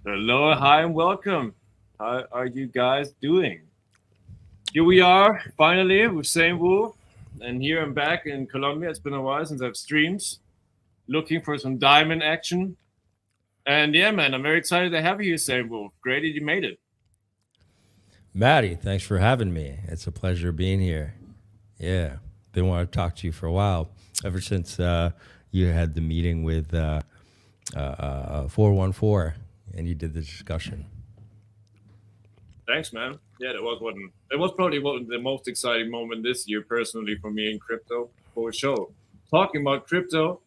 Hello, hi, and welcome. How are you guys doing? Here we are, finally, with SaintWolf. And here I'm back in Colombia. It's been a while since I've streamed, looking for some diamond action. And yeah, man, I'm very excited to have you here, SaintWolf. Great that you made it. Maddie, thanks for having me. It's a pleasure being here. Yeah, been wanting to talk to you for a while, ever since you had the meeting with 414 and you did the discussion. Thanks, man. Yeah, that was one. It was probably one of the most exciting moment this year, personally, for me in crypto, for sure. Talking about crypto,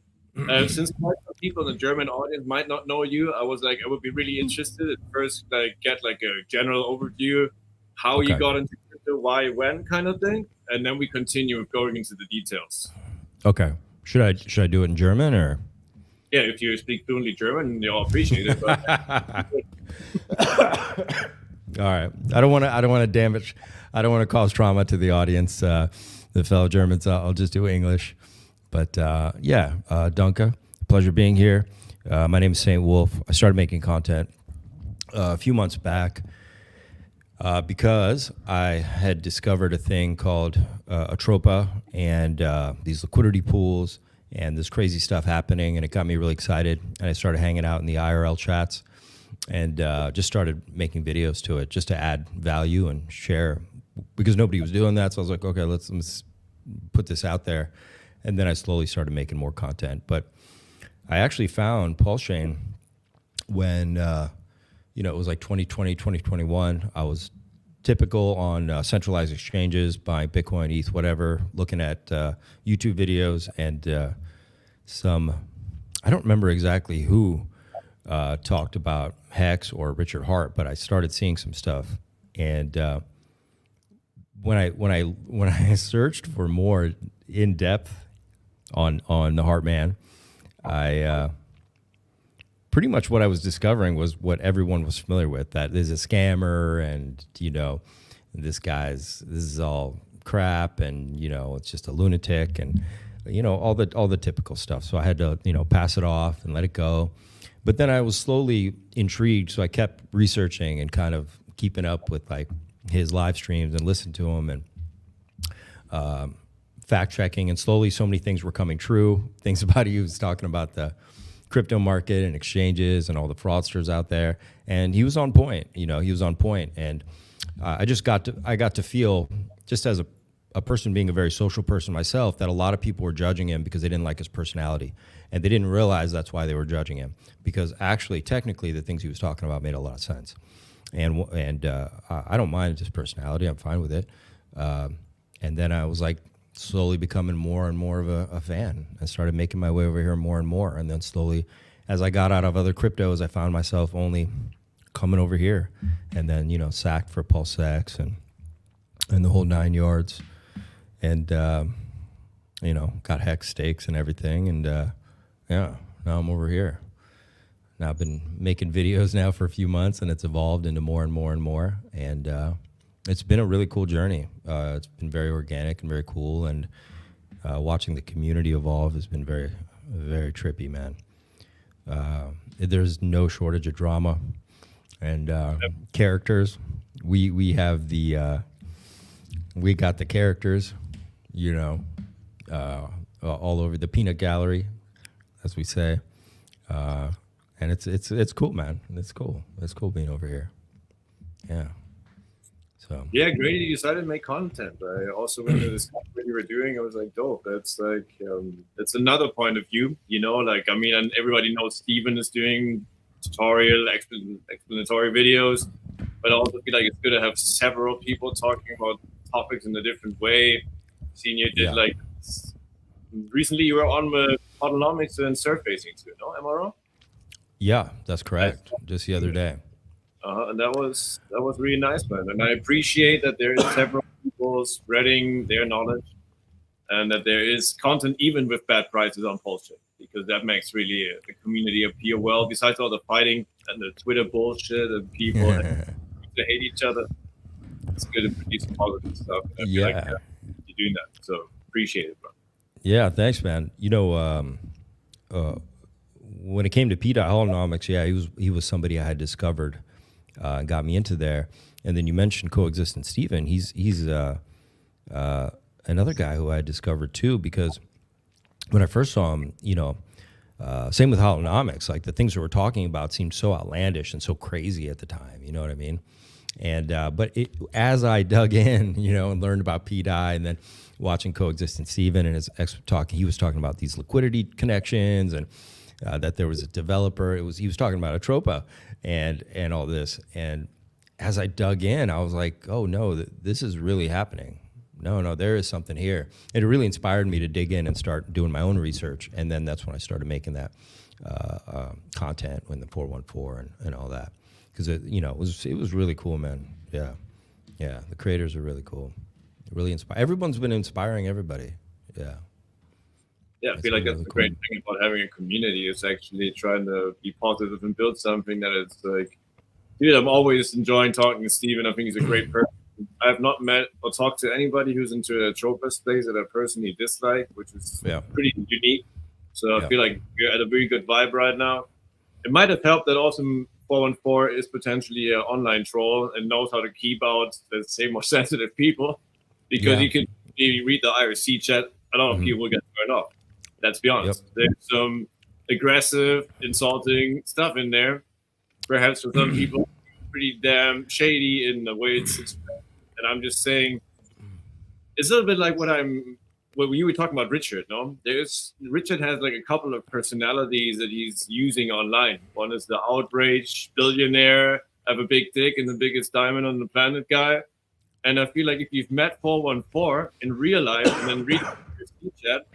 since quite some people in the German audience might not know you, I was like, I would be really interested at first, like get like a general overview, how you Okay. got into crypto, why, when, kind of thing, and then we continue with going into the details. Okay. Should I do it in German or? Yeah, if you speak fluently German, they all appreciate it. But All right. I don't want to damage. I don't want to cause trauma to the audience, the fellow Germans. I'll just do English. But Dunka, pleasure being here. My name is SaintWolf. I started making content a few months back because I had discovered a thing called Atropa and these liquidity pools and this crazy stuff happening, and it got me really excited. And I started hanging out in the IRL chats and just started making videos to it just to add value and share because nobody was doing that. So I was like, okay, let's put this out there. And then I slowly started making more content. But I actually found Pulsechain when, it was like 2020, 2021. I was typical on centralized exchanges, buying Bitcoin, ETH, whatever, looking at YouTube videos and I don't remember exactly who talked about Hex or Richard Hart, but I started seeing some stuff. And when I searched for more in depth on the Heartman, I pretty much what I was discovering was what everyone was familiar with, that there's a scammer and this is all crap and it's just a lunatic and all the typical stuff. So I had to pass it off and let it go. But then I was slowly intrigued, so I kept researching and kind of keeping up with like his live streams and listened to him and fact checking. And slowly, so many things were coming true. Things about he was talking about the crypto market and exchanges and all the fraudsters out there. And he was on point. He was on point. And I got to feel, just as a person being a very social person myself, that a lot of people were judging him because they didn't like his personality. And they didn't realize that's why they were judging him, because actually, technically, the things he was talking about made a lot of sense. And I don't mind his personality. I'm fine with it. And then I was like slowly becoming more and more of a fan. I started making my way over here more and more. And then slowly, as I got out of other cryptos, I found myself only coming over here. And then, sacked for Pulsechain and the whole 9 yards. And, got HEX Stakes and everything. And, now I'm over here. Now I've been making videos now for a few months, and it's evolved into more and more and more. And it's been a really cool journey. It's been very organic and very cool. And watching the community evolve has been very, very trippy, man. There's no shortage of drama and characters. We have we got the characters, all over the peanut gallery, as we say. And it's cool, man. It's cool. It's cool being over here. Yeah. So yeah, great. You decided to make content. I also went to this what you were doing. I was like, dope. That's like, it's another point of view, like, I mean, and everybody knows Steven is doing tutorial, explanatory videos, but I also feel like it's good to have several people talking about topics in a different way. Seen you did like, recently you were on with autonomics and surfacing too, no? Am I wrong? yeah, that's correct. Just the other day. And that was really nice, man. And I appreciate that there is several people spreading their knowledge, and that there is content even with bad prices on Pulsechain, because that makes really the community appear well. Besides all the fighting and the Twitter bullshit and people that hate each other, it's good to produce positive stuff. And I feel like you're doing that, so appreciate it, bro. Yeah, thanks, man. when it came to Holonomics, yeah, he was somebody I had discovered and got me into there. And then you mentioned Coexistent Stephen. He's another guy who I discovered too, because when I first saw him, same with Holonomics, like the things we were talking about seemed so outlandish and so crazy at the time. You know what I mean? And as I dug in, and learned about PDI, and then watching Coexistent Stephen and his talk, he was talking about these liquidity connections and that there was a developer. He was talking about Atropa and all this. And as I dug in, I was like, oh no, this is really happening. No, there is something here. And it really inspired me to dig in and start doing my own research. And then that's when I started making that content when the 414 and all that. Because it was really cool, man. Yeah. The creators are really cool. Really inspire. Everyone's been inspiring everybody. Yeah. Yeah, I feel like that's the great thing about having a community, is actually trying to be positive and build something that is like, dude, I'm always enjoying talking to Steven. I think he's a great person. I have not met or talked to anybody who's into a Tropa space that I personally dislike, which is pretty unique. So I feel like we're at a very good vibe right now. It might have helped that Awesome 414 is potentially an online troll and knows how to keep out, let's say, more sensitive people, because you can read the IRC chat. A lot of people will get turned off. Let's be honest. There's some aggressive, insulting stuff in there. Perhaps for some people, pretty damn shady in the way it's expressed. And I'm just saying, it's a little bit like when you were talking about Richard, no? Richard has like a couple of personalities that he's using online. One is the outrage billionaire, have a big dick and the biggest diamond on the planet guy. And I feel like if you've met 414 in real life and then read your chat,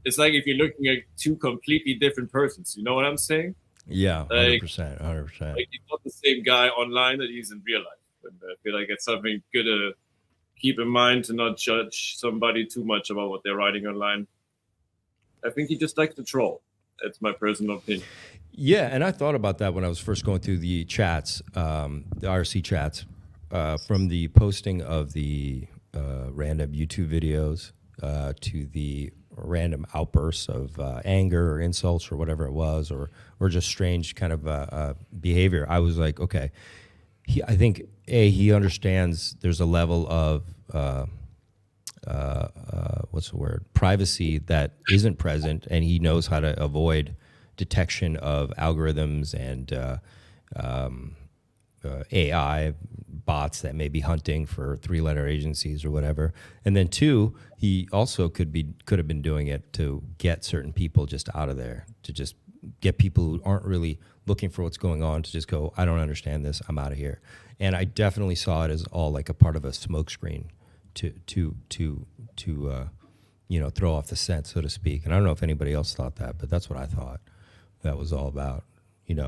it's like if you're looking at two completely different persons. You know what I'm saying? Yeah, 100%. Like he's not the same guy online that he's in real life. And I feel like it's something good to keep in mind, to not judge somebody too much about what they're writing online. I think he just likes to troll. That's my personal opinion. Yeah, and I thought about that when I was first going through the chats, the IRC chats, from the posting of the random YouTube videos to the random outbursts of anger or insults or whatever it was, or just strange kind of behavior. I was like, okay, I think he understands there's a level of what's the word, privacy that isn't present, and he knows how to avoid detection of algorithms and AI bots that may be hunting for 3-letter agencies or whatever. And then 2, he also could have been doing it to get certain people just out of there, to just get people who aren't really looking for what's going on to just go, I don't understand this, I'm out of here. And I definitely saw it as all like a part of a smokescreen to throw off the scent, so to speak. And I don't know if anybody else thought that, but that's what I thought that was all about, and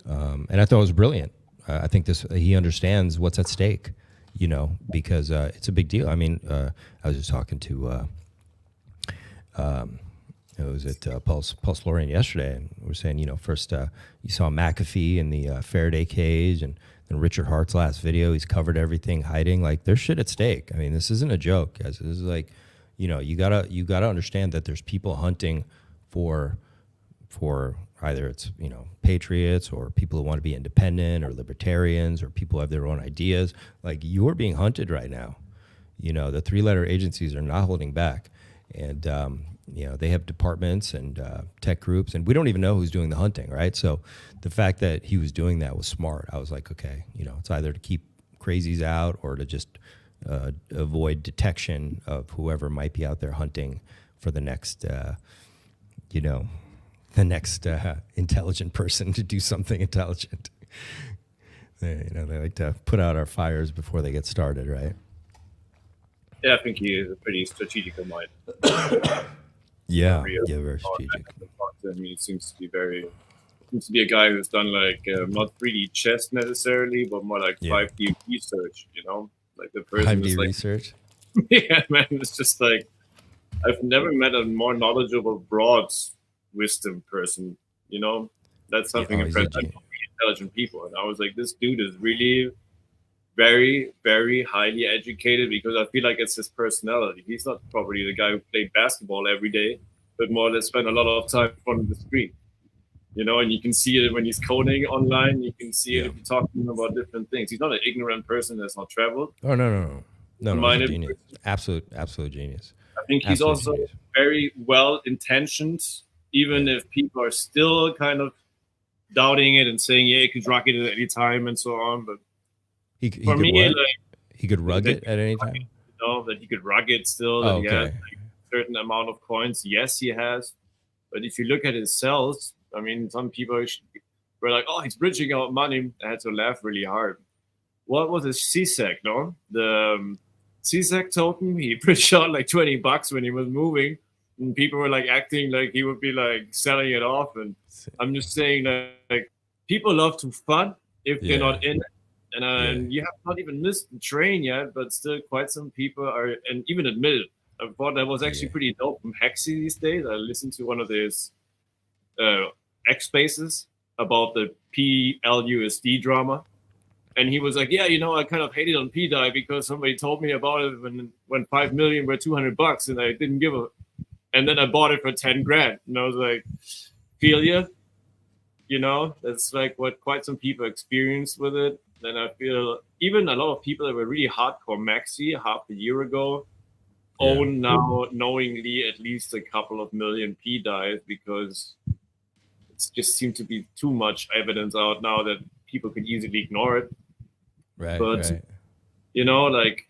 I thought it was brilliant. I think he understands what's at stake, because it's a big deal. I mean, I was just talking to Pulse Florian yesterday, and we were saying, first you saw McAfee in the Faraday cage, and then Richard Hart's last video, he's covered everything, hiding. Like, there's shit at stake. I mean, this isn't a joke, guys. This is like, you gotta understand that there's people hunting for either it's patriots or people who want to be independent or libertarians or people who have their own ideas. Like, you're being hunted right now. The 3-letter agencies are not holding back, and they have departments and tech groups, and we don't even know who's doing the hunting, right? So the fact that he was doing that was smart. I was like, okay, it's either to keep crazies out or to just avoid detection of whoever might be out there hunting for the next, intelligent person to do something intelligent. They like to put out our fires before they get started, right? Yeah, I think he is a pretty strategic mind. Yeah, very strategic. I mean, he seems to be a guy who's done like not 3D chess necessarily, but more like 5D research. Like the person 5D is like, research. Yeah, man, it's just like I've never met a more knowledgeable, broad wisdom person. That's something impressive. Really intelligent people, and I was like, this dude is really very, very highly educated, because I feel like it's his personality. He's not probably the guy who played basketball every day, but more or less spent a lot of time in front of the screen. you know, and you can see it when he's coding online. You can see it Yeah. if you talk to him about different things. He's not an ignorant person that's not traveled. Oh no, he's a Minded genius. person. Absolute genius. I think he's Absolute also genius. very well intentioned, even Yeah. if people are still kind of doubting it and saying, yeah, you could rock it at any time and so on. But He for could me, what? like He could rug that it at any time. you know, that he could rock it still, that Oh, he has okay. like a certain amount of coins. Yes, he has. But if you look at his cells, I mean, some people were like, oh, he's bridging out money. I had to laugh really hard. What was his CSEC, no? The CSEC token, he bridged out like $20 when he was moving. And people were like acting like he would be like selling it off. And I'm just saying that like people love to fun if they're not in it. And you have not even missed the train yet, but still quite some people are, and even admitted. I thought that was actually pretty dope from Hexy these days. I listened to one of his X Spaces about the PLUSD drama. And he was like, yeah, you know, I kind of hated on PDI because somebody told me about it when 5 million were $200 and I didn't give a, and then I bought it for 10 grand. And I was like, feel you know, that's like what quite some people experienced with it. And I feel even a lot of people that were really hardcore maxi half a year ago own now knowingly at least a couple of million PDIs because it just seemed to be too much evidence out now that people could easily ignore it. But you know, like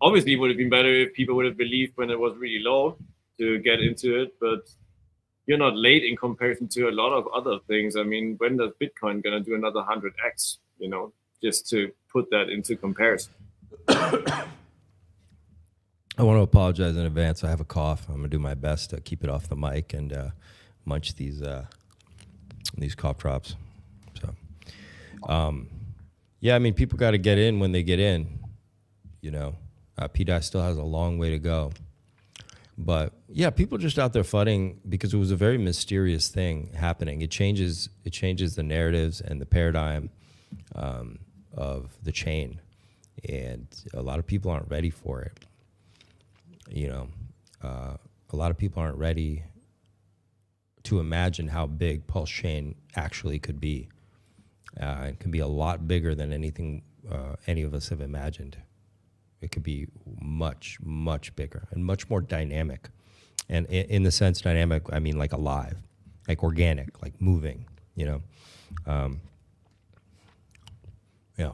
obviously it would have been better if people would have believed when it was really low to get into it, but you're not late in comparison to a lot of other things. I mean, when does Bitcoin gonna do another 100x? You know, just to put that into comparison. I want to apologize in advance. I have a cough. I'm gonna do my best to keep it off the mic and munch these cough drops. So, yeah, I mean, people got to get in when they get in. You know, PDI still has a long way to go. But yeah, people just out there flooding because it was a very mysterious thing happening. It changes the narratives and the paradigm of the chain, and a lot of people aren't ready for it. You know, a lot of people aren't ready to imagine how big Pulsechain actually could be. It can be a lot bigger than anything any of us have imagined. It could be much, much bigger and much more dynamic. And in the sense dynamic, I mean like alive, like organic, like moving, you know. Yeah.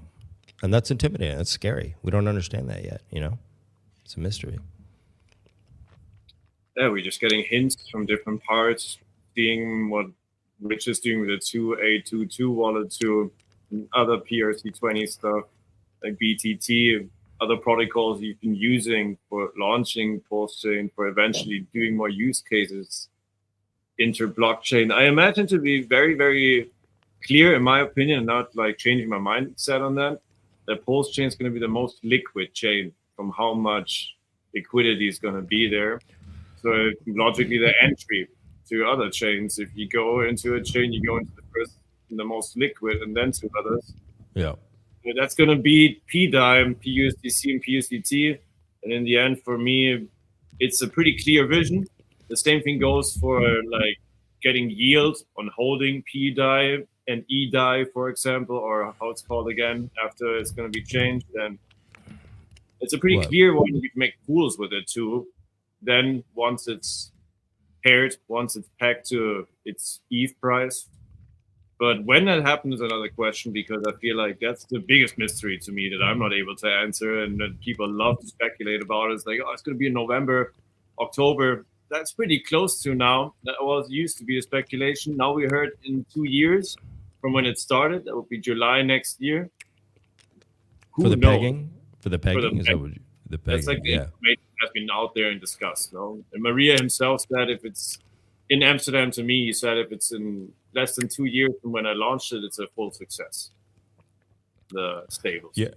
And that's intimidating. That's scary. We don't understand that yet, you know. It's a mystery. Yeah, we're just getting hints from different parts, seeing what Rich is doing with the 2A22 wallet to other PRC20 stuff, like BTT, other protocols you've been using for launching Pulsechain, for eventually doing more use cases inter-blockchain. I imagine to be very, very clear, in my opinion, not like changing my mindset on that Pulsechain is going to be the most liquid chain from how much liquidity is going to be there. So logically, the entry to other chains, if you go into a chain, you go into the first and the most liquid and then to others. Yeah. So that's going to be PDI, PUSDC, and PUSDT. And in the end, for me, it's a pretty clear vision. The same thing goes for like getting yield on holding PDI and EDI, for example, or how it's called again after it's going to be changed. And it's a pretty clear one. You can make pools with it too. Then once it's paired, once it's pegged to its ETH price. But when that happens is another question, because I feel like that's the biggest mystery to me that I'm not able to answer, and that people love to speculate about. It's like, oh, it's going to be in November, October. That's pretty close to now. That was used to be a speculation. Now we heard in 2 years from when it started. That would be July next year. For the pegging? For the pegging? Is that what the pegging? That's like the information has been out there and discussed. No? And Maria himself said if it's in Amsterdam, to me, he said if it's in less than 2 years from when I launched it, it's a full success. The stables. Yeah.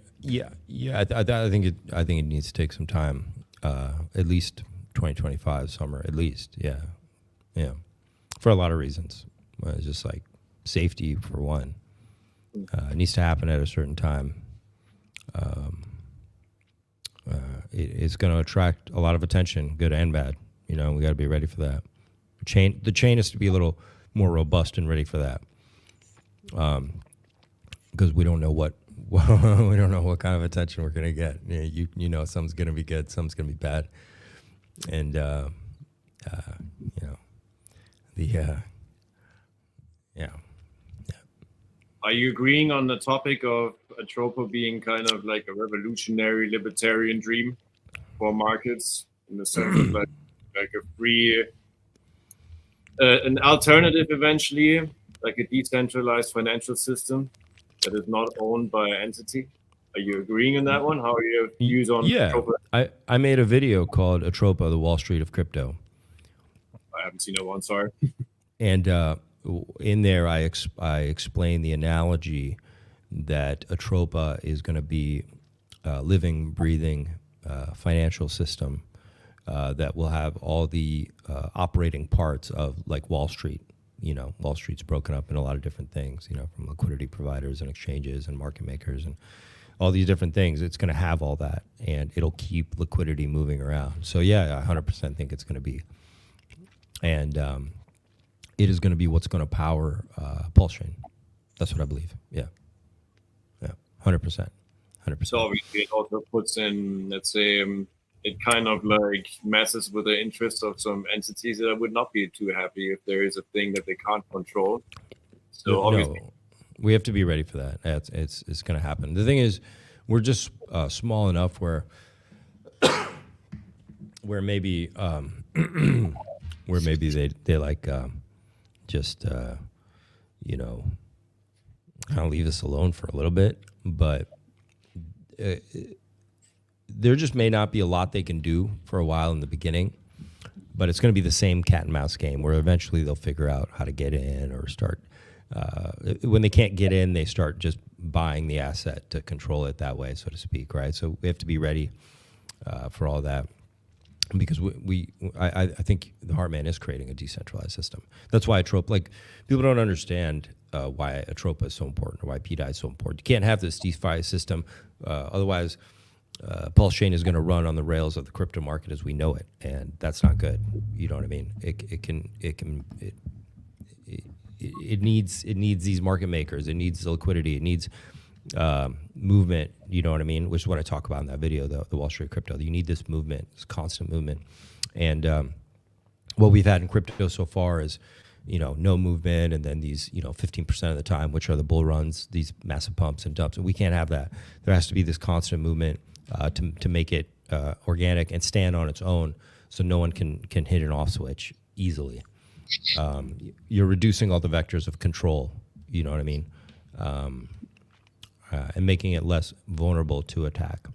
I think it needs to take some time. At least 2025 summer, at least. Yeah. For a lot of reasons. It's just like safety for one. It needs to happen at a certain time. It's going to attract a lot of attention, good and bad. You know, we got to be ready for that. The chain is to be a little more robust and ready for that. Because we don't know what we don't know what kind of attention we're going to get. You know, some's going to be good, some's going to be bad, and Are you agreeing on the topic of Atropa being kind of like a revolutionary libertarian dream for markets, in the sense of like a free, an alternative eventually, like a decentralized financial system that is not owned by an entity? Are you agreeing on that one? How are your views on Atropa? I made a video called Atropa, the Wall Street of Crypto. I haven't seen that one, sorry. And in there, I explain the analogy that Atropa is going to be a living, breathing financial system that will have all the operating parts of like Wall Street. You know, Wall Street's broken up in a lot of different things, you know, from liquidity providers and exchanges and market makers and all these different things. It's going to have all that, and it'll keep liquidity moving around. So, yeah, I 100% think it's going to be. And it is going to be what's going to power Pulsechain. That's what I believe. Yeah. 100%. So obviously it also puts in, let's say, it kind of like messes with the interests of some entities that would not be too happy if there is a thing that they can't control. So obviously, we have to be ready for that. It's going to happen. The thing is, we're just small enough where maybe where maybe they like just you know, kind of leave us alone for a little bit, but there just may not be a lot they can do for a while in the beginning, but it's going to be the same cat and mouse game where eventually they'll figure out how to get in or start. When they can't get in, they start just buying the asset to control it that way, so to speak, right? So we have to be ready for all that, because I think the Heartman is creating a decentralized system. That's why Atropa, like, people don't understand why Atropa is so important or why PDI is so important. You can't have this DeFi system, otherwise Pulsechain is going to run on the rails of the crypto market as we know it, and that's not good. You know what I mean? It needs these market makers. It needs the liquidity. It needs movement. You know what I mean? Which is what I talk about in that video, the Wall Street crypto. You need this movement, this constant movement. And what we've had in crypto so far is, you know, no movement, and then these, you know, 15% of the time, which are the bull runs, these massive pumps and dumps. And we can't have that. There has to be this constant movement to make it organic and stand on its own, so no one can hit an off switch easily. You're reducing all the vectors of control, you know what I mean, and making it less vulnerable to attack.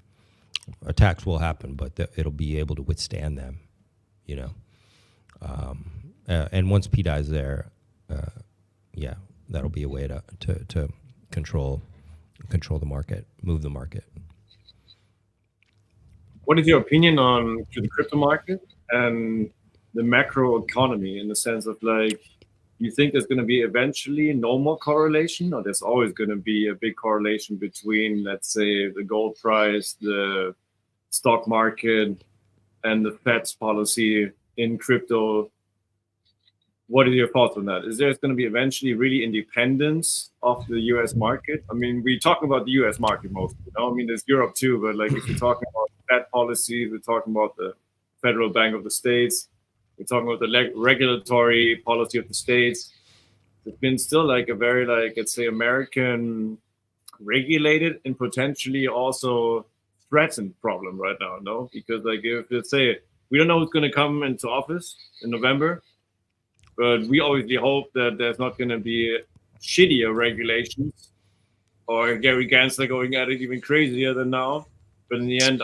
Attacks will happen, but it'll be able to withstand them, you know. And once PDI is there, yeah, that'll be a way to control the market, move the market. What is your opinion on the crypto market and the macroeconomy, in the sense of, like, you think there's going to be eventually no more correlation, or there's always going to be a big correlation between, let's say, the gold price, the stock market, and the Fed's policy in crypto? What are your thoughts on that? Is there going to be eventually really independence of the U.S. market? I mean, we're talking about the U.S. market mostly. You know? I mean, there's Europe too, but like if you're talking about Fed policy, we're talking about the Federal Bank of the States. We're talking about the regulatory policy of the states. It's been still like a very, like, let's say, American regulated and potentially also threatened problem right now, no? Because, like, if, let's say, we don't know who's going to come into office in November, but we obviously hope that there's not going to be shittier regulations or Gary Gensler going at it even crazier than now. But in the end,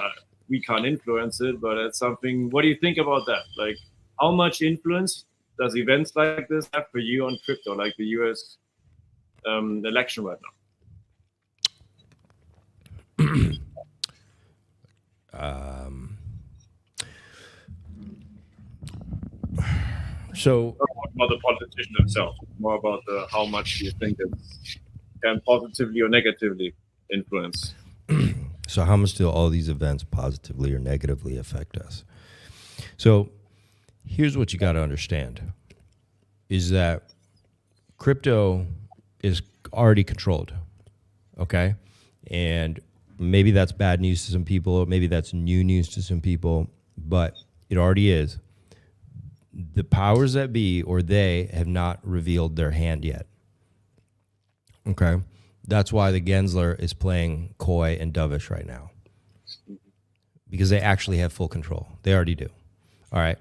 we can't influence it, but it's something. What do you think about that? Like, how much influence does events like this have for you on crypto, like the US election right now? So, not about the politician themselves, more about how much you think it can positively or negatively influence. So how much do all these events positively or negatively affect us? So here's what you got to understand, is that crypto is already controlled, okay? And maybe that's bad news to some people, or maybe that's new news to some people, but it already is. The powers that be, or they, have not revealed their hand yet, okay? That's why the Gensler is playing coy and dovish right now, because they actually have full control. They already do, all right?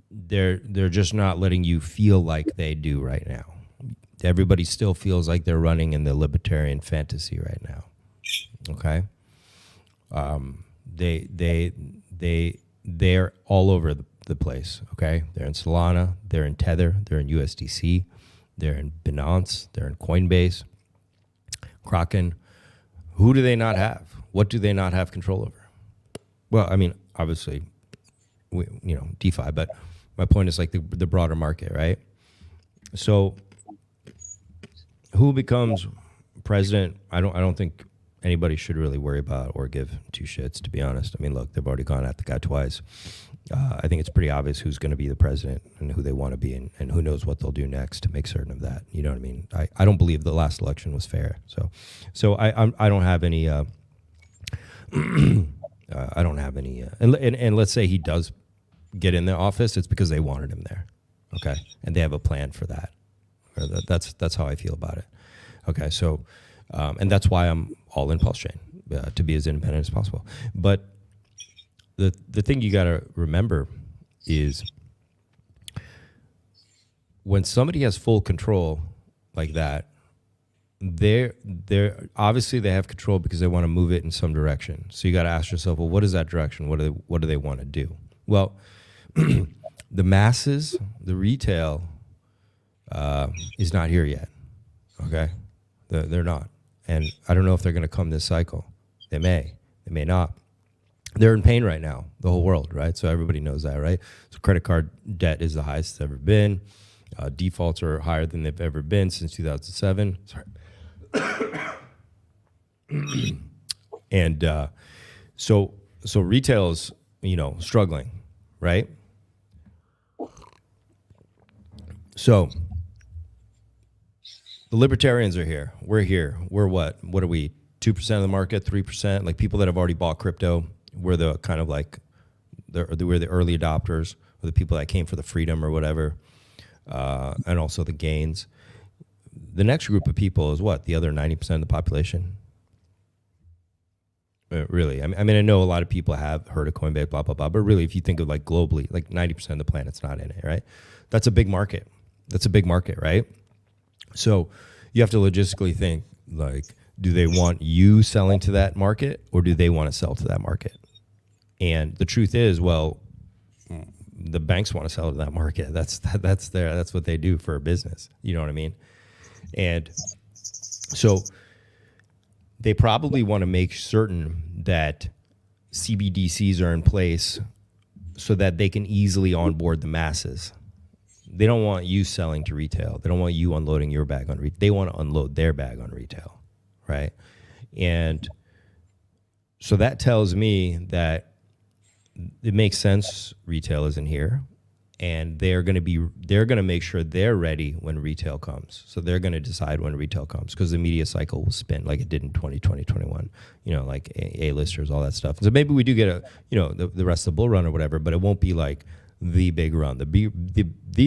They're just not letting you feel like they do right now. Everybody still feels like they're running in the libertarian fantasy right now. Okay, they're all over the place. Okay, they're in Solana, they're in Tether, they're in USDC, they're in Binance, they're in Coinbase, Kraken. Who do they not have? What do they not have control over? Well, I mean, obviously, DeFi, but my point is like the broader market, right? So, who becomes president? I don't think anybody should really worry about or give two shits, to be honest. I mean, look, they've already gone at the guy twice. I think it's pretty obvious who's going to be the president and who they want to be, and who knows what they'll do next to make certain of that. You know what I mean? I don't believe the last election was fair. So I don't have any. I don't have any. And let's say he does get in the office, it's because they wanted him there. Okay, and they have a plan for that. That's how I feel about it. Okay, so and that's why I'm all in Pulsechain, to be as independent as possible. But the thing you got to remember is when somebody has full control like that, they're obviously they have control because they want to move it in some direction. So you got to ask yourself, well, what is that direction? What do they want to do? Well, the masses, the retail, is not here yet. Okay, they're not, and I don't know if they're going to come this cycle. They may not. They're in pain right now, the whole world, right? So everybody knows that, right? So credit card debt is the highest it's ever been. Defaults are higher than they've ever been since 2007. Sorry. And so retail's, struggling, right? So the libertarians are here. We're here. We're what? What are we? 2% of the market, 3%? Like people that have already bought crypto. We're the kind of like, we're the early adopters, or the people that came for the freedom or whatever, and also the gains. The next group of people is what? The other 90% of the population? Really? I mean, I know a lot of people have heard of Coinbase, blah, blah, blah, but really, if you think of like globally, like 90% of the planet's not in it, right? That's a big market. That's a big market, right? So you have to logistically think, like, do they want you selling to that market, or do they want to sell to that market? And the truth is, well, the banks want to sell to that market. That's what they do for a business. You know what I mean? And so they probably want to make certain that CBDCs are in place so that they can easily onboard the masses. They don't want you selling to retail. They don't want you unloading your bag on retail. They want to unload their bag on retail, right? And so that tells me that it makes sense retail isn't here, and they're going to make sure they're ready when retail comes. So they're going to decide when retail comes, because the media cycle will spin like it did in 2020, 21, like A-listers, all that stuff. So maybe we do get the rest of the bull run or whatever, but it won't be like the big run. The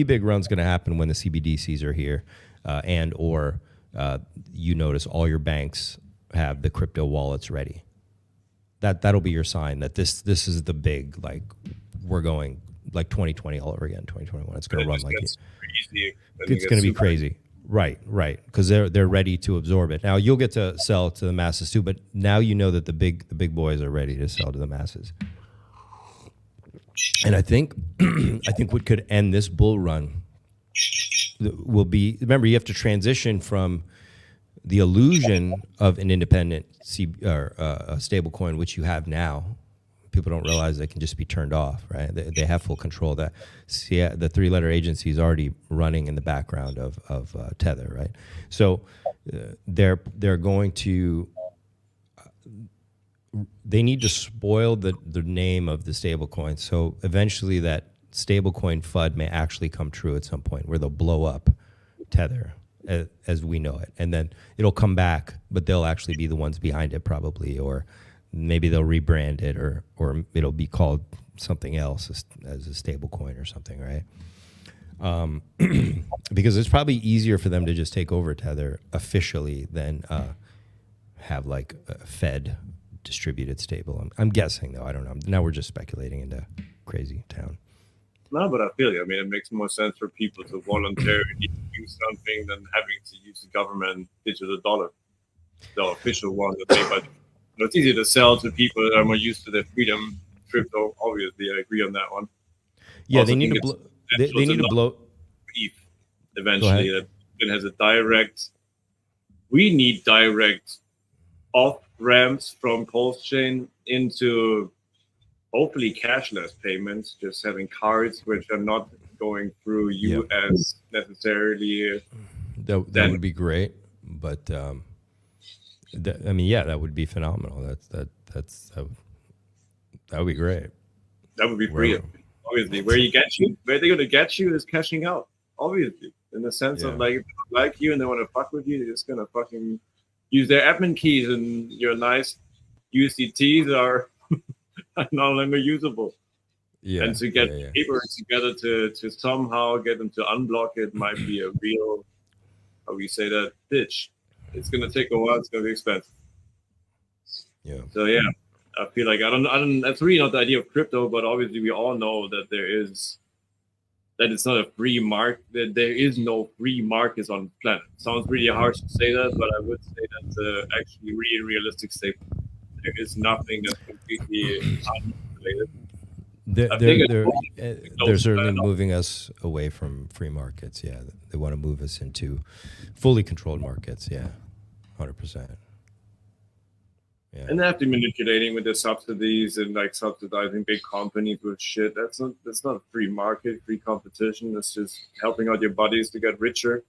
big run's going to happen when the CBDCs are here, or you notice all your banks have the crypto wallets ready. That'll be your sign that this is the big, like, we're going like 2020 all over again. 2021, it's going to run like it. It's going to be crazy. Right, because they're ready to absorb it. Now you'll get to sell to the masses too, but now you know that the big boys are ready to sell to the masses. And I think what could end this bull run will be, remember, you have to transition from the illusion of an independent a stable coin, which you have now. People don't realize they can just be turned off, right? They have full control. The 3-letter agency is already running in the background of Tether, right? So they're going to, they need to spoil the name of the stable coin. So eventually that stablecoin FUD may actually come true at some point, where they'll blow up Tether as we know it, and then it'll come back, but they'll actually be the ones behind it probably, or maybe they'll rebrand it, or it'll be called something else as a stablecoin or something, right? Because it's probably easier for them to just take over Tether officially than have like a Fed distributed stable. I'm guessing though. I don't know. Now we're just speculating into crazy town. No, but I feel you. I mean, it makes more sense for people to voluntarily use something than having to use the government digital dollar, the official one that they buy. It's easier to sell to people that are more used to their freedom. Crypto, obviously, I agree on that one. Yeah, also, they need to blow. They need to blow. Eventually, that it has a direct. We need direct off ramps from Pulsechain into hopefully cashless payments. Just having cards which are not going through US necessarily. That would be great, but I mean, yeah, that would be phenomenal. That would be great. That would be free. Obviously, where they're going to get you is cashing out. Obviously, in the sense of like, if they don't like you and they want to fuck with you, they're just going to fucking use their admin keys, and your nice USDTs are no longer usable. Yeah, and to get papers together to somehow get them to unblock it might be a real, how we say that, bitch. It's going to take a while. It's going to be expensive. Yeah. So yeah. I feel like I don't. That's really not the idea of crypto, but obviously we all know that that it's not a free market. That there is no free markets on the planet. Sounds really harsh to say that, but I would say that's actually really realistic statement. There is nothing that's completely unregulated. They're certainly moving us away from free markets. Yeah, they want to move us into fully controlled markets. Yeah, 100%. Yeah. And they have to be manipulating with the subsidies and like subsidizing big companies with shit. That's not a free market, free competition. That's just helping out your buddies to get richer.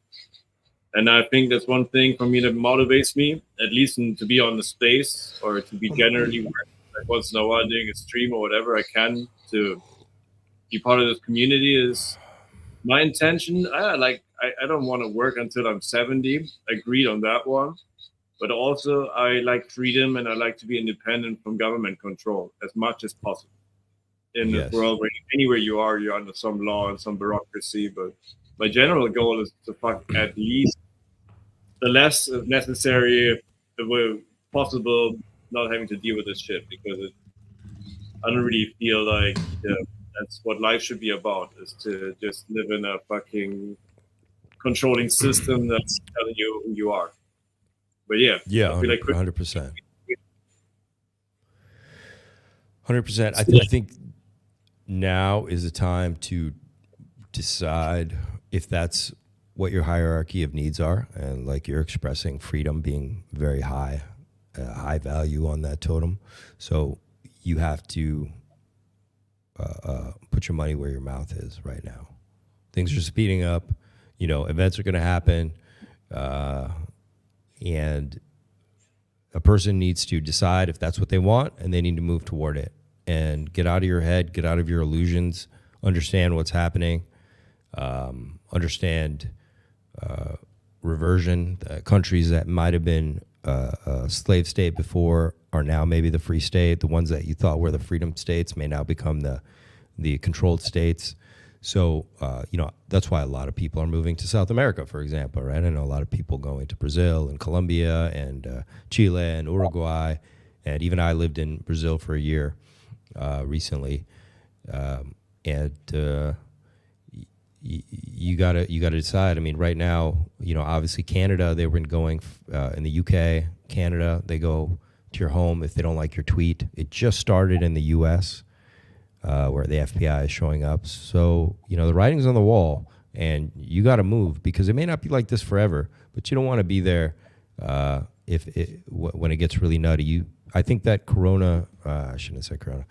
And I think that's one thing for me that motivates me, at least to be on the space, or to be generally like once in a while doing a stream or whatever I can to be part of this community. Is my intention. I don't want to work until I'm 70. Agreed on that one. But also, I like freedom, and I like to be independent from government control as much as possible. In this world, where anywhere you are, you're under some law and some bureaucracy. But my general goal is to fuck at least the less necessary possible, not having to deal with this shit, because I don't really feel like that's what life should be about, is to just live in a fucking controlling system that's telling you who you are. But yeah, I feel like 100%. 100%. I think now is the time to decide if that's what your hierarchy of needs are, and like you're expressing freedom being very high value on that totem. So you have to put your money where your mouth is right now. Things are speeding up. Events are going to happen. And a person needs to decide if that's what they want, and they need to move toward it and get out of your head, get out of your illusions, understand what's happening, understand reversion. Countries that might have been a slave state before are now maybe the free state. The ones that you thought were the freedom states may now become the controlled states. So, that's why a lot of people are moving to South America, for example, right? I know a lot of people going to Brazil and Colombia and Chile and Uruguay. And even I lived in Brazil for a year recently. You gotta decide. I mean, right now, obviously Canada, they were going in the UK, Canada, they go to your home if they don't like your tweet. It just started in the US. Where the FBI is showing up. So, the writing's on the wall, and you got to move, because it may not be like this forever, but you don't want to be there when it gets really nutty. I think that I shouldn't have said corona,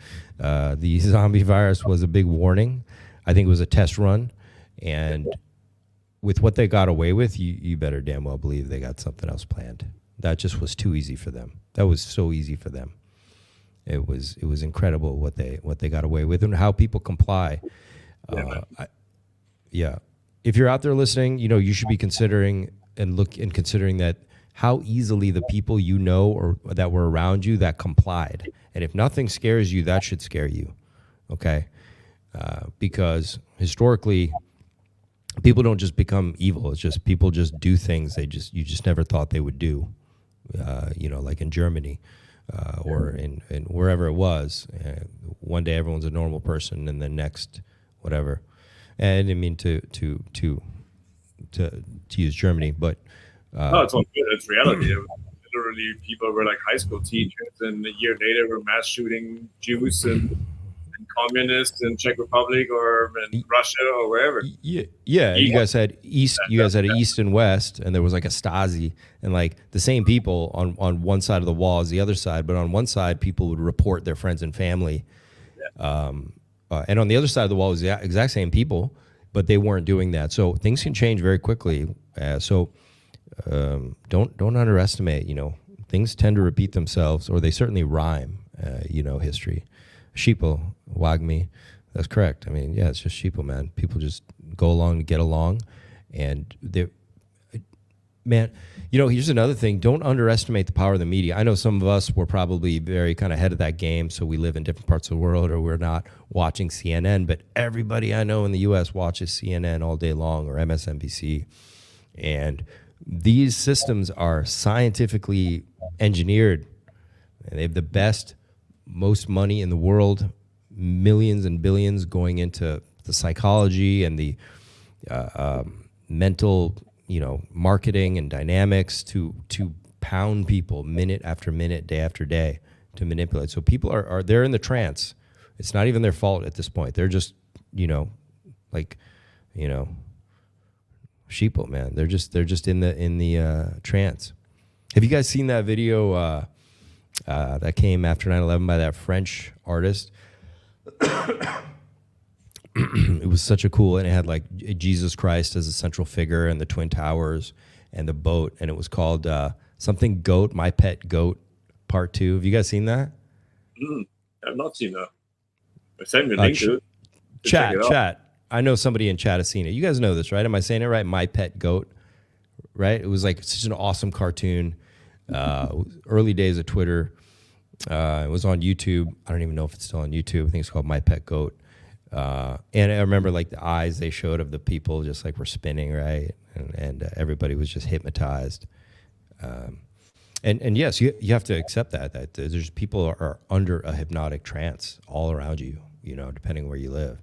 the zombie virus was a big warning. I think it was a test run, and with what they got away with, you better damn well believe they got something else planned. That just was too easy for them. That was so easy for them. It was incredible what they got away with and how people comply. Yeah. If you're out there listening, you should be considering considering that how easily the people or that were around you that complied. And if nothing scares you, that should scare you. Okay. Because historically, people don't just become evil. It's just people just do things you just never thought they would do. Like in Germany or in wherever it was. One day everyone's a normal person, and the next, whatever. And I didn't mean to use Germany, but no, it's all good. It's reality. Literally, people were like high school teachers, and a year later, were mass shooting Jews and communists in Czech Republic or in Russia or wherever. Yeah. You guys had East. You guys had an East and West, and there was like a Stasi, and like the same people on one side of the wall as the other side. But on one side, people would report their friends and family, and on the other side of the wall was the exact same people, but they weren't doing that. So things can change very quickly. Don't underestimate. Things tend to repeat themselves, or they certainly rhyme. History. Sheeple, Wagme. That's correct. I mean, yeah, it's just sheeple, man. People just go along to get along. And here's another thing. Don't underestimate the power of the media. I know some of us were probably very kind of ahead of that game, so we live in different parts of the world, or we're not watching CNN, but everybody I know in the U.S. watches CNN all day long, or MSNBC. And these systems are scientifically engineered. And they have the best, most money in the world, millions and billions going into the psychology and the mental, marketing and dynamics to pound people minute after minute, day after day, to manipulate. So people they're in the trance. It's not even their fault at this point. They're just, sheeple, man. They're just in the trance. Have you guys seen that video that came after 9/11 by that French artist? It was such a cool, and it had like Jesus Christ as a central figure, and the Twin Towers and the boat, and it was called something Goat, My Pet Goat, Part 2. Have you guys seen that? I've not seen that. Send me a link to it. Chat. I know somebody in chat has seen it. You guys know this, right? Am I saying it right? My Pet Goat, right? It was like such an awesome cartoon. Early days of Twitter. It was on YouTube. I don't even know if it's still on YouTube. I think it's called My Pet Goat. And I remember like the eyes they showed of the people just like were spinning, right? And everybody was just hypnotized. And yes, you have to accept that there's people are under a hypnotic trance all around you, depending where you live.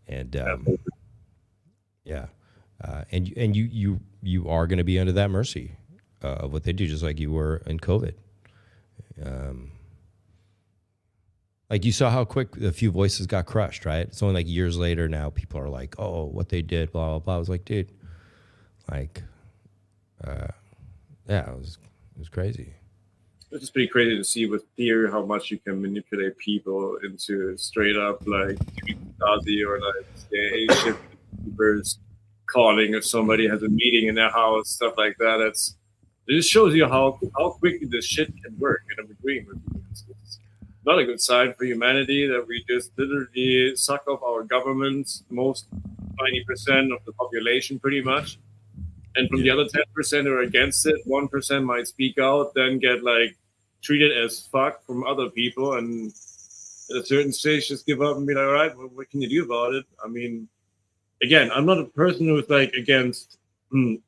And and you are going to be under that mercy of what they do, just like you were in COVID. Like you saw how quick a few voices got crushed, right? It's only like years later now people are like, oh, what they did, blah, blah, blah. I was like, dude, like, it was crazy. It's just pretty crazy to see with fear how much you can manipulate people into straight up like Stasi or like CIA shippers calling if somebody has a meeting in their house, stuff like that. It just shows you how quickly this shit can work. And I'm agreeing with you. It's not a good sign for humanity that we just literally suck off our governments, most 20% of the population pretty much. And from the other 10% who are against it, 1% might speak out, then get like treated as fuck from other people, and at a certain stage just give up and be like, all right, well, what can you do about it? I mean, again, I'm not a person who's like against,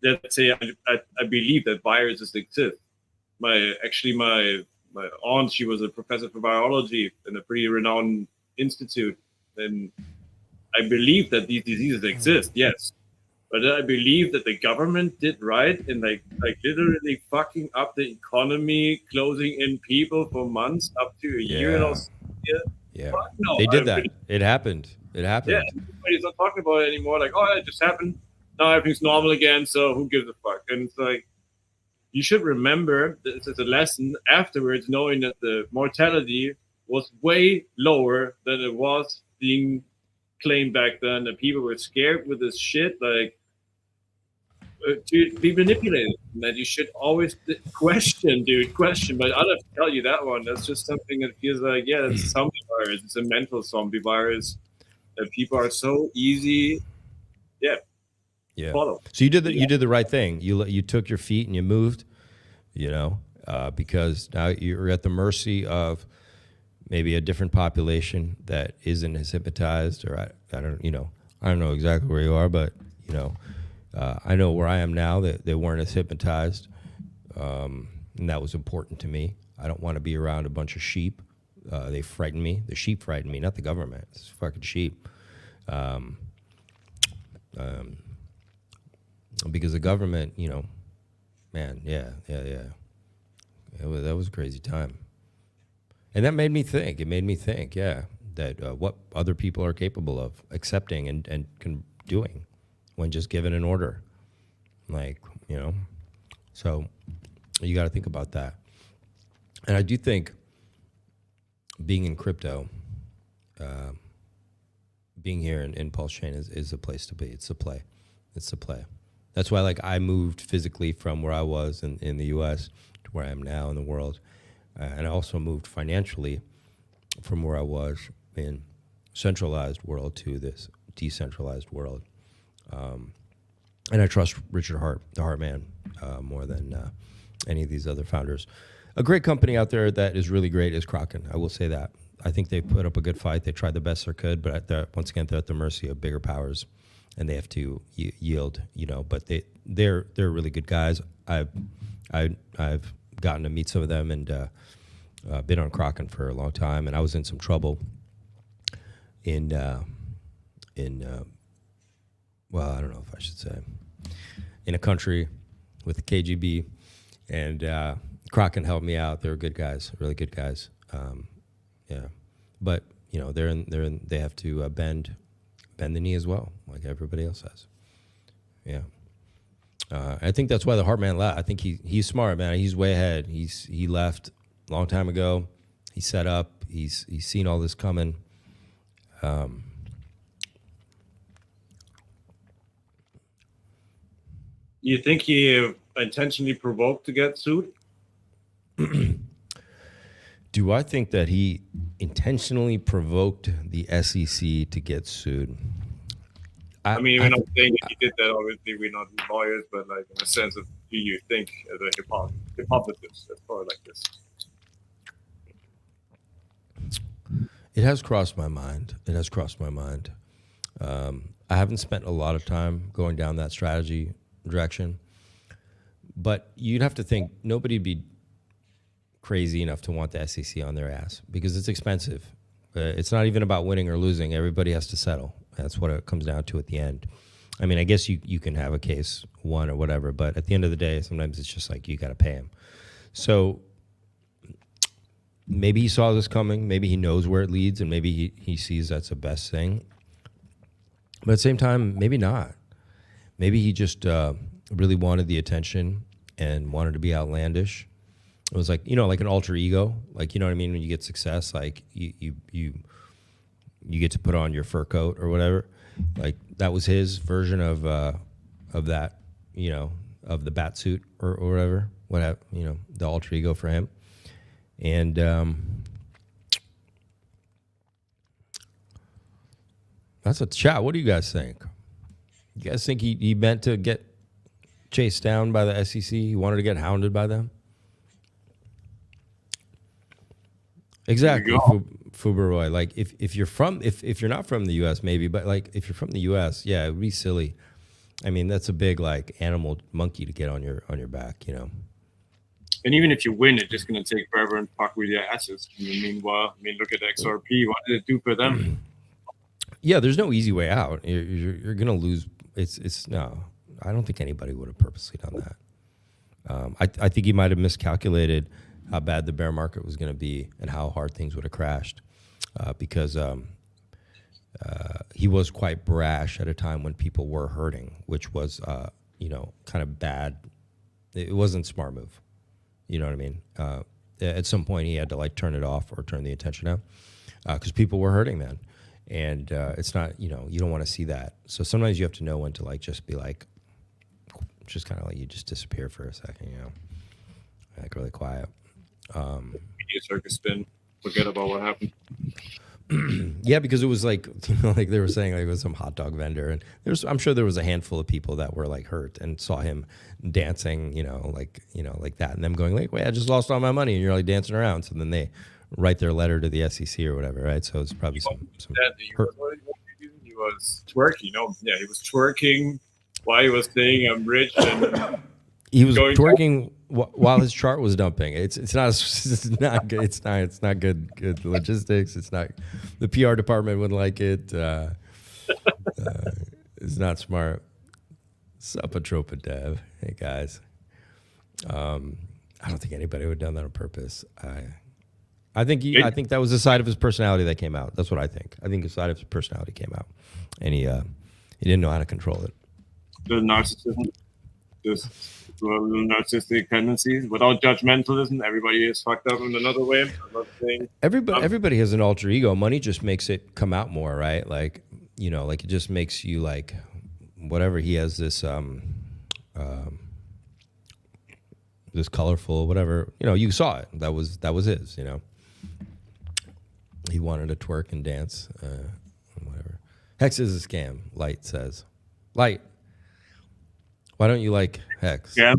let's say I believe that viruses exist. My aunt, she was a professor for biology in a pretty renowned institute, and I believe that these diseases exist, yes. But I believe that the government did right in like literally fucking up the economy, closing in people for months up to a year in Australia. Yeah, no, they did that. It happened. Yeah, everybody's not talking about it anymore. Like, oh, it just happened. Now everything's normal again. So who gives a fuck? And it's like, you should remember this as a lesson afterwards, knowing that the mortality was way lower than it was being claimed back then. That people were scared with this shit, like to be manipulated. And that you should always question. But I'll have to tell you that one. That's just something that feels like, yeah, it's a zombie virus. It's a mental zombie virus. that people are so easy, yeah, Yeah. follow. So you did the right thing. You took your feet and you moved, because now you're at the mercy of maybe a different population that isn't as hypnotized, or I don't know exactly where you are, but I know where I am now that they weren't as hypnotized, and that was important to me. I don't want to be around a bunch of sheep. They frighten me. The sheep frighten me, not the government. It's fucking sheep. Because the government, man, yeah. That was a crazy time. And that made me think. It made me think, that what other people are capable of accepting and doing when just given an order. So you got to think about that. And I do think being in crypto, being here in Pulsechain is a place to be. It's a play. It's a play. That's why, I moved physically from where I was in the U.S. to where I am now in the world. And I also moved financially from where I was in centralized world to this decentralized world. And I trust Richard Hart, the Hart man, more than any of these other founders. A great company out there that is really great is Kraken. I will say that. I think they put up a good fight. They tried the best they could, but once again, they're at the mercy of bigger powers, and they have to yield. But they're really good guys. I've gotten to meet some of them and been on Kraken for a long time, and I was in some trouble well, I don't know if I should say, in a country with the KGB, and Kraken helped me out. They were good guys, really good guys. But they have to bend the knee as well, like everybody else has. Yeah. I think that's why the Heartman left. I think he's smart, man. He's way ahead. He left a long time ago. He set up. He's seen all this coming. You think he intentionally provoked to get sued? Do I think that he intentionally provoked the SEC to get sued? I mean, we're not saying that he did that. Obviously, we're not lawyers, but in the sense of, do you think as a hypothesis, let's call it like this? It has crossed my mind. I haven't spent a lot of time going down that strategy direction, but you'd have to think nobody'd be crazy enough to want the SEC on their ass because it's expensive. It's not even about winning or losing. Everybody has to settle. That's what it comes down to at the end. I mean, I guess you can have a case won or whatever, but at the end of the day, sometimes it's just you got to pay him. So maybe he saw this coming. Maybe he knows where it leads, and maybe he sees that's the best thing. But at the same time, maybe not. Maybe he just really wanted the attention and wanted to be outlandish. It was like an alter ego. You know what I mean? When you get success, you get to put on your fur coat or whatever. That was his version of that, of the bat suit or whatever. The alter ego for him. And that's a chat. What do you guys think? You guys think he meant to get chased down by the SEC? He wanted to get hounded by them? Exactly, Fuberoy. If you're not from the U.S., maybe, but if you're from the U.S., yeah, it would be silly. I mean, that's a big animal monkey to get on your back, And even if you win, it's just going to take forever and fuck with your assets. Meanwhile, look at XRP. What did it do for them? Yeah, there's no easy way out. You're going to lose. It's no. I don't think anybody would have purposely done that. I think he might have miscalculated how bad the bear market was going to be and how hard things would have crashed, because he was quite brash at a time when people were hurting, which was kind of bad. It wasn't a smart move. You know what I mean? At some point, he had to turn it off or turn the attention out because people were hurting, man. And it's not, you don't want to see that. So sometimes you have to know when to just be just kind of you just disappear for a second, really quiet. Media circus spin. Forget about what happened. Yeah, because it was like, like they were saying, like it was some hot dog vendor, and I'm sure there was a handful of people that were like hurt and saw him dancing, like that, and them going like, wait, I just lost all my money, and you're like dancing around. So then they write their letter to the SEC or whatever, right? So it's probably some hurt. He was twerking, yeah, he was twerking while he was saying I'm rich, and he was twerking while his chart was dumping. It's not good. It's not good logistics. It's not, the PR department wouldn't like it. It's not smart. Supatropa Dev. Hey guys. I don't think anybody would have done that on purpose. I think that was a side of his personality that came out. That's what I think. I think a side of his personality came out, and he didn't know how to control it. The narcissism, just narcissistic tendencies, without judgmentalism. Everybody is fucked up in another way. I'm not saying everybody has an alter ego. Money just makes it come out more, right? Like, like it just makes you like whatever. He has this this colorful whatever. You saw it. That was his. He wanted to twerk and dance, whatever. Hex is a scam. Light says, Light. Why don't you like Hex? Yeah,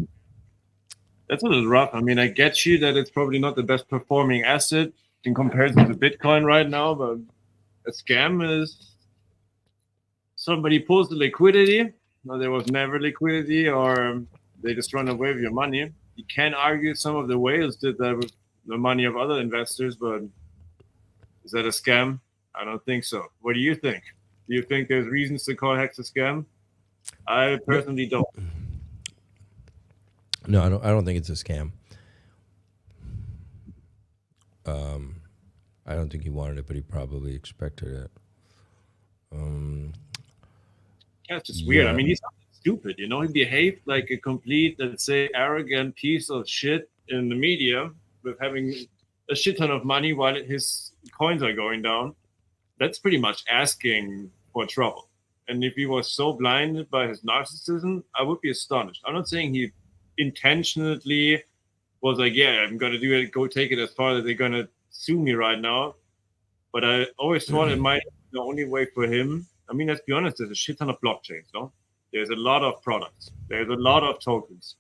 that's a little rough. I mean, I get you that it's probably not the best performing asset in comparison to Bitcoin right now, but a scam is somebody pulls the liquidity. No, there was never liquidity, or they just run away with your money. You can argue some of the whales did that with the money of other investors, but is that a scam? I don't think so. What do you think? Do you think there's reasons to call Hex a scam? I personally don't. No, I don't think it's a scam. I don't think he wanted it, but he probably expected it. Yeah, it's just weird. I mean, he's not stupid, He behaved like a complete, let's say, arrogant piece of shit in the media with having a shit ton of money while his coins are going down. That's pretty much asking for trouble. And if he was so blinded by his narcissism, I would be astonished. I'm not saying he intentionally was like, yeah, I'm going to do it, go take it as far that they're going to sue me right now. But I always thought it might be the only way for him. I mean, let's be honest, there's a shit ton of blockchains, no? There's a lot of products. There's a lot of tokens.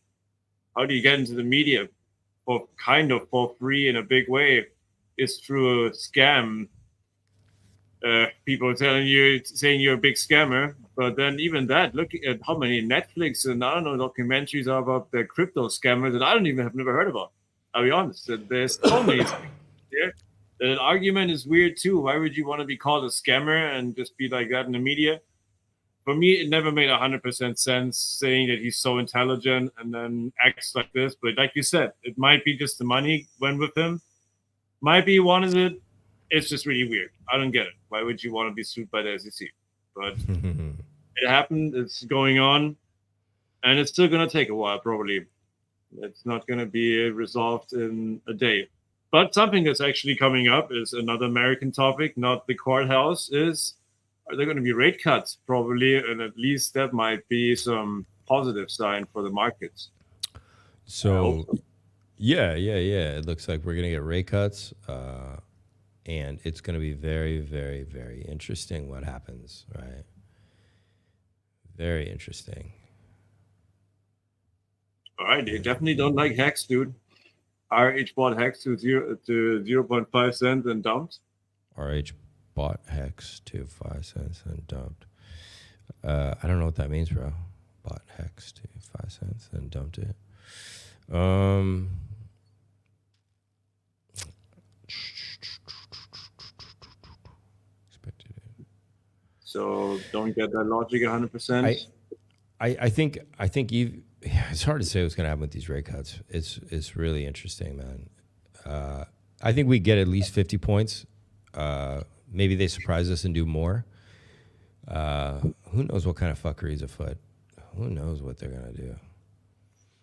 How do you get into the media for free in a big way is through a scam. People saying you're a big scammer, but then even that, look at how many Netflix and documentaries are about the crypto scammers that I have never heard about. I'll be honest, there's so many things here. That an argument is weird too. Why would you want to be called a scammer and just be like that in the media? For me, it never made 100% sense saying that he's so intelligent and then acts like this. But like you said, it might be just the money went with him. Might be he wanted it. It's just really weird. I don't get it. Why would you want to be sued by the SEC? But it happened. It's going on. And it's still going to take a while, probably. It's not going to be resolved in a day. But something that's actually coming up is another American topic, not the courthouse, is are there going to be rate cuts? Probably. And at least that might be some positive sign for the markets. So, yeah. It looks like we're going to get rate cuts. And it's going to be very, very, very interesting what happens, right? Very interesting. All right, they definitely don't like Hex, dude. RH bought Hex to 0.5 cents and dumped. RH bought Hex to 5 cents and dumped. I don't know what that means, bro. Bought Hex to 5 cents and dumped it. So don't get that logic 100%. I think it's hard to say what's going to happen with these rate cuts. It's really interesting, man. I think we get at least 50 points. Maybe they surprise us and do more. Who knows what kind of fuckery is afoot? Who knows what they're going to do?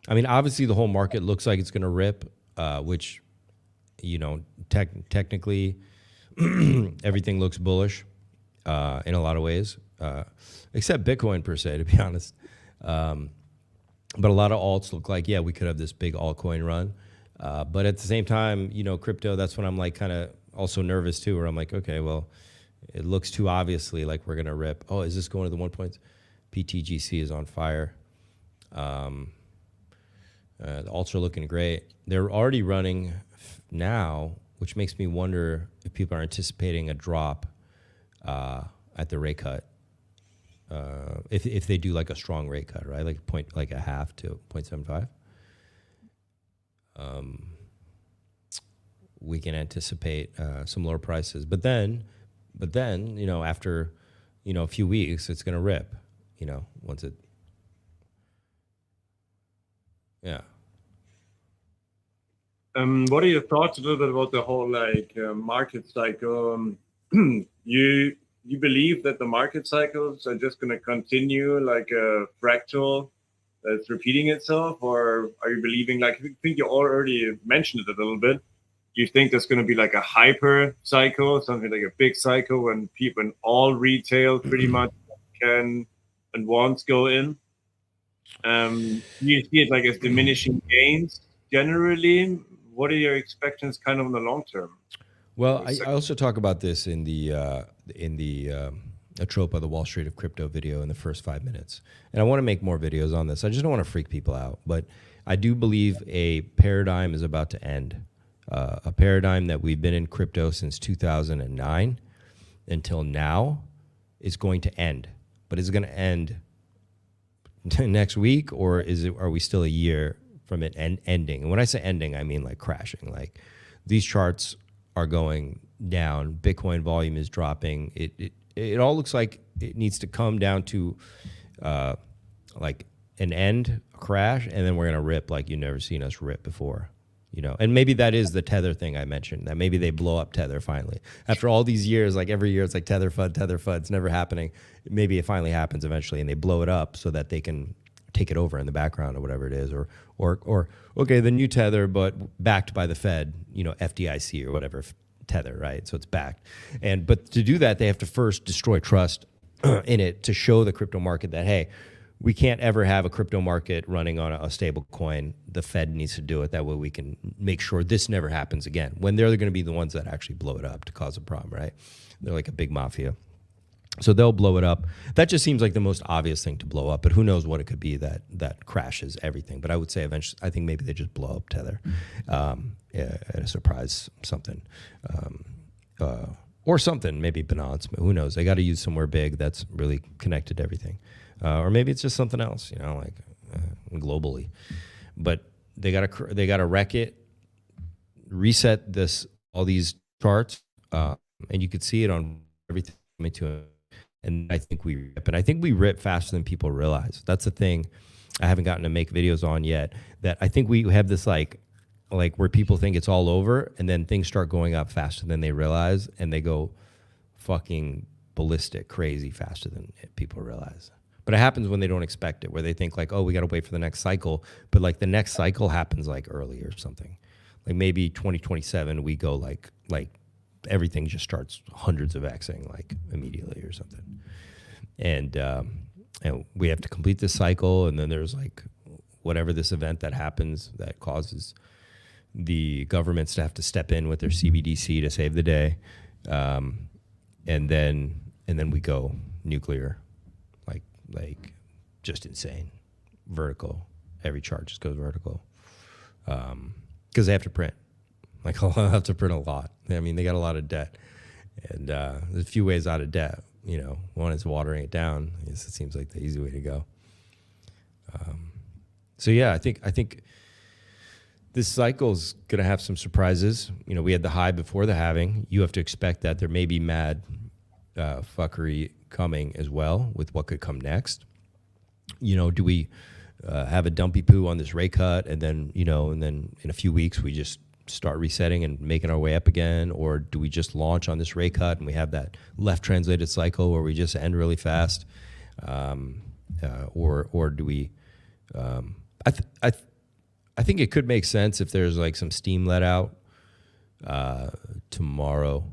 I mean, obviously the whole market looks like it's going to rip, which, technically everything looks bullish. In a lot of ways, except Bitcoin per se, to be honest. But a lot of alts look like, we could have this big altcoin run. But at the same time, crypto, that's when I'm like kind of also nervous too, where I'm like, okay, well, it looks too obviously like we're gonna rip. Oh, is this going to the 1 points? PTGC is on fire. The alts are looking great. They're already running now, which makes me wonder if people are anticipating a drop at the rate cut. If they do like a strong rate cut, right? Like a half to 0.75. We can anticipate some lower prices. But then, after, a few weeks, it's going to rip, once it, yeah. What are your thoughts a little bit about the whole market cycle? You believe that the market cycles are just going to continue like a fractal that's repeating itself, or are you believing, I think you already mentioned it a little bit, you think there's going to be like a hyper cycle, something like a big cycle when all retail pretty much can and wants go in? You see it like as diminishing gains generally. What are your expectations kind of in the long term? Well, I also talk about this in the Atropa, the Wall Street of Crypto video in the first 5 minutes. And I want to make more videos on this. I just don't want to freak people out. But I do believe a paradigm is about to end. A paradigm that we've been in crypto since 2009 until now is going to end. But is it going to end next week, or are we still a year from it ending? And when I say ending, I mean like crashing. Like these charts are going down. Bitcoin volume is dropping. It all looks like it needs to come down to like an end, a crash, and then we're going to rip like you've never seen us rip before. And maybe that is the Tether thing I mentioned, that maybe they blow up Tether finally. After all these years, like every year it's like Tether FUD, it's never happening. Maybe it finally happens eventually and they blow it up so that they can take it over in the background or whatever it is, or okay, the new Tether, but backed by the Fed, FDIC or whatever Tether, right? So it's backed. But to do that, they have to first destroy trust in it to show the crypto market that, hey, we can't ever have a crypto market running on a stable coin. The Fed needs to do it. That way we can make sure this never happens again, when they're going to be the ones that actually blow it up to cause a problem, right? They're like a big mafia. So they'll blow it up. That just seems like the most obvious thing to blow up, but who knows what it could be that crashes everything. But I would say eventually, I think maybe they just blow up Tether at a surprise something. Or something, maybe Binance, who knows? They got to use somewhere big that's really connected to everything. Or maybe it's just something else, globally. But they got to wreck it, reset all these charts, and you could see it on everything coming to it. And I think we rip faster than people realize. That's the thing I haven't gotten to make videos on yet, that I think we have this like where people think it's all over, and then things start going up faster than they realize, and they go fucking ballistic, crazy faster than people realize. But it happens when they don't expect it, where they think like, oh, we got to wait for the next cycle. But like the next cycle happens like early or something. Like maybe 2027, we go like everything just starts hundreds of Xing like immediately or something. And we have to complete this cycle. And then there's like whatever this event that happens that causes the governments to have to step in with their CBDC to save the day. And then we go nuclear. Like just insane, vertical. Every chart just goes vertical, because they have to print. Like they'll have to print a lot. I mean, they got a lot of debt, and there's a few ways out of debt. One is watering it down. It seems like the easy way to go. So yeah, I think this cycle's gonna have some surprises. We had the high before the halving. You have to expect that there may be mad fuckery coming as well with what could come next. Do we have a dumpy poo on this rate cut, and then in a few weeks we just start resetting and making our way up again? Or do we just launch on this rate cut and we have that left translated cycle where we just end really fast? Or do we, I think it could make sense if there's like some steam let out tomorrow,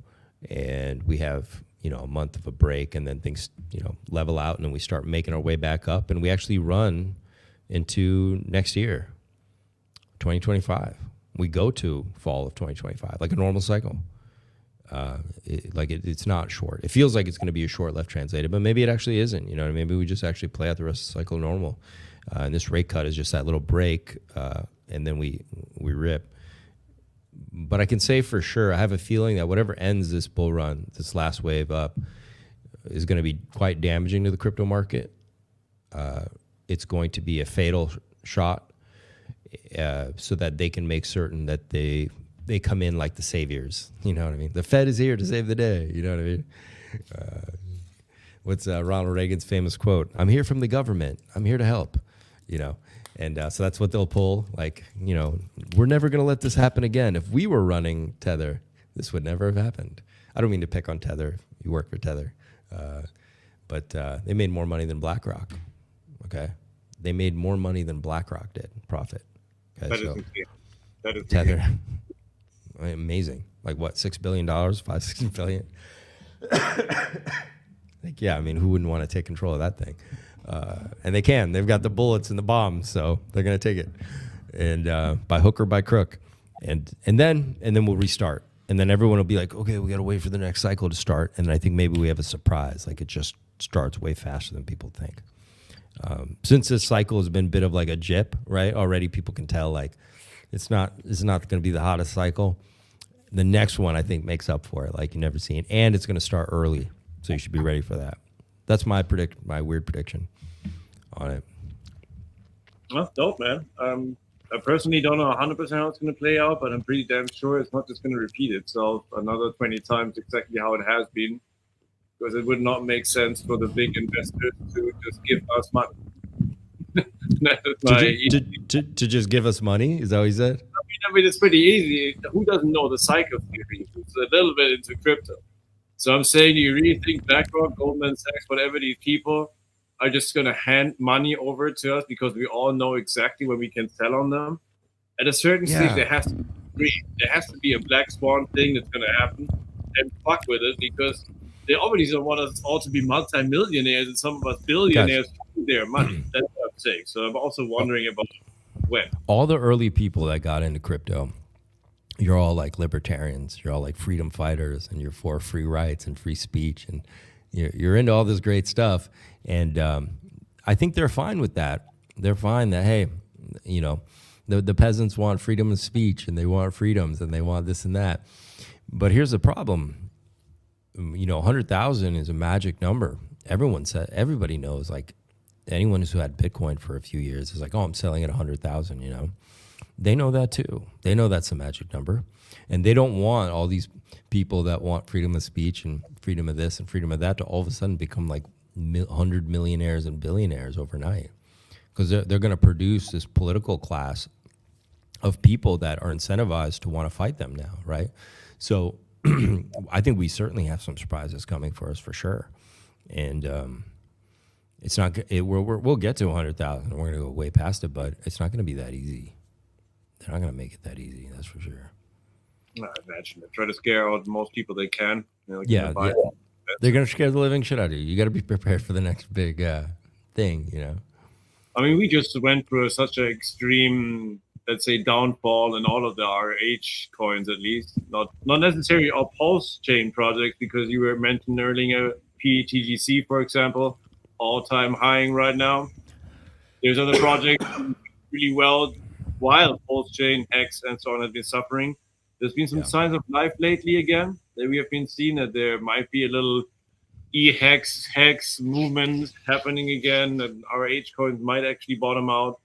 and we have a month of a break, and then things level out, and then we start making our way back up, and we actually run into next year, 2025. We go to fall of 2025 like a normal cycle, It's not short. It feels like it's going to be a short left translated, but maybe it actually isn't. You know, maybe we just actually play out the rest of the cycle normal. And this rate cut is just that little break, and then we rip. But I can say for sure, I have a feeling that whatever ends this bull run, this last wave up, is going to be quite damaging to the crypto market. It's going to be a fatal shot, so that they can make certain that they come in like the saviors. You know what I mean? The Fed is here to save the day. You know what I mean? What's Ronald Reagan's famous quote? "I'm here from the government. I'm here to help." You know, and so that's what they'll pull. Like, you know, we're never going to let this happen again. If we were running Tether, this would never have happened. I don't mean to pick on Tether. You work for Tether. But they made more money than BlackRock. Okay? They made more money than BlackRock did, profit. Okay? That is Tether. Amazing. Like what, $6 billion, $6 billion? Like, yeah, I mean, who wouldn't want to take control of that thing? And they can. They've got the bullets and the bombs, so they're going to take it, and by hook or by crook, and then we'll restart, and then everyone will be like, okay, we got to wait for the next cycle to start, and I think maybe we have a surprise, like it just starts way faster than people think. Since this cycle has been a bit of like a jip, right? Already people can tell like it's not going to be the hottest cycle. The next one I think makes up for it, like you never seen, and it's going to start early, so you should be ready for that. That's my weird prediction on it. Well, dope, man. I personally don't know 100% how it's going to play out, but I'm pretty damn sure it's not just going to repeat itself another 20 times exactly how it has been, because it would not make sense for the big investors to just give us money. to just give us money? Is that what he said? I mean, it's pretty easy. Who doesn't know the cycle theory? It's a little bit into crypto. So I'm saying, do you really think BlackRock, Goldman Sachs, whatever these people are just going to hand money over to us because we all know exactly when we can sell on them? At a certain stage, there has to be a black swan thing that's going to happen, and fuck with it, because they already don't want us all to be multi-millionaires and some of us billionaires with their money. That's what I'm saying. So I'm also wondering about when. All the early people that got into crypto, you're all like libertarians, you're all like freedom fighters, and you're for free rights and free speech, and you're into all this great stuff. And I think they're fine with that. They're fine that, hey, you know, the peasants want freedom of speech, and they want freedoms, and they want this and that. But here's the problem. You know, 100,000 is a magic number. Everybody knows, like anyone who's had Bitcoin for a few years is like, oh, I'm selling at 100,000, you know. They know that too. They know that's a magic number. And they don't want all these people that want freedom of speech and freedom of this and freedom of that to all of a sudden become like 100 millionaires and billionaires overnight. Because they're going to produce this political class of people that are incentivized to want to fight them now, right? So I think we certainly have some surprises coming for us for sure. And it's not. We'll get to 100,000. We're going to go way past it, but it's not going to be that easy. They're not going to make it that easy. That's for sure. I imagine they try to scare out the most people they can. You know, yeah. They're going to scare the living shit out of you. You got to be prepared for the next big thing. You know. I mean, we just went through such an extreme, let's say, downfall in all of the RH coins, at least. Not necessarily our Pulsechain projects, because you were mentioning earlier, PTGC, for example, all-time highing right now. There's other projects really well, while Pulsechain, HEX, and so on have been suffering. There's been some signs of life lately again. That we have been seeing that there might be a little HEX movement happening again, and our H coins might actually bottom out.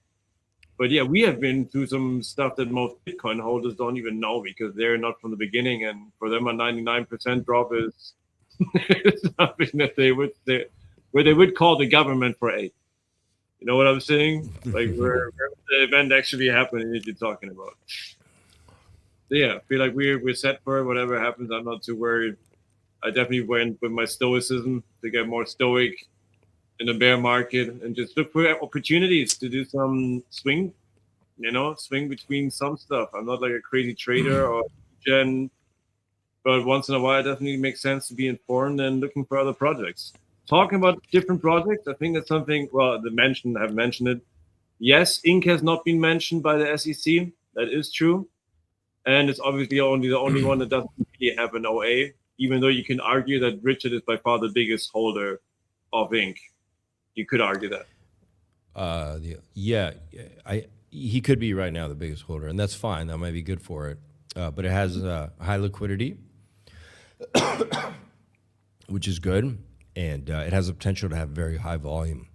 But yeah, we have been through some stuff that most Bitcoin holders don't even know, because they're not from the beginning, and for them a 99% drop is something that they would call the government for aid. You know what I'm saying? Like where the event actually happening that you're talking about. So yeah, I feel like we're set for it. Whatever happens, I'm not too worried. I definitely went with my stoicism to get more stoic in the bear market and just look for opportunities to do some swing between some stuff. I'm not like a crazy trader or gen, but once in a while it definitely makes sense to be informed and looking for other projects. Talking about different projects, I think that's something, well, I've mentioned it. Yes, Inc. has not been mentioned by the SEC. That is true. and it's obviously only the only one that doesn't really have an OA. Even though you can argue that Richard is by far the biggest holder of ink, you could argue that. He could be right now the biggest holder, and that's fine. That might be good for it, but it has high liquidity, which is good, and it has the potential to have very high volume.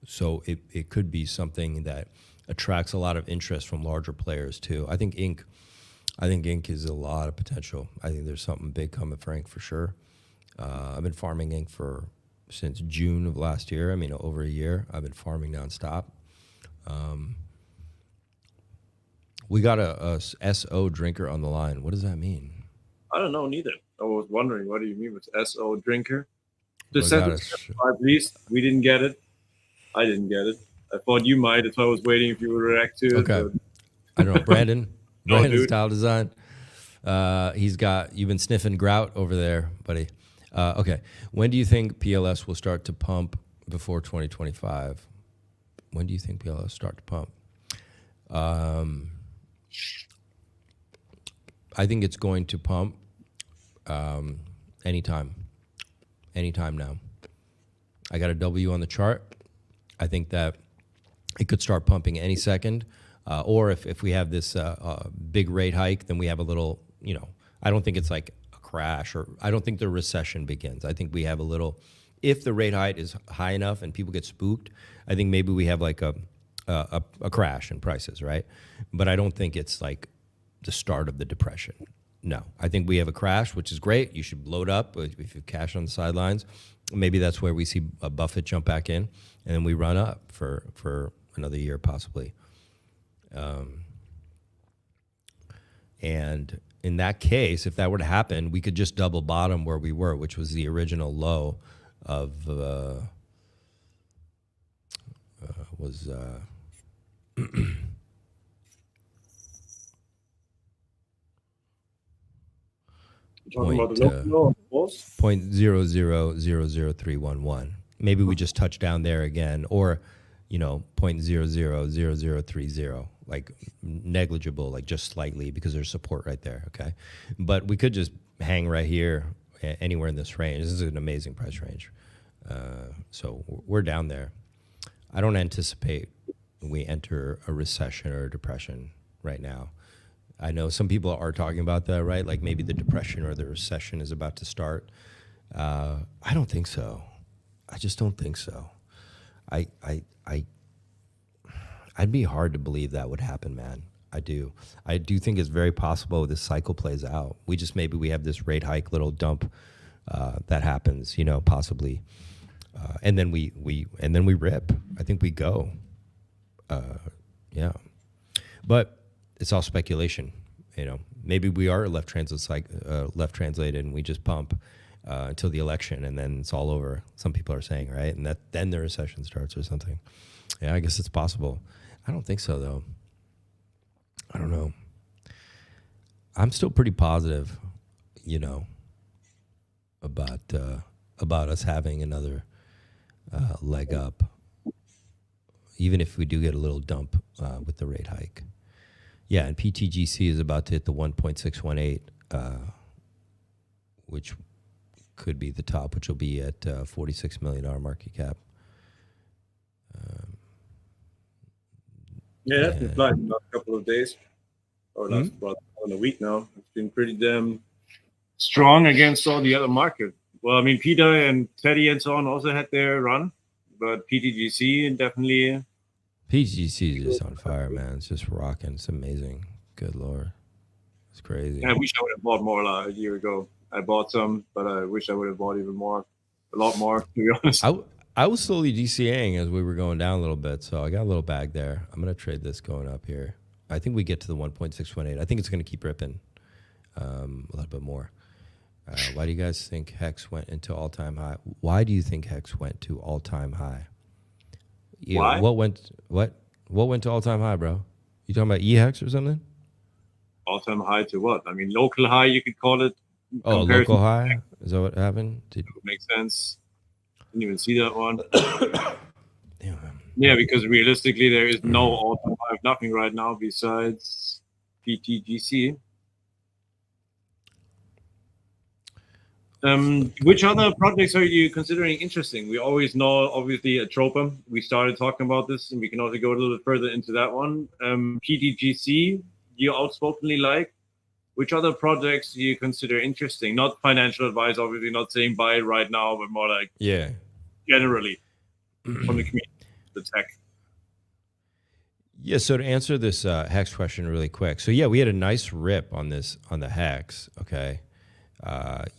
So it could be something that attracts a lot of interest from larger players too. I think ink is a lot of potential. I think there's something big coming for ink for sure. I've been farming ink since June of last year. I mean, over a year. I've been farming nonstop. We got a SO drinker on the line. What does that mean? I don't know neither. I was wondering, what do you mean with SO drinker? The Well, sentence, please. We didn't get it. I didn't get it. I thought you might. That's why I was waiting if you would react to it. Okay. I don't know. Brandon dude. Style Design. You've been sniffing grout over there, buddy. Okay. When do you think PLS will start to pump before 2025? When do you think PLS start to pump? I think it's going to pump anytime now. I got a W on the chart. I think that it could start pumping any second. Or if we have this big rate hike, then we have a little, I don't think it's like a crash, or I don't think the recession begins. I think we have a little, if the rate hike is high enough and people get spooked, I think maybe we have like a crash in prices, right? But I don't think it's like the start of the depression. No, I think we have a crash, which is great. You should load up if you have cash on the sidelines. Maybe that's where we see a Buffett jump back in, and then we run up for another year possibly. And in that case, if that were to happen, we could just double bottom where we were, which was the original low of Talking about the local low, 0.0000311. Maybe we just touch down there again, or 0.000030, like negligible, like just slightly, because there's support right there. Okay, but we could just hang right here, anywhere in this range. This is an amazing price range, so we're down there. I don't anticipate we enter a recession or a depression right now. I know some people are talking about that, right? Like maybe the depression or the recession is about to start. I don't think so. I just don't think so. I'd be hard to believe that would happen, man. I do think it's very possible this cycle plays out. Maybe we have this rate hike, little dump that happens, possibly, and then we rip. I think we go, yeah. But it's all speculation, Maybe we are left translated, and we just pump until the election, and then it's all over. Some people are saying, right, and then the recession starts or something. Yeah, I guess it's possible. I don't think so, though. I don't know. I'm still pretty positive, about us having another leg up, even if we do get a little dump with the rate hike. Yeah, and PTGC is about to hit the 1.618, which could be the top, which will be at $46 million market cap. Yeah, that's been flying in the last couple of days, or last about a week now. It's been pretty damn strong against all the other markets. Well, I mean, Peter and Teddy and so on also had their run, but PTGC definitely. PTGC is just on fire, man. It's just rocking. It's amazing. Good Lord. It's crazy. Yeah, I wish I would have bought more a year ago. I bought some, but I wish I would have bought even more, a lot more, to be honest. I was slowly DCAing as we were going down a little bit, so I got a little bag there. I'm going to trade this going up here. I think we get to the 1.618. I think it's going to keep ripping a little bit more. Why do you guys think HEX went into all-time high? Why do you think HEX went to all-time high? Yeah, Why? What went to all-time high, bro? You talking about EHEX or something? All-time high to what? I mean, local high, you could call it. Oh, local high? Is that what happened? Makes sense. Didn't even see that one. Yeah. Yeah, because realistically, there is no all-time high of nothing right now besides PTGC. Which other projects are you considering interesting? We always know, obviously, Atropa. We started talking about this, and we can also go a little bit further into that one. PTGC, you outspokenly like. Which other projects do you consider interesting? Not financial advice, obviously, not saying buy it right now, but more like generally from the community, the tech. Yeah, so to answer this Hex question really quick. So yeah, we had a nice rip on this, on the Hex, okay?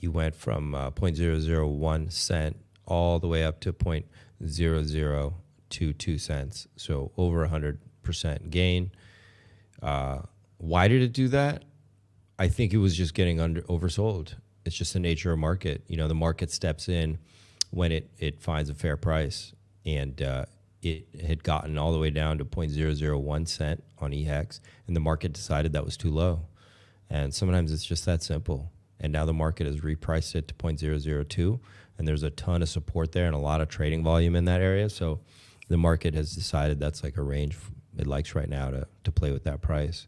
You went from 0.001 cent all the way up to 0.0022 cents. So over 100% gain. Why did it do that? I think it was just getting oversold. It's just the nature of market. You know, the market steps in when it finds a fair price, and it had gotten all the way down to 0.001 cent on HEX, and the market decided that was too low. And sometimes it's just that simple. And now the market has repriced it to 0.002, and there's a ton of support there and a lot of trading volume in that area. So the market has decided that's like a range it likes right now to play with that price.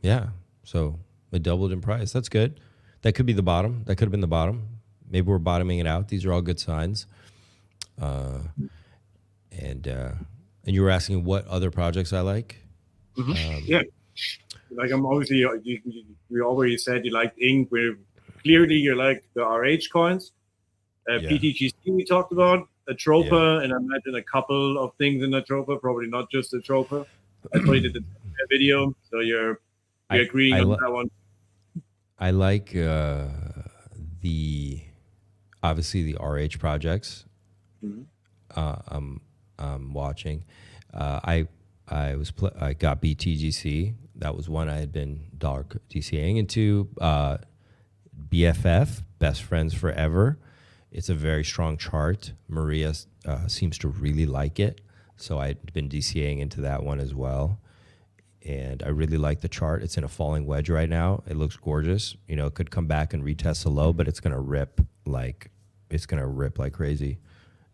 Yeah, so it doubled in price. That's good. That could be the bottom. That could have been the bottom. Maybe we're bottoming it out. These are all good signs. And you were asking what other projects I like? Yeah. Like I'm obviously, we already said you liked Ink. Clearly you like the RH coins. PTGC we talked about. Atropa, and I imagine a couple of things in Atropa, probably not just Atropa. I saw you did the video, so you're agreeing on that one. I like obviously the RH projects. I'm watching. I got BTGC. That was one I had been dark DCAing into. BFF, Best Friends Forever. It's a very strong chart. Maria seems to really like it, so I'd been DCAing into that one as well. And I really like the chart. It's in a falling wedge right now. It looks gorgeous. You know, it could come back and retest the low, but it's gonna rip like crazy.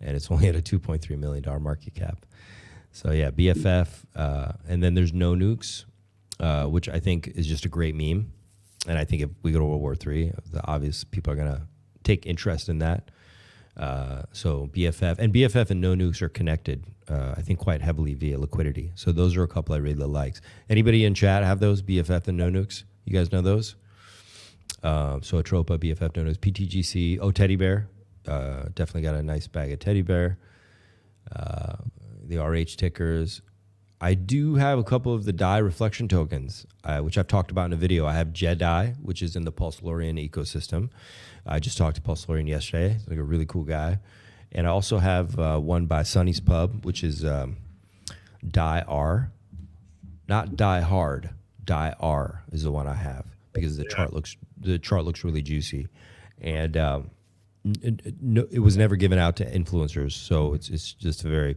And it's only at a $2.3 million market cap. So yeah, BFF. And then there's No Nukes, which I think is just a great meme. And I think if we go to World War III, the obvious people are gonna take interest in that. So BFF and No Nukes are connected, I think quite heavily via liquidity. So those are a couple I really like. Anybody in chat have those, BFF and No Nukes? You guys know those? So Atropa, BFF, No Nukes, PTGC, Teddy Bear. Definitely got a nice bag of Teddy Bear. The RH tickers. I do have a couple of the DAI reflection tokens, which I've talked about in a video. I have Jedi, which is in the Pulsechain ecosystem. I just talked to Pulsechain yesterday. He's like a really cool guy. And I also have one by Sunny's Pub, which is DAI R. Not Die Hard. DAI R is the one I have because the chart looks really juicy. And it was never given out to influencers, so it's just a very,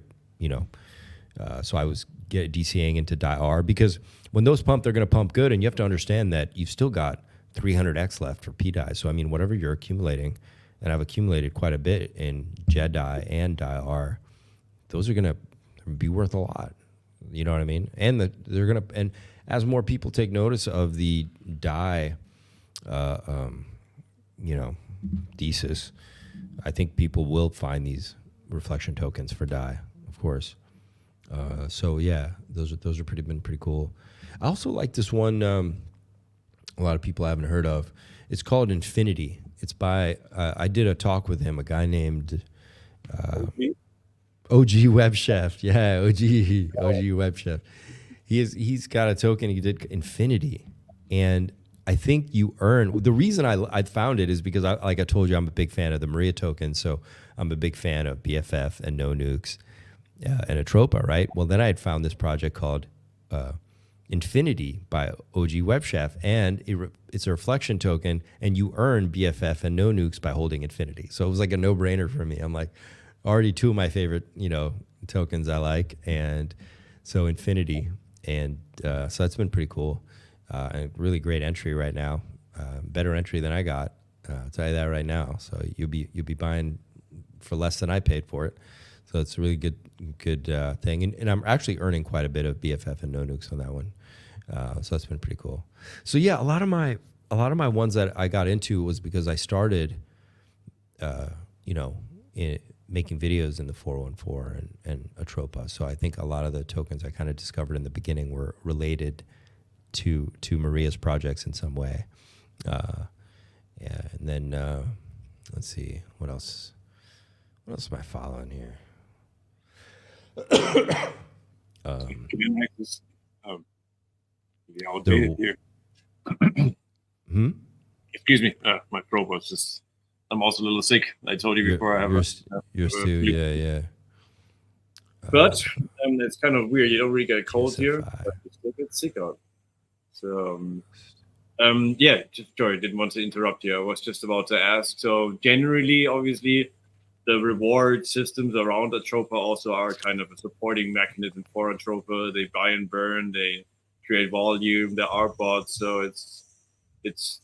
so I was DCAing into DAI R because when those pump, they're going to pump good, and you have to understand that you've still got 300x left for PDAI. So I mean, whatever you're accumulating, and I've accumulated quite a bit in Jedi and DAI R, those are going to be worth a lot. You know what I mean? And they're going to, and as more people take notice of the DAI, thesis, I think people will find these reflection tokens for DAI, of course. So yeah, those are been pretty cool. I also like this one. A lot of people haven't heard of. It's called Infinity. It's by I did a talk with him, a guy named OG Web Chef. Yeah, OG Web Chef. He's got a token. He did Infinity, and I think you earn. The reason I found it is because like I told you, I'm a big fan of the Maria token, so I'm a big fan of BFF and No Nukes and Atropa, right? Well, then I had found this project called Infinity by OG Web Chef, and it's a reflection token, and you earn BFF and No Nukes by holding Infinity. So it was like a no-brainer for me. I'm like, already two of my favorite, tokens I like, and so Infinity, and so that's been pretty cool. A really great entry right now, better entry than I got. I'll tell you that right now. So you'll be buying for less than I paid for it. So it's a really good thing, and I'm actually earning quite a bit of BFF and No Nukes on that one. So that's been pretty cool. So yeah, a lot of my a lot of my ones that I got into was because I started, making videos in the 414 and Atropa. So I think a lot of the tokens I kind of discovered in the beginning were related to Maria's projects in some way. And then let's see, what else am I following here? The outdated here. Excuse me, my throat was just. I'm also a little sick. I told you before. You're still, yeah. But it's kind of weird. You don't really get a cold here, but you still get sick out. So, sorry, didn't want to interrupt you. I was just about to ask. So, generally, obviously, the reward systems around Atropa also are kind of a supporting mechanism for Atropa. They buy and burn. They create volume. There are bots, so it's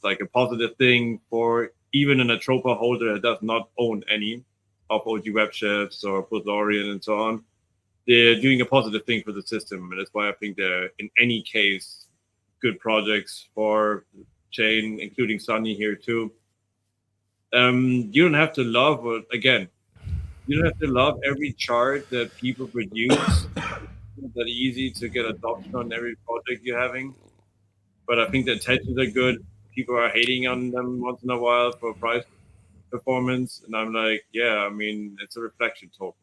like a positive thing for even an Atropa holder that does not own any of OG Web Chefs or Pulsechain and so on. They're doing a positive thing for the system, and that's why I think they're, in any case, good projects for chain, including Sunny here too. You don't have to love, you don't have to love every chart that people produce. It's not that easy to get adoption on every project you're having. But I think the intentions are good. People are hating on them once in a while for price performance. And I'm like, yeah, I mean, it's a reflection token.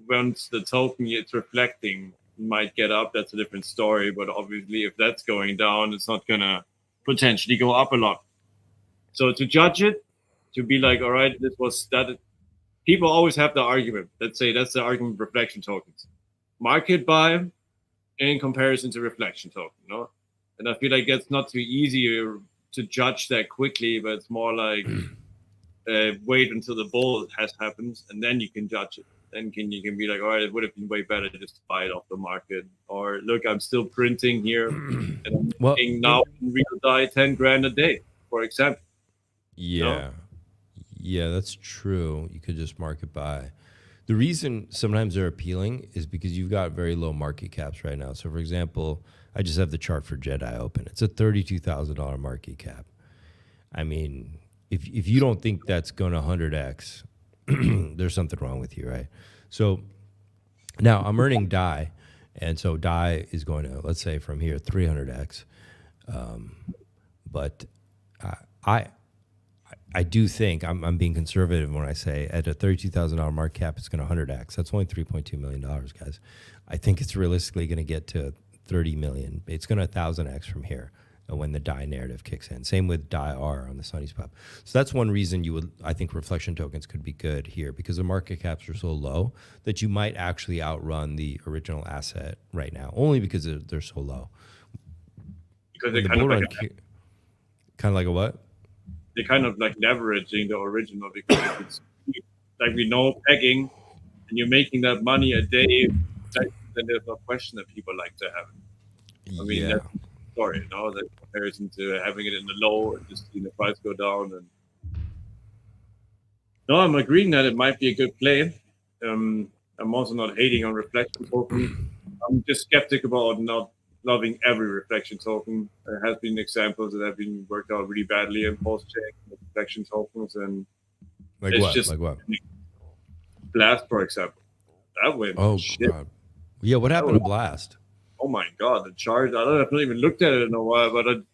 Once the token it's reflecting might get up, that's a different story. But obviously, if that's going down, it's not going to potentially go up a lot. So to judge it, to be like, all right, this was that. People always have the argument. Let's say that's the argument of reflection tokens. Market buy in comparison to reflection token, no? And I feel like it's not too easy to judge that quickly, but it's more like wait until the bull has happened, and then you can judge it. Then you can be like, all right, it would have been way better to just buy it off the market. Or look, I'm still printing here, and I'm making now in real die 10 grand a day, for example. Yeah, you know? Yeah, that's true. You could just market buy. The reason sometimes they're appealing is because you've got very low market caps right now. So, for example, I just have the chart for Jedi open. It's a $32,000 market cap. I mean, if you don't think that's going to 100x, there's something wrong with you, right? So now I'm earning DAI, and so DAI is going to, let's say from here, 300x. But I do think I'm being conservative when I say at a $32,000 market cap, it's going to 100x. That's only $3.2 million, guys. I think it's realistically going to get to 30 million. It's going to 1,000x from here when the DAI narrative kicks in. Same with DAI R on the Sunny Spot. So that's one reason I think reflection tokens could be good here, because the market caps are so low that you might actually outrun the original asset right now, only because they're so low. Because they're kind of like a what? They're kind of like leveraging the original, because it's like, we know pegging, and you're making that money a day, then there's no question that people like to have it. I mean, that's the story, the comparison to having it in the low and just seeing the price go down. And no, I'm agreeing that it might be a good play. I'm also not hating on reflection token. I'm just skeptic about not loving every reflection token. There has been examples that have been worked out really badly in Pulsechain with reflection tokens, and like it's what? just like what? Blast, for example. That went shit. God. Yeah, what happened to Blast? Oh my God, the chart. I've not even looked at it in a while, but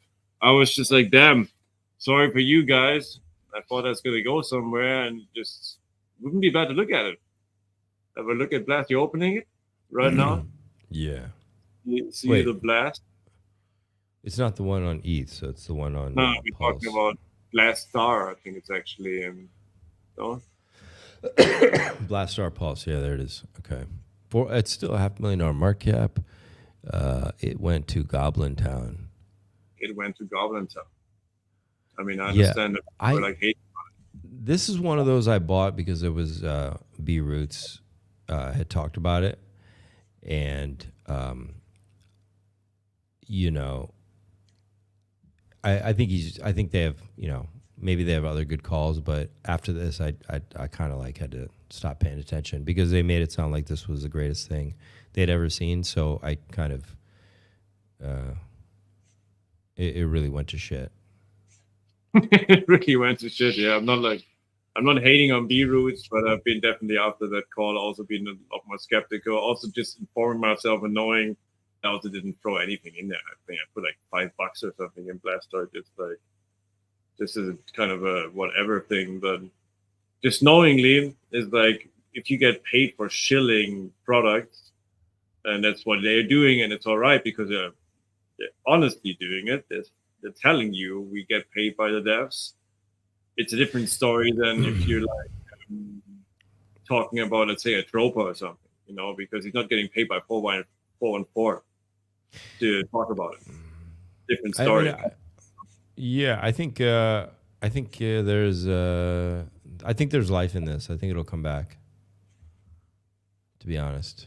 I was just like, damn, sorry for you guys. I thought that's going to go somewhere, and just wouldn't be bad to look at it. Have a look at Blast. You're opening it right now? Yeah. You see the Blast? It's not the one on ETH, so it's the one on No, we're talking about Blast Star. I think it's actually no? Blast Star Pulse. Yeah, there it is. Okay. It's still a $500,000 market cap. It went to Goblin Town. It went to Goblin Town. I mean, I understand that people like hate it. This is one of those I bought because it was B Roots had talked about it, and I think they have, maybe they have other good calls, but after this, I kind of had to stop paying attention because they made it sound like this was the greatest thing they'd ever seen. So I kind of, it really went to shit. It really went to shit. Yeah, I'm not hating on B roots, but I've been definitely after that call also been a lot more skeptical. Also, just informing myself and knowing I also didn't throw anything in there. I think I put like $5 or something in Blastoise. Just like this is kind of a whatever thing, but just knowingly is like if you get paid for shilling products, and that's what they're doing, and it's all right because they're honestly doing it. They're telling you we get paid by the devs. It's a different story than if you're like talking about, let's say, a Tropa or something, you know, because he's not getting paid by 414 to talk about it. Different story. I think there's life in this. I think it'll come back, to be honest.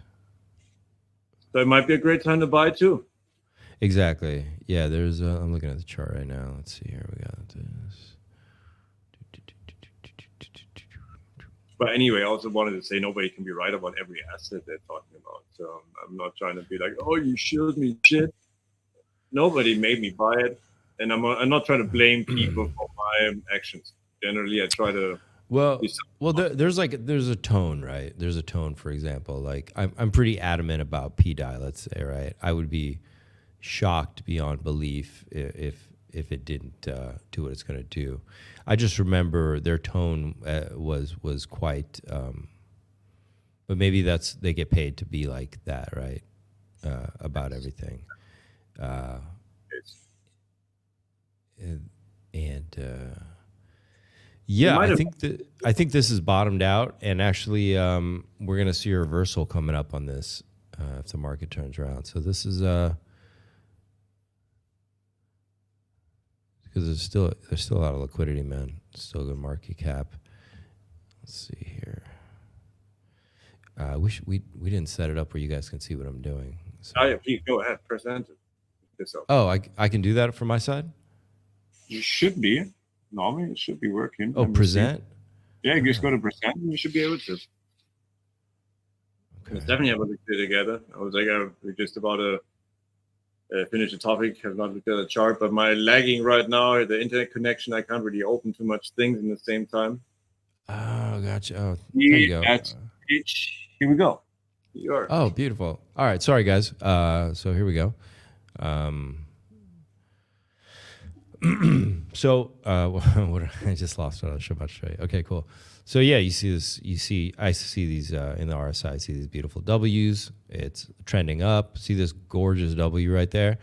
So it might be a great time to buy too. Exactly. Yeah, there's I'm looking at the chart right now. Let's see here. We got this. But anyway, I also wanted to say nobody can be right about every asset they're talking about. So I'm not trying to be like, oh, you showed me shit. Nobody made me buy it. And I'm not trying to blame people for my actions. Generally, I try to... There's a tone, right? There's a tone, for example. Like, I'm pretty adamant about PDI, let's say, right? I would be shocked beyond belief if it didn't do what it's going to do. I just remember their tone was quite, but maybe they get paid to be like that, right? About everything, yeah, I think this is bottomed out, and actually, we're going to see a reversal coming up on this if the market turns around. So this is because there's still a lot of liquidity, man. Still good market cap. Let's see here. I wish we didn't set it up where you guys can see what I'm doing. So. Oh yeah, please go ahead, present it. Oh, I can do that from my side? You should be. Normally, it should be working. Oh, present? Yeah, you just go to present and you should be able to. Okay. Let's definitely have a look together. I was like, we're just about to finish the topic. Have not looked at the chart, but my lagging right now, the internet connection, I can't really open too much things in the same time. Oh, gotcha. Oh, there you go. Here we go. Oh, beautiful. All right. Sorry, guys. So here we go. So what I just lost what I was about to show you. Okay, cool. So yeah, you see this. I see these in the RSI. I see these beautiful W's. It's trending up. See this gorgeous W right there.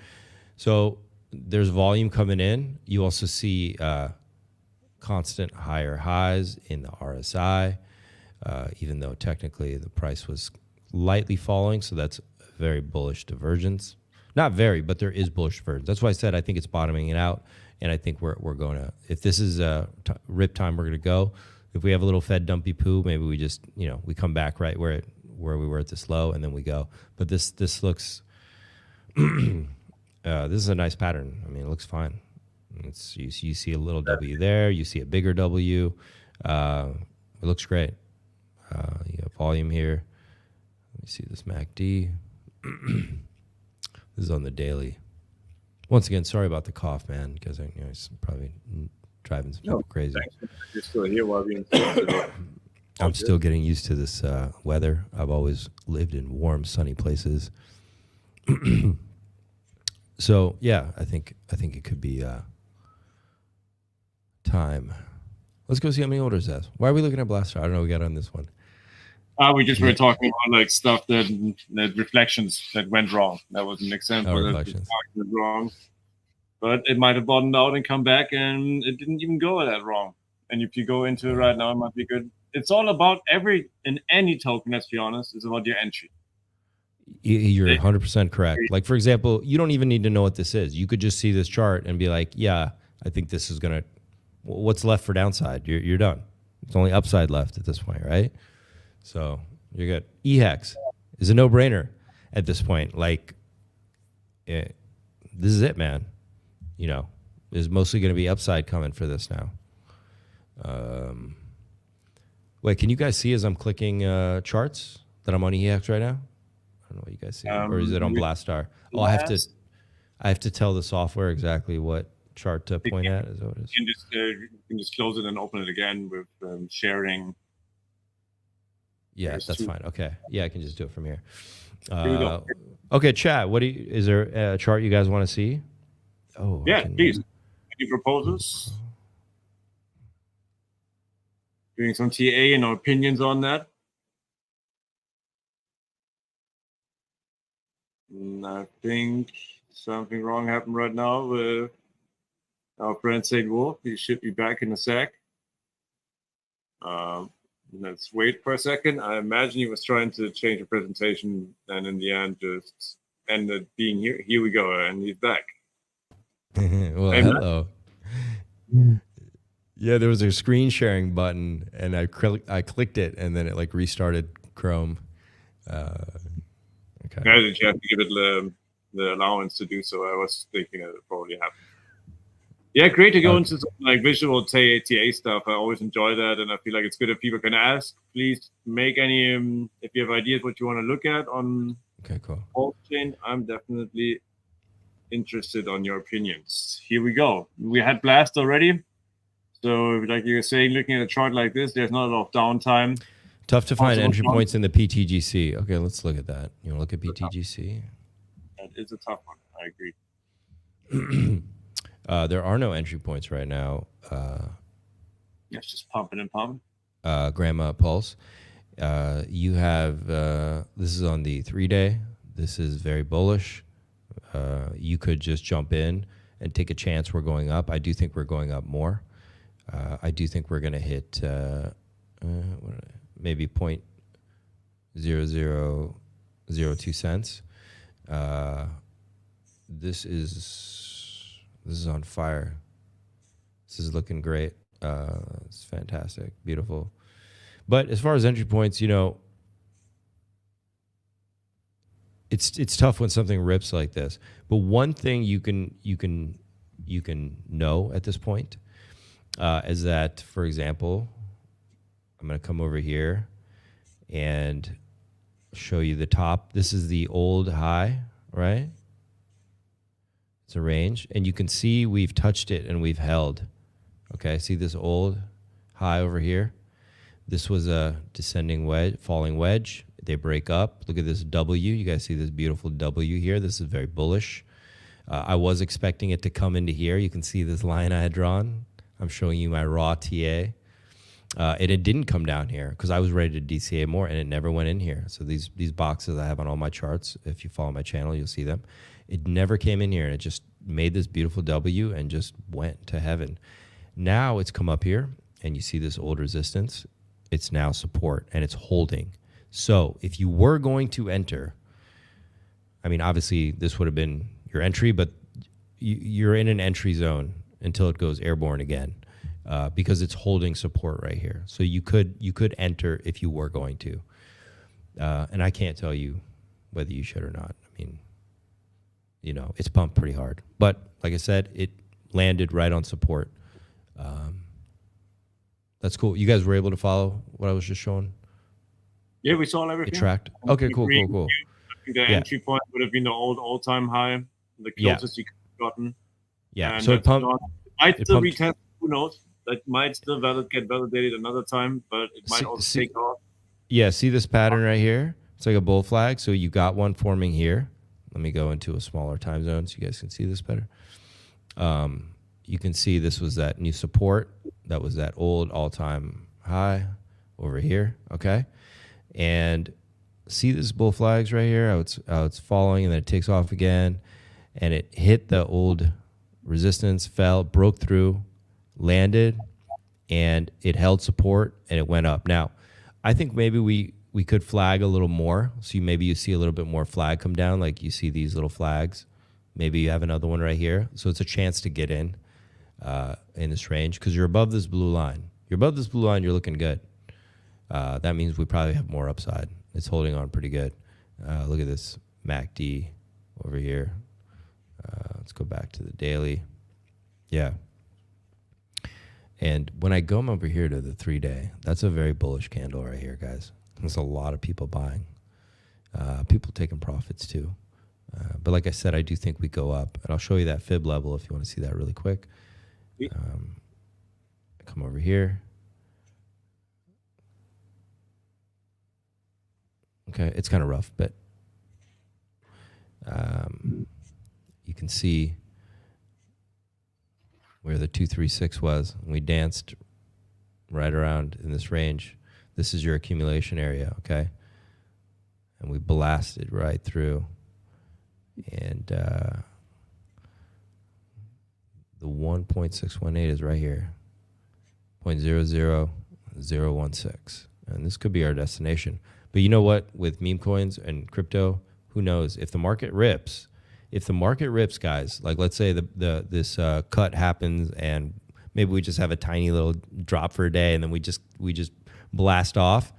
So there's volume coming in. You also see constant higher highs in the RSI, even though technically the price was lightly falling. So that's a very bullish divergence. Not very, but there is bullish divergence. That's why I said I think it's bottoming it out. And I think we're going to, if this is rip time, we're going to go. If we have a little Fed dumpy poo, maybe we just, we come back right where we were at this low and then we go. But this looks, this is a nice pattern. I mean, it looks fine. You see a little W there. You see a bigger W. It looks great. You have volume here. Let me see this MACD. This is on the daily. Once again, sorry about the cough, man, because it's probably driving some people crazy. You're still here while being. I'm still getting used to this weather. I've always lived in warm, sunny places. So yeah, I think it could be time. Let's go see how many orders it has. Why are we looking at Blaster? I don't know. We got on this one. We just were talking about like stuff that reflections that went wrong. That was an example that went wrong, but it might have bottomed out and come back, and it didn't even go that wrong. And if you go into it right now, it might be good. It's all about any token. Let's be honest, it's about your entry. You're 100% correct. Like for example, you don't even need to know what this is. You could just see this chart and be like, yeah, I think this is gonna. What's left for downside? You're done. It's only upside left at this point, right? So you're good. HEX is a no-brainer at this point. Like, this is it, man. There's mostly going to be upside coming for this now. Wait, can you guys see as I'm clicking charts that I'm on HEX right now? I don't know what you guys see. Or is it on Blastar? Oh, I have to tell the software exactly what chart to point at? Is that what it is? You can just close it and open it again with sharing. Yeah, that's fine. Okay. Yeah, I can just do it from here. Here we go. Okay, chat. Is there a chart you guys want to see? Oh, yeah, please. Any proposals? Doing some TA and our opinions on that. And I think something wrong happened right now with our friend SaintWolf. He should be back in a sec. Let's wait for a second. I imagine he was trying to change the presentation and in the end just ended being here. Here we go, and he's back. Well, hello. Yeah, there was a screen sharing button, and I clicked it, and then it like restarted Chrome. Okay. Now that you have to give it the allowance to do so, I was thinking that it probably happened. Yeah, great to go into some like visual TA stuff. I always enjoy that, and I feel like it's good if people can ask. Please make any if you have ideas what you want to look at on Pulsechain. I'm definitely interested on your opinions. Here we go. We had Blast already, so like you were saying, looking at a chart like this, there's not a lot of downtime. Tough to find entry points in the PTGC. Okay, let's look at that. You want to look at PTGC? That is a tough one. I agree. There are no entry points right now. It's just pumping and pumping. Grandma Pulse. You have, this is on the 3-day. This is very bullish. You could just jump in and take a chance we're going up. I do think we're going up more. I do think we're going to hit maybe 0.0002 cents. This is on fire. This is looking great. It's fantastic, beautiful. But as far as entry points, it's tough when something rips like this. But one thing you can know at this point is that, for example, I'm going to come over here and show you the top. This is the old high, right? It's a range, and you can see we've touched it and we've held. Okay, see this old high over here? This was a descending wedge, falling wedge. They break up. Look at this W. You guys see this beautiful W here? This is very bullish. I was expecting it to come into here. You can see this line I had drawn. I'm showing you my raw TA. And it didn't come down here because I was ready to DCA more, and it never went in here. So these boxes I have on all my charts, if you follow my channel, you'll see them. It never came in here, and it just made this beautiful W and just went to heaven. Now it's come up here, and you see this old resistance. It's now support, and it's holding. So if you were going to enter, I mean, obviously this would have been your entry, but you're in an entry zone until it goes airborne again. Because it's holding support right here. So you could enter if you were going to. And I can't tell you whether you should or not. I mean, it's pumped pretty hard. But like I said, it landed right on support. That's cool. You guys were able to follow what I was just showing? Yeah, we saw everything. It tracked. Okay, cool. The entry point would have been the all-time high, the closest you could have gotten. Yeah, and so it pumped. Might still be tested. Who knows? That might still get validated another time, but it might also take off. Yeah, see this pattern right here? It's like a bull flag. So you got one forming here. Let me go into a smaller time zone so you guys can see this better. You can see this was that new support. That was that old all-time high over here, okay? And see this bull flags right here? How it's falling, and then it takes off again. And it hit the old resistance, fell, broke through, landed, and it held support, and it went up. Now, I think maybe we could flag a little more. So maybe you see a little bit more flag come down, like you see these little flags. Maybe you have another one right here. So it's a chance to get in this range because you're above this blue line. You're above this blue line, you're looking good. That means we probably have more upside. It's holding on pretty good. Look at this MACD over here. Let's go back to the daily. Yeah. And when I come over here to the 3-day, that's a very bullish candle right here, guys. There's a lot of people buying. People taking profits too. But like I said, I do think we go up. And I'll show you that fib level if you want to see that really quick. Come over here. Okay, it's kind of rough, but you can see where the 236 was. We danced right around in this range. This is your accumulation area, okay? And we blasted right through. And the 1.618 is right here, 0.00016. And this could be our destination. But you know what? With meme coins and crypto, who knows? If the market rips, guys, like let's say this cut happens and maybe we just have a tiny little drop for a day and then we just blast off.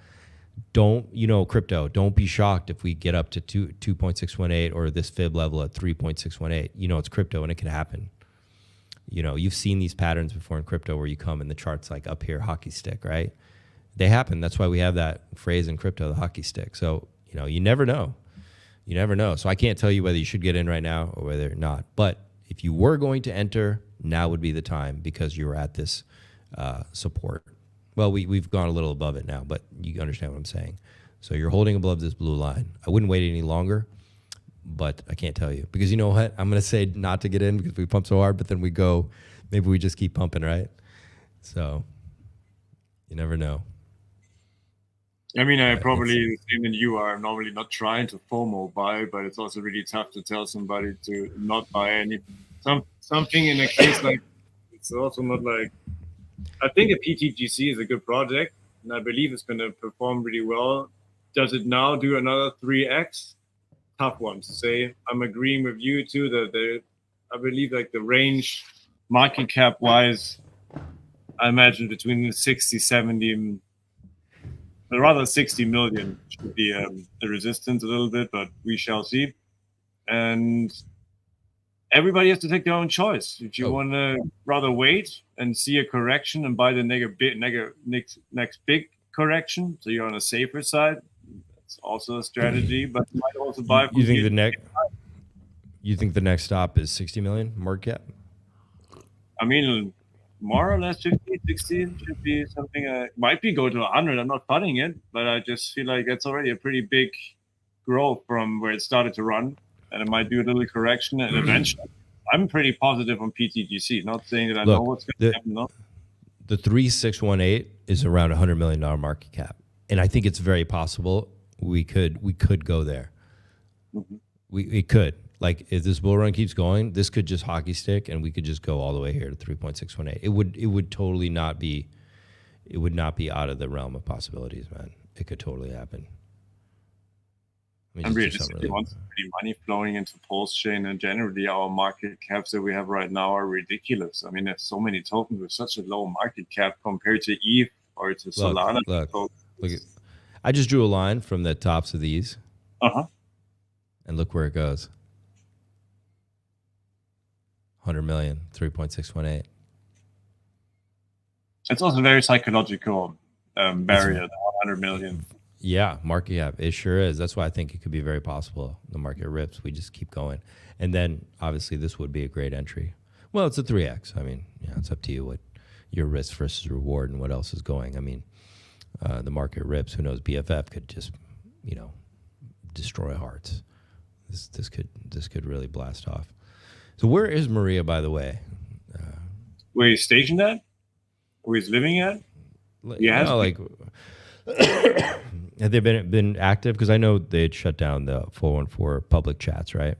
Crypto, don't be shocked if we get up to 2.618 or this fib level at 3.618. It's crypto and it can happen. You've seen these patterns before in crypto where you come and the chart's like up here, hockey stick, right? They happen. That's why we have that phrase in crypto, the hockey stick. So, you never know. You never know. So I can't tell you whether you should get in right now or whether not. But if you were going to enter, now would be the time because you're at this support. Well, we've gone a little above it now, but you understand what I'm saying. So you're holding above this blue line. I wouldn't wait any longer, but I can't tell you. Because you know what? I'm going to say not to get in because we pump so hard, but then we go, maybe we just keep pumping, right? So you never know. I mean, I probably the same than you are. I'm normally not trying to FOMO buy, but it's also really tough to tell somebody to not buy any something in a case like it's also not like. I think a PTGC is a good project, and I believe it's going to perform really well. Does it now do another 3x? Tough one to say. I'm agreeing with you too that I believe like the range, market cap wise, I imagine between the 60, 70, but rather 60 million should be the resistance a little bit, but we shall see. And everybody has to take their own choice. If you want to rather wait and see a correction and buy the next big correction, so you're on a safer side, that's also a strategy. But you might also buy. You think the next stop is 60 million market cap? I mean, more or less 50, 60 should be something. Might be go to 100. I'm not putting it, but I just feel like it's already a pretty big growth from where it started to run. And it might do a little correction, and eventually, I'm pretty positive on PTGC. Not saying that I know what's going to happen. No? The 3618 is around $100 million market cap, and I think it's very possible we could go there. Mm-hmm. It could. Like if this bull run keeps going, this could just hockey stick, and we could just go all the way here to 3.618. It would totally not be. It would not be out of the realm of possibilities, man. It could totally happen. And realistically, once money flowing into Pulsechain, and generally our market caps that we have right now are ridiculous. I mean, there's so many tokens with such a low market cap compared to ETH or to Solana. Look, I just drew a line from the tops of these. And look where it goes. 100 million, 3.618. It's also very psychological barrier, the 100 million. Yeah, market cap. It sure is. That's why I think it could be very possible. The market rips. We just keep going. And then, obviously, this would be a great entry. Well, it's a 3X. I mean, it's up to you what your risk versus reward and what else is going. I mean, the market rips. Who knows? BFF could just, destroy hearts. This could really blast off. So where is Maria, by the way? Where he's stationed at? Where he's living at? Yeah, have they been active? Because I know they had shut down the 414 public chats, right?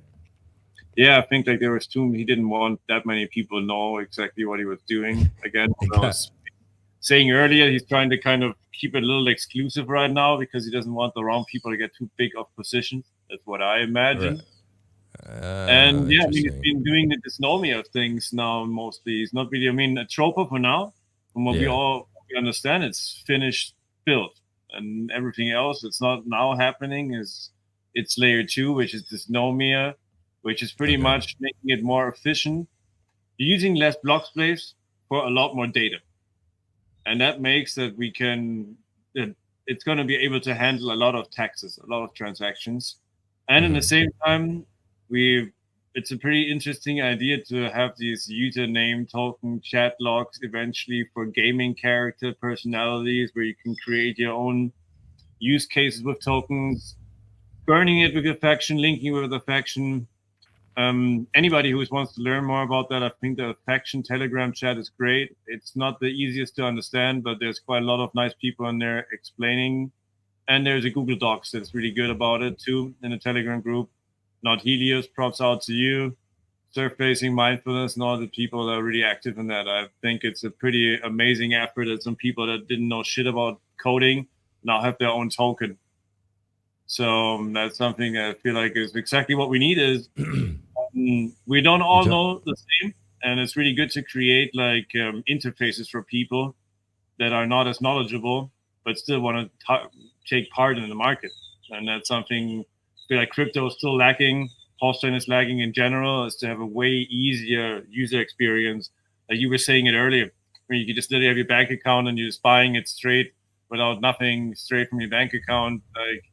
Yeah, I think there was he didn't want that many people know exactly what he was doing. Again, I was saying earlier, he's trying to kind of keep it a little exclusive right now because he doesn't want the wrong people to get too big of positions. That's what I imagine. And yeah, I mean, he's been doing the dysnomia things now mostly. He's not really, a Tropa for now, from what we understand, it's finished built. And everything else that's not now happening it's layer 2, which is dysnomia, which is pretty much making it more efficient, using less block space for a lot more data. And that makes that it's going to be able to handle a lot of taxes, a lot of transactions. And in the same time, it's a pretty interesting idea to have these username token chat logs eventually for gaming character personalities, where you can create your own use cases with tokens, burning it with your faction, linking with a faction. Anybody who wants to learn more about that, I think the faction Telegram chat is great. It's not the easiest to understand, but there's quite a lot of nice people in there explaining. And there's a Google Docs that's really good about it too in the Telegram group. Not Helios, props out to you. Surfacing mindfulness and all the people that are really active in that. I think it's a pretty amazing effort that some people that didn't know shit about coding now have their own token. So that's something that I feel like is exactly what we need. Is we don't all know the same, and it's really good to create like interfaces for people that are not as knowledgeable but still want to take part in the market. And that's something I feel like crypto is still lacking. Pulsechain is lagging in general, is to have a way easier user experience. Like you were saying it earlier, where you can just literally have your bank account and you're just buying it straight without nothing, straight from your bank account, like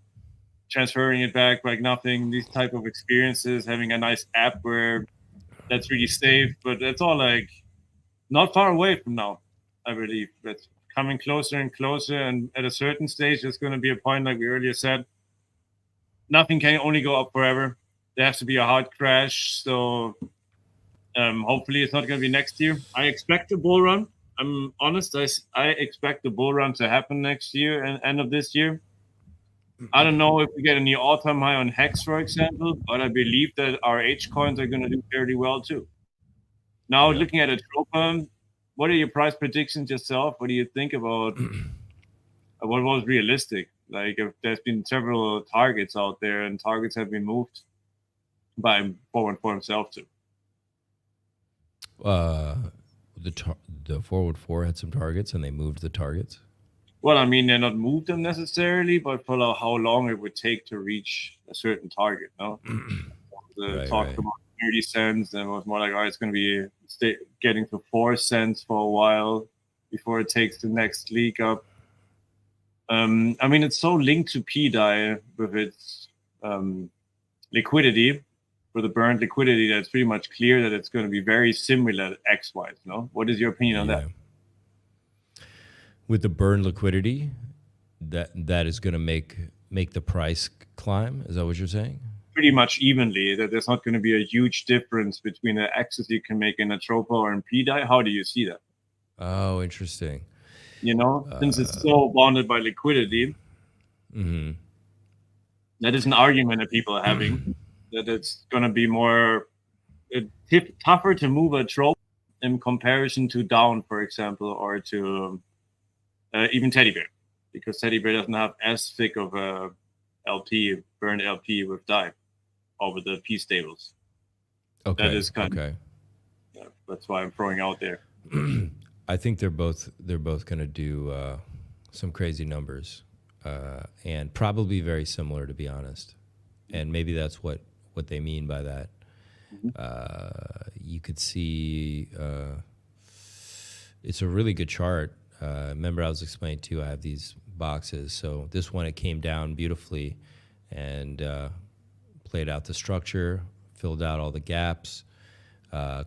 transferring it back like nothing. These type of experiences, having a nice app where that's really safe, but that's all like not far away from now. I believe that's coming closer and closer, and at a certain stage there's going to be a point, like we earlier said, nothing can only go up forever. There has to be a hard crash. So hopefully it's not going to be next year. I expect a bull run. I'm honest. I expect the bull run to happen next year and end of this year. I don't know if we get a new all-time high on HEX, for example, but I believe that our H coins are going to do fairly well too. Now, looking at a Tropa, what are your price predictions yourself? What do you think about what was realistic? Like, if there's been several targets out there and targets have been moved by 414 himself too. The 414 had some targets and they moved the targets. Well, I mean, they're not moved them necessarily, but for how long it would take to reach a certain target. No, talked about 30 cents, and it was more like, oh, it's going to be getting to 4 cents for a while before it takes the next leak up. I mean, it's so linked to PDAI with its liquidity, for the burned liquidity, that's pretty much clear that it's going to be very similar X-wise. No, what is your opinion on that? With the burn liquidity, that is going to make the price climb. Is that what you're saying? Pretty much evenly. That there's not going to be a huge difference between the X's you can make in a Tropa or in PDAI. How do you see that? Oh, interesting. You know, since it's so bounded by liquidity, that is an argument that people are having. That it's going to be more tougher to move a Tropa in comparison to Down, for example, or to even Teddy Bear, because Teddy Bear doesn't have as thick of a LP, burned LP with DAI over the P stables. Okay. That is kind of, that's why I'm throwing out there. I think they're both going to do some crazy numbers, and probably very similar, to be honest. And maybe that's what they mean by that. You could see it's a really good chart. Remember, I was explaining to you, I have these boxes. So this one, it came down beautifully and played out the structure, filled out all the gaps,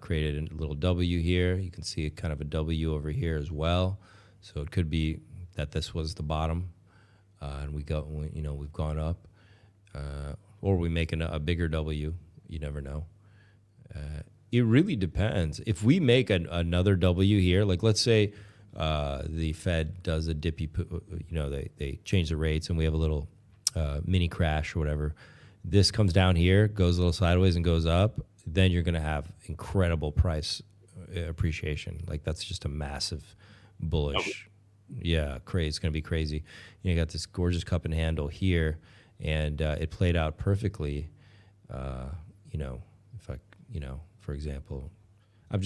created a little W here. You can see kind of a W over here as well. So it could be that this was the bottom, and we've gone up, or we make a bigger W. You never know. It really depends. If we make another W here, like let's say the Fed does a dippy, they change the rates and we have a little mini crash or whatever. This comes down here, goes a little sideways and goes up, then you're going to have incredible price appreciation. Like that's just a massive bullish. Yeah, crazy. It's going to be crazy. You got this gorgeous cup and handle here, and it played out perfectly. If I, for example, I'm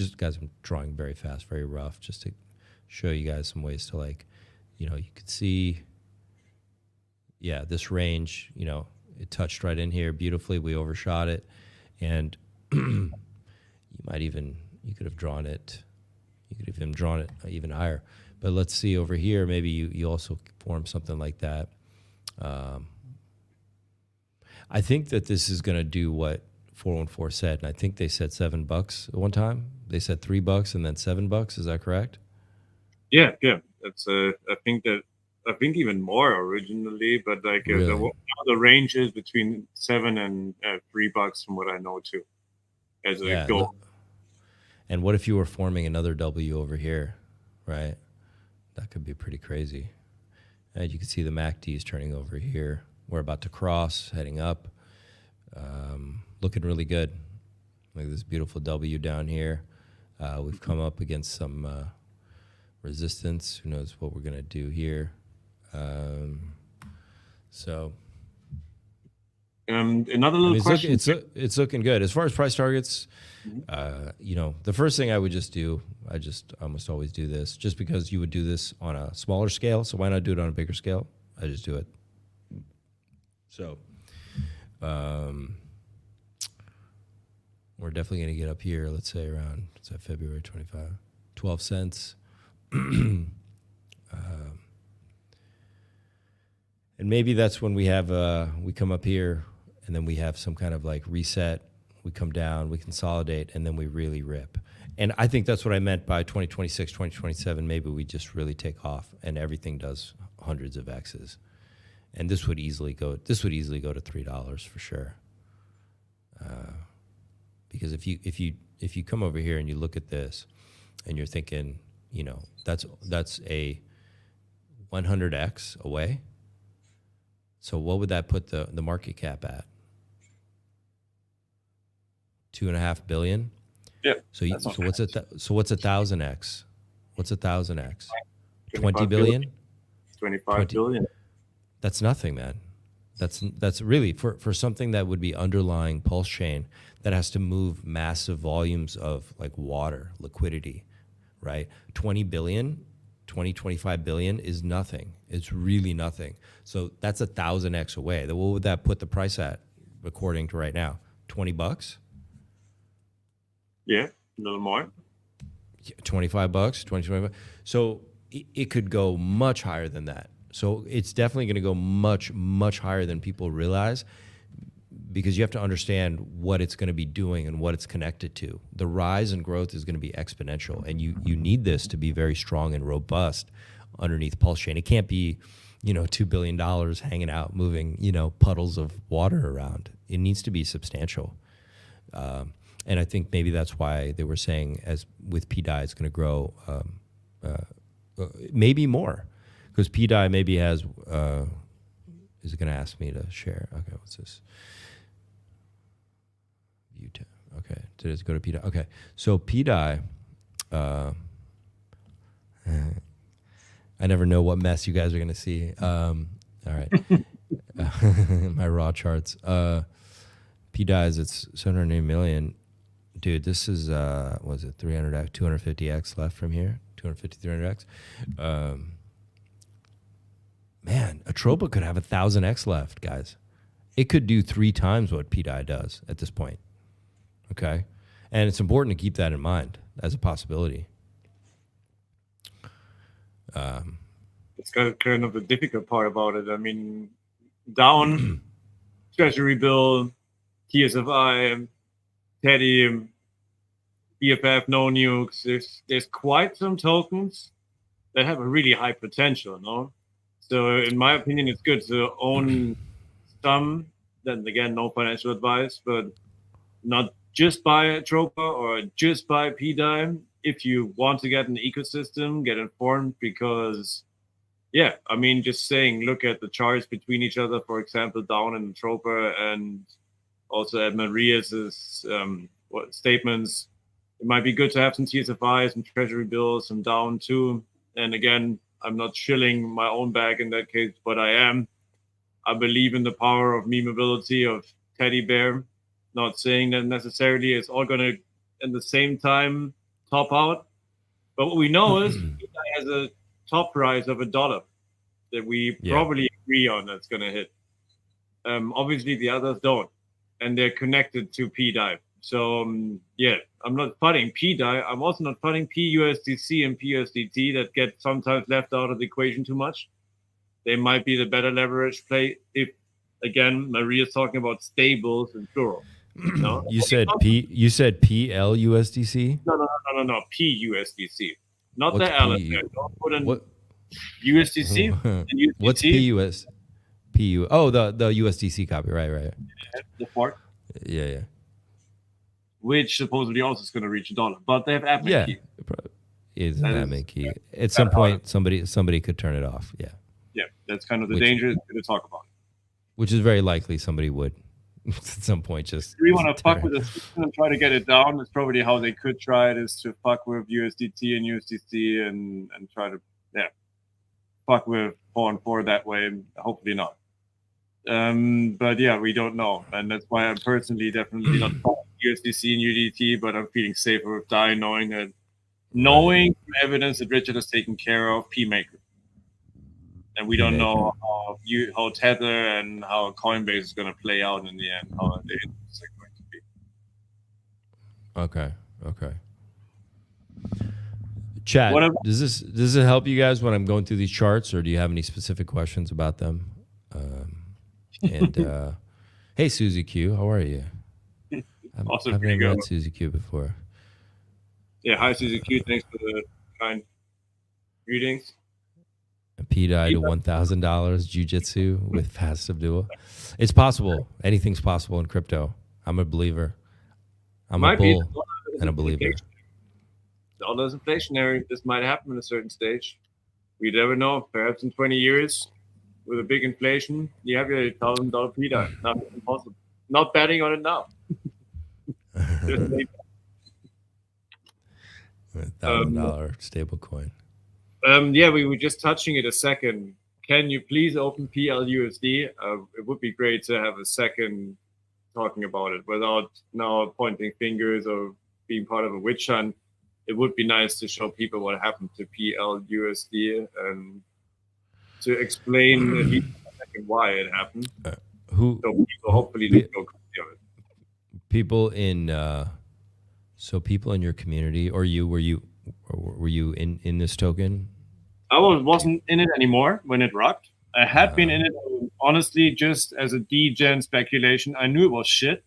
drawing very fast, very rough, just to show you guys some ways to you could see, this range, it touched right in here beautifully. We overshot it, and you could have drawn it. You could have even drawn it even higher. But let's see over here. Maybe you also form something like that. I think that this is going to do what 414 said, and I think they said $7 at one time. They said $3 and then $7. Is that correct? Yeah. That's I think even more originally, but like Really? the range is between $7 and $3 from what I know too, as a goal. And what if you were forming another W over here, right? That could be pretty crazy. And you can see the MACD is turning over here. We're about to cross, heading up. Looking really good. Like this beautiful W down here. We've come up against some resistance. Who knows what we're going to do here. Another little question. It's looking good. As far as price targets, the first thing I would just do, I almost always do this, just because you would do this on a smaller scale. So why not do it on a bigger scale? I just do it. So we're definitely going to get up here, let's say around, February 25, 12 cents. And maybe that's when we have, we come up here and then we have some kind of like reset. We come down, we consolidate, and then we really rip. And I think that's what I meant by 2026, 2027. Maybe we just really take off and everything does hundreds of X's. And this would easily go to $3 for sure. Because if you come over here and you look at this and you're thinking, that's a 100X away. So what would that put the market cap at? $2.5 billion. Yeah. So what's 1,000X? What's 1,000X? 20 billion. 25 billion. That's nothing, man. That's really for something that would be underlying Pulsechain that has to move massive volumes of like water, liquidity, right? 20 billion. 25 billion is nothing. It's really nothing. So that's 1,000X away. What would that put the price at, according to right now? $20? Yeah, a little more. $25, 25. So it could go much higher than that. So it's definitely going to go much, much higher than people realize, because you have to understand what it's going to be doing and what it's connected to. The rise and growth is going to be exponential, and you need this to be very strong and robust underneath Pulsechain. It can't be, $2 billion hanging out, moving, puddles of water around. It needs to be substantial. And I think maybe that's why they were saying, as with PDI, it's going to grow maybe more, because PDI maybe has. Is it going to ask me to share? Okay, what's this? Okay, did it go to PDI? Okay, so PDI, I never know what mess you guys are going to see. All right, my raw charts. PDI is it's 780 million. Dude, this is, was it 300X, 250X left from here? 250, 300X? Man, Atropa could have 1,000X left, guys. It could do 3 times what PDI does at this point. Okay? And it's important to keep that in mind as a possibility. It's kind of the difficult part about it. I mean, down, Treasury Bill, TSFI, Teddy, BFF, no nukes. There's quite some tokens that have a really high potential, no? So in my opinion, it's good to own some. Then again, no financial advice, but not just buy a Tropa or just buy PDI. If you want to get an ecosystem, get informed, because yeah, I mean, just saying, look at the charts between each other, for example, down in the Tropa, and also at Maria's statements. It might be good to have some TSFIs, some treasury bills, some down too. And again, I'm not shilling my own bag in that case, but I believe in the power of memeability, of Teddy Bear. Not saying that necessarily it's all going to, at the same time, top out. But what we know is it has a top price of $1 that we probably agree on that's going to hit. Obviously, the others don't, and they're connected to PDI. So, I'm not fighting PDI. I'm also not fighting PUSDC and PUSDT that get sometimes left out of the equation too much. They might be the better leverage play if, again, Maria's talking about stables and plural. No, You said PL USDC? No. PUSDC, not What's the L in there. Don't put in What? USDC and USDT. What's PU? Oh, the USDC copy. Right. The fork, Yeah. which supposedly also is going to reach $1, but they have admin Yeah. key. Isn't admin key? At some point, somebody could turn it off. Yeah. Yeah, that's kind of the danger to talk about. Which is very likely somebody would at some point just. If we want to fuck with the system and try to get it down, it's probably how they could try it, is to fuck with USDT and USDC and try to fuck with 4 that way. Hopefully not. But yeah, we don't know, and that's why I'm personally definitely not USDC and UDT, but I'm feeling safer with DAI, knowing from evidence that Richard has taken care of PMaker. And we don't know how Tether and how Coinbase is going to play out in the end, how the interest are going to be. Okay. Chat, does this help you guys when I'm going through these charts, or do you have any specific questions about them? Hey, Susie Q, how are you? Also, I've never met Susie Q before. Yeah, hi Susie Q, thanks for the kind greetings. PDI to $1,000 jiu-jitsu with passive duel. It's possible. Anything's possible in crypto. I'm a believer. I'm a bull and a believer. Dollar's inflationary. This might happen at a certain stage. We never know. Perhaps in 20 years, with a big inflation, you have your $1,000 PDI. Nothing impossible. Not betting on it now. $1,000 stable coin. Yeah, we were just touching it a second. Can you please open PLUSD? It would be great to have a second talking about it without now pointing fingers or being part of a witch hunt. It would be nice to show people what happened to PLUSD and to explain at least why it happened. So people hopefully didn't go crazy on it. People in people in your community, or were you in this token? I wasn't in it anymore when it rocked. I had been in it, honestly, just as a degen speculation. I knew it was shit.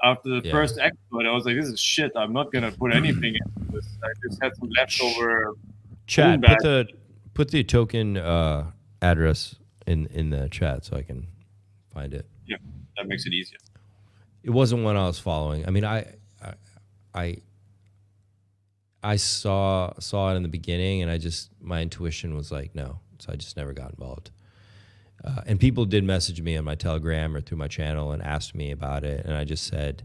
After the first exploit, I was like, this is shit. I'm not going to put anything into this. I just had some leftover. Chat, put the token address in the chat so I can find it. Yeah, that makes it easier. It wasn't one I was following. I mean, I saw it in the beginning, and my intuition was like, no. So I just never got involved. And people did message me on my Telegram or through my channel and asked me about it. And I just said,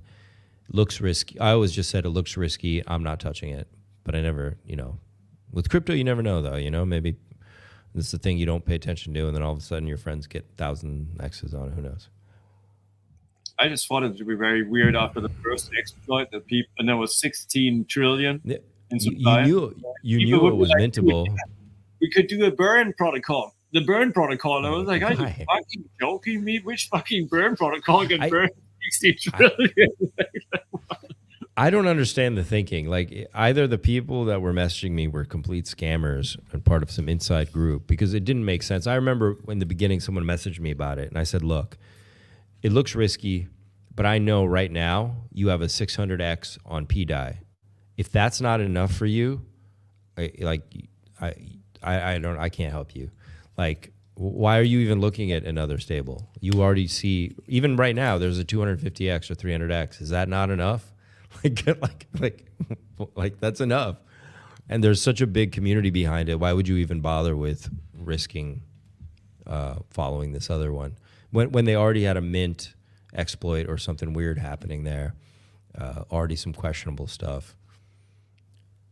looks risky. I always just said, it looks risky. I'm not touching it. But I never, with crypto, you never know though, maybe this is the thing you don't pay attention to. And then all of a sudden your friends get 1,000 X's on it. Who knows? I just thought it would be very weird after the first exploit and there was 16 trillion in supply. You knew it was mintable. We could do a burn protocol. The burn protocol. I was like, are you fucking joking me? Which fucking burn protocol can burn 16 trillion? I don't understand the thinking. Like, either the people that were messaging me were complete scammers and part of some inside group, because it didn't make sense. I remember in the beginning someone messaged me about it, and I said, look, it looks risky, but I know right now you have a 600x on PDI. If that's not enough for you, I can't help you. Like, why are you even looking at another stable? You already see, even right now, there's a 250x or 300x. Is that not enough? Like that's enough. And there's such a big community behind it. Why would you even bother with risking following this other one when they already had a mint exploit or something weird happening there? Already some questionable stuff.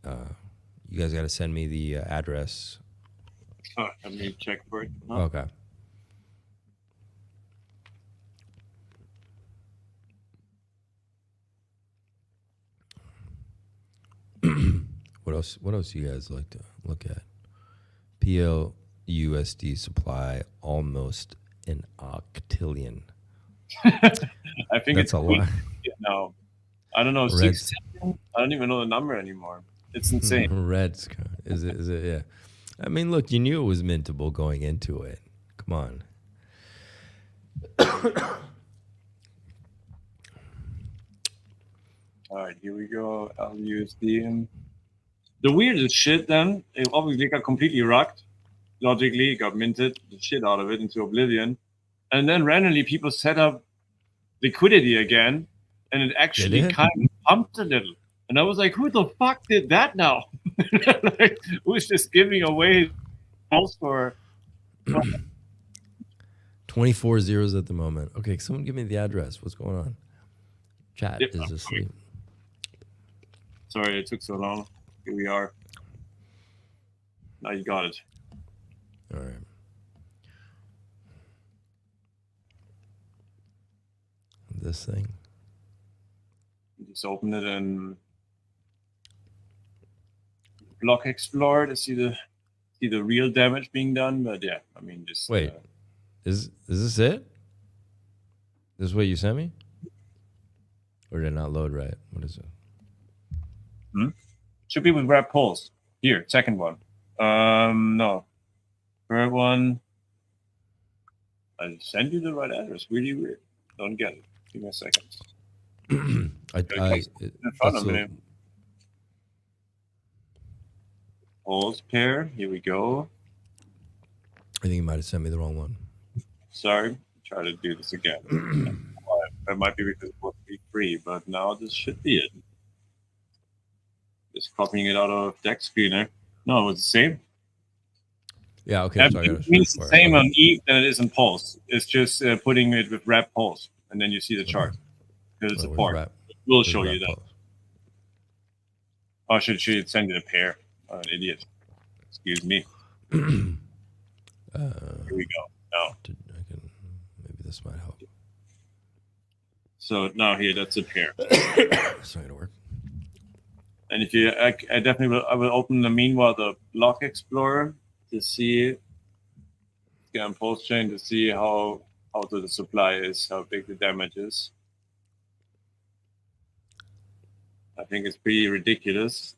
You guys got to send me the address. Oh, let me check for it. Okay. What else do you guys like to look at? PLUSD supply almost an octillion. I think that's a lot. No, I don't know. 6 I don't even know the number anymore. It's insane. Reds, is it? Yeah. I mean, look, you knew it was mintable going into it. Come on. All right, here we go. LUSD. The weirdest shit then, it obviously got completely rocked. Logically, it got minted the shit out of it into oblivion. And then randomly people set up liquidity again, and it actually kind of pumped a little. And I was like, who the fuck did that now? Like, who's just giving away pulse for 24 zeros at the moment. Okay, someone give me the address. What's going on? Chat is asleep. Sorry, it took so long. Here we are. Now you got it. All right. This thing. Just open it and block Explorer to see the real damage being done. But yeah, I mean, just wait. Is this it? This is what you sent me? Or did it not load right? What is it? Should be with wrap pulse. Here, second one. No. Third one. I send you the right address. Really weird. Don't get it. Give me a second. Pulse pair. Here we go. I think you might have sent me the wrong one. Sorry. Try to do this again. That might be because it was free, but now this should be it. Just copying it out of deck screener. No, it was the same. Yeah, okay. It means the same on Eve than it is in Pulse. It's just putting it with wrap Pulse, and then you see the chart because it's a part. It will show you that. Pulse? Oh, should send you the pair? Oh, an idiot. Excuse me. Here we go. Now, maybe this might help. So now here, that's a pair. It's not gonna work. And if you, I definitely will. I will open the meanwhile the block explorer to see, scan Pulsechain to see how the supply is, how big the damage is. I think it's pretty ridiculous.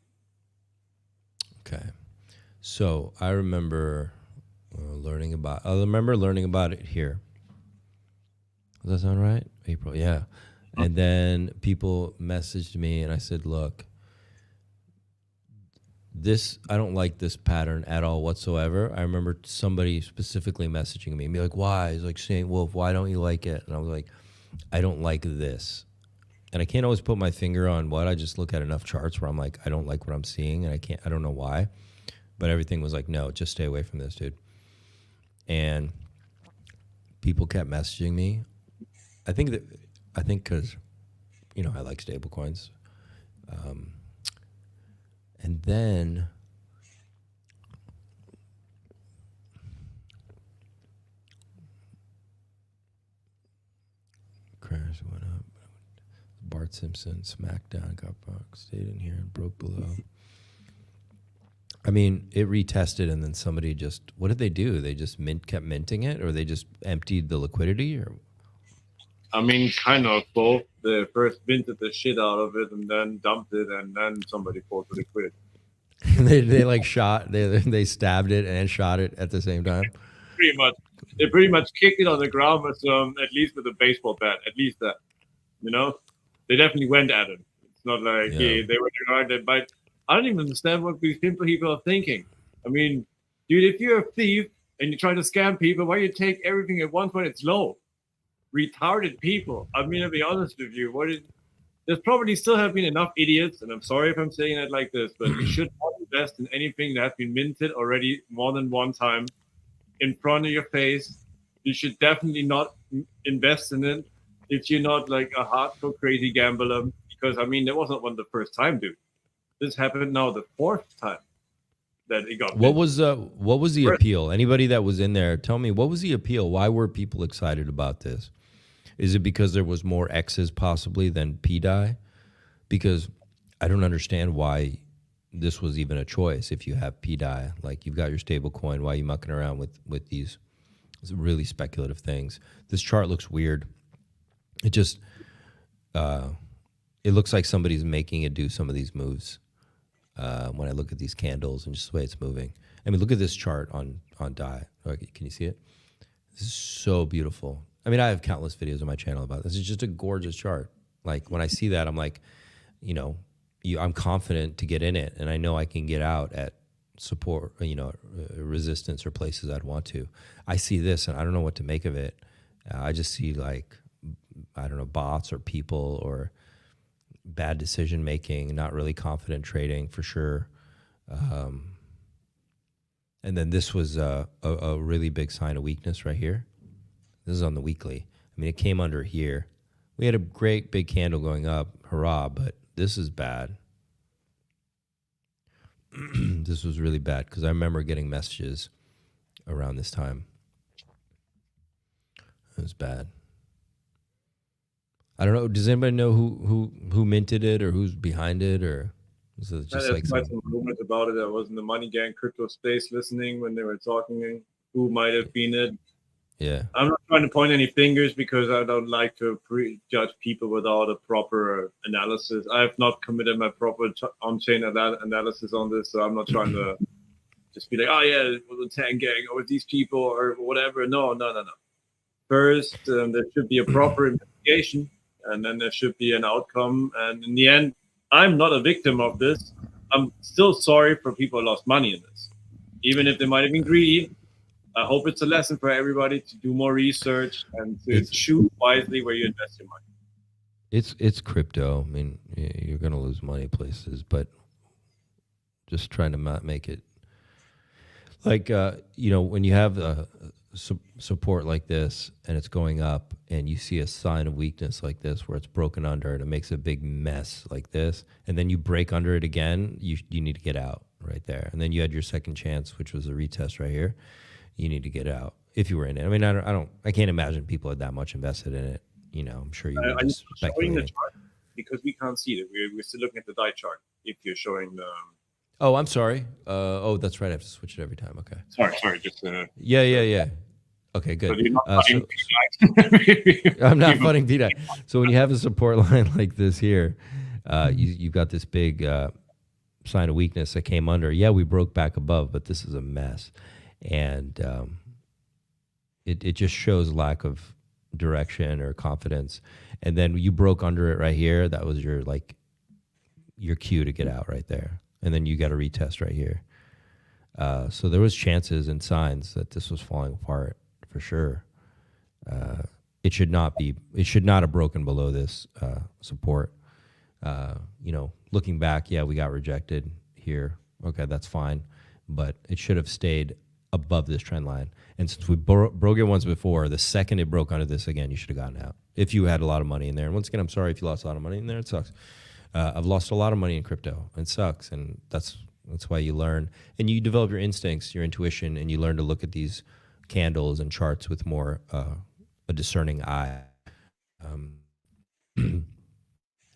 Okay, so I remember learning about it here. Does that sound right? April, yeah. And then people messaged me, and I said, "Look, I don't like this pattern at all whatsoever." I remember somebody specifically messaging me and be like, "Why?" He's like, "SaintWolf, why don't you like it?" And I was like, "I don't like this." And I can't always put my finger on what. I just look at enough charts where I'm like, I don't like what I'm seeing, and I don't know why. But everything was like, no, just stay away from this, dude. And people kept messaging me. I think because, I like stable coins. And then crash went up. Bart Simpson, SmackDown, got broke, stayed in here and broke below. I mean, it retested, and then somebody just, what did they do? They just kept minting it, or they just emptied the liquidity, or? I mean, kind of both. They first minted the shit out of it, and then dumped it, and then somebody pulled the liquidity. they like shot, they stabbed it and shot it at the same time. Pretty much, they pretty much kicked it on the ground with at least with a baseball bat, at least that, They definitely went at it. It's not like, hey, they were trying to bite. I don't even understand what these people are thinking. I mean, dude, if you're a thief and you try to scam people, why you take everything at once when it's low? Retarded people. I mean, I'll be honest with you. There's probably still have been enough idiots, and I'm sorry if I'm saying it like this, but you should not invest in anything that has been minted already more than one time in front of your face. You should definitely not invest in it if you're not like a hardcore crazy gambler, because I mean, that wasn't one the first time, dude. This happened now the fourth time that it got. What was the appeal? Anybody that was in there, tell me, what was the appeal? Why were people excited about this? Is it because there was more X's possibly than PDI? Because I don't understand why this was even a choice if you have PDI. Like, you've got your stable coin, why are you mucking around with these really speculative things? This chart looks weird. It just, it looks like somebody's making it do some of these moves when I look at these candles and just the way it's moving. I mean, look at this chart on DAI. Okay, can you see it? This is so beautiful. I mean, I have countless videos on my channel about this. It's just a gorgeous chart. Like, when I see that, I'm like, I'm confident to get in it, and I know I can get out at support, resistance or places I'd want to. I see this, and I don't know what to make of it. I just see like, I don't know, bots or people or bad decision making, not really confident trading for sure. And then this was a really big sign of weakness right here. This is on the weekly. I mean, it came under here. We had a great big candle going up, hurrah, but this is bad. This was really bad because I remember getting messages around this time. It was bad. I don't know. Does anybody know who minted it or who's behind it, or is it just like some rumors about it? I was in the Money Gang crypto space listening when they were talking. Who might have been it? Yeah. I'm not trying to point any fingers because I don't like to prejudge people without a proper analysis. I have not committed my proper on-chain analysis on this, so I'm not trying to just be like, oh yeah, it was a Tang Gang or these people or whatever. No. First, there should be a proper investigation, and then there should be an outcome. And in the end, I'm not a victim of this. I'm still sorry for people who lost money in this, even if they might have been greedy. I hope it's a lesson for everybody to do more research and to choose wisely where you invest your money. It's crypto. I mean, you're going to lose money places, but just trying to not make it like, when you have support like this and it's going up and you see a sign of weakness like this where it's broken under and it makes a big mess like this, and then you break under it again, you need to get out right there. And then you had your second chance, which was a retest right here. You need to get out if you were in it. I mean, I can't imagine people had that much invested in it. I'm sure you were just showing the chart because we can't see it. We're still looking at the die chart. If you're showing the. Oh, I'm sorry. That's right. I have to switch it every time. Okay. Sorry. Just. Yeah. Okay, good. So you're not I'm not funding PDI. So when you have a support line like this here, you've got this big sign of weakness that came under. Yeah, we broke back above, but this is a mess. And it just shows lack of direction or confidence. And then you broke under it right here. That was your cue to get out right there. And then you got a retest right here. So there was chances and signs that this was falling apart for sure. It should not have broken below this support. Looking back, yeah, we got rejected here. Okay, that's fine. But it should have stayed above this trend line. And since we broke it once before, the second it broke under this again, you should have gotten out if you had a lot of money in there. And once again, I'm sorry if you lost a lot of money in there. It sucks. I've lost a lot of money in crypto. It sucks. And that's why you learn. And you develop your instincts, your intuition, and you learn to look at these candles and charts with more a discerning eye.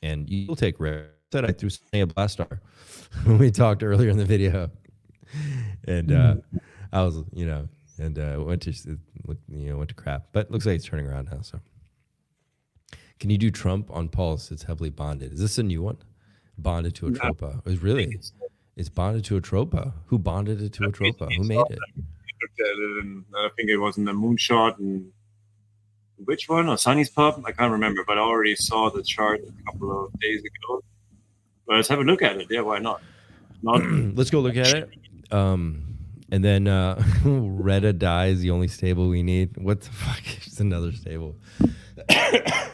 And you'll take risks. Said I threw a Blastar when we talked earlier in the video. And I was, went to crap, but it looks like it's turning around now. So, can you do Trump on Pulse? It's heavily bonded. Is this a new one? Bonded to a Tropa. It's bonded to a Tropa. Who bonded it to a Tropa? Who made it? I looked at it, and I think it was in the Moonshot and which one? Or Sunny's Pub? I can't remember, but I already saw the chart a couple of days ago. But let's have a look at it. Yeah, why not? Let's go look at it. And then Retta Die is the only stable we need. What the fuck? It's another stable.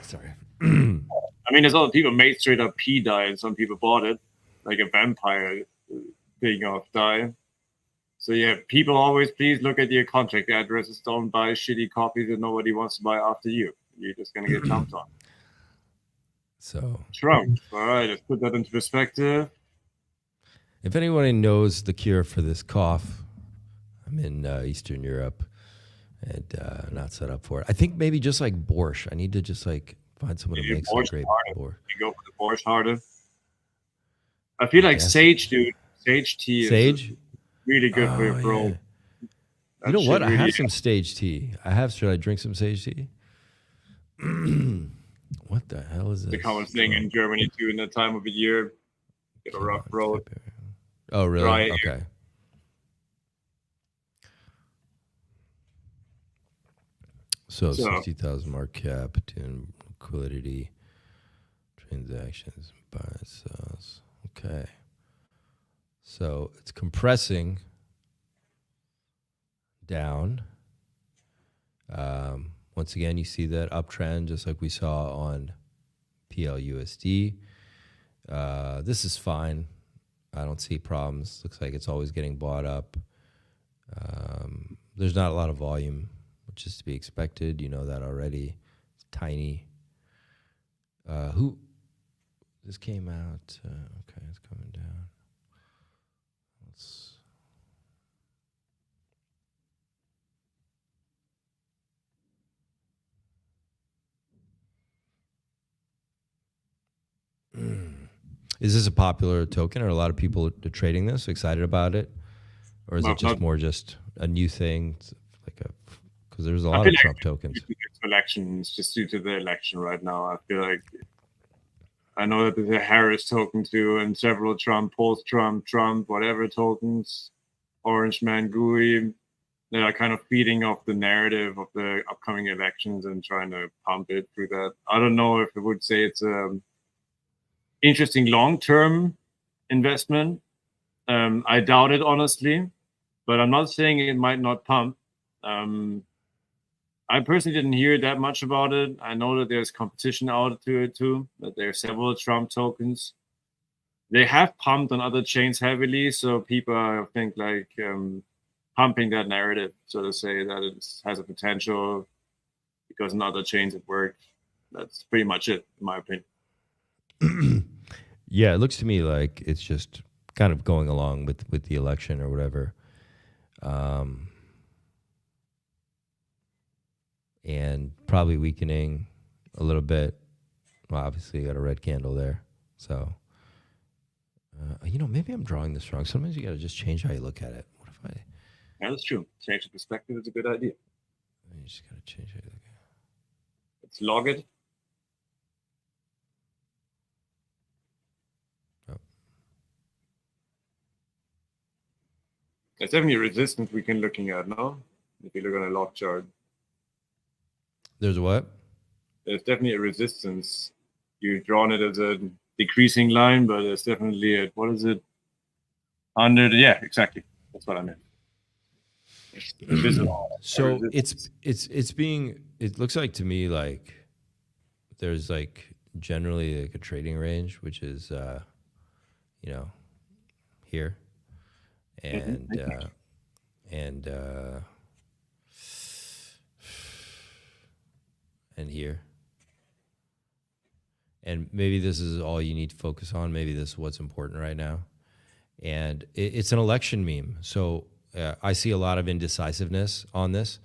Sorry. I mean, there's other people made straight up P die, and some people bought it, like a vampire thing of die. So yeah, people always please look at your contract addresses. Don't buy shitty copies that nobody wants to buy after you. You're just gonna get jumped on. So Trump. All right, let's put that into perspective. If anyone knows the cure for this cough, I'm in Eastern Europe and not set up for it. I think maybe just like borscht. I need to just like find someone to make some great borscht. You go for the borscht harder. I feel like sage, dude. Sage tea is really good for your throat. Yeah. You know what? I have some sage tea. Should I drink some sage tea? What the hell is this? It's a common thing in Germany too in that time of the year. Get a rough road. Oh, really? Dry okay. air. So 60,000 market cap, 10 liquidity. transactions, buy, sells. Okay. So it's compressing down. Once again, you see that uptrend just like we saw on PLUSD. This is fine. I don't see problems. Looks like it's always getting bought up. There's not a lot of volume, which is to be expected. You know that already. It's tiny. This came out. Okay, it's coming down. Is this a popular token? Are a lot of people trading this, excited about it? Or is it just more just a new thing? Because there's a lot of Trump tokens. Elections, just due to the election right now. I feel like I know that there's a Harris token too, and several Trump, post-Trump, whatever tokens, Orange Man, GUI. They are kind of feeding off the narrative of the upcoming elections and trying to pump it through that. I don't know if I would say it's interesting long-term investment. I doubt it, honestly, but I'm not saying it might not pump. I personally didn't hear that much about it. I know that there's competition out to it too, that there are several Trump tokens. They have pumped on other chains heavily, so people are, I think, like pumping that narrative, so to say, that it has a potential because in other chains it worked. That's pretty much it, in my opinion. Yeah, it looks to me like it's just kind of going along with the election or whatever. And probably weakening a little bit. Well, obviously you got a red candle there. So, maybe I'm drawing this wrong. Sometimes you got to just change how you look at it. What if I... Yeah, that's true. Change the perspective is a good idea. You just got to change how you look at it. Let's log it. There's definitely a resistance we can looking at now. If you look on a log chart. There's what? There's definitely a resistance. You've drawn it as a decreasing line, but there's definitely a, what is it? Yeah, exactly. That's what I meant. So it's being, it looks like to me like there's like generally like a trading range, which is, here. And here. And maybe this is all you need to focus on. Maybe this is what's important right now. And it's an election meme. So I see a lot of indecisiveness on this.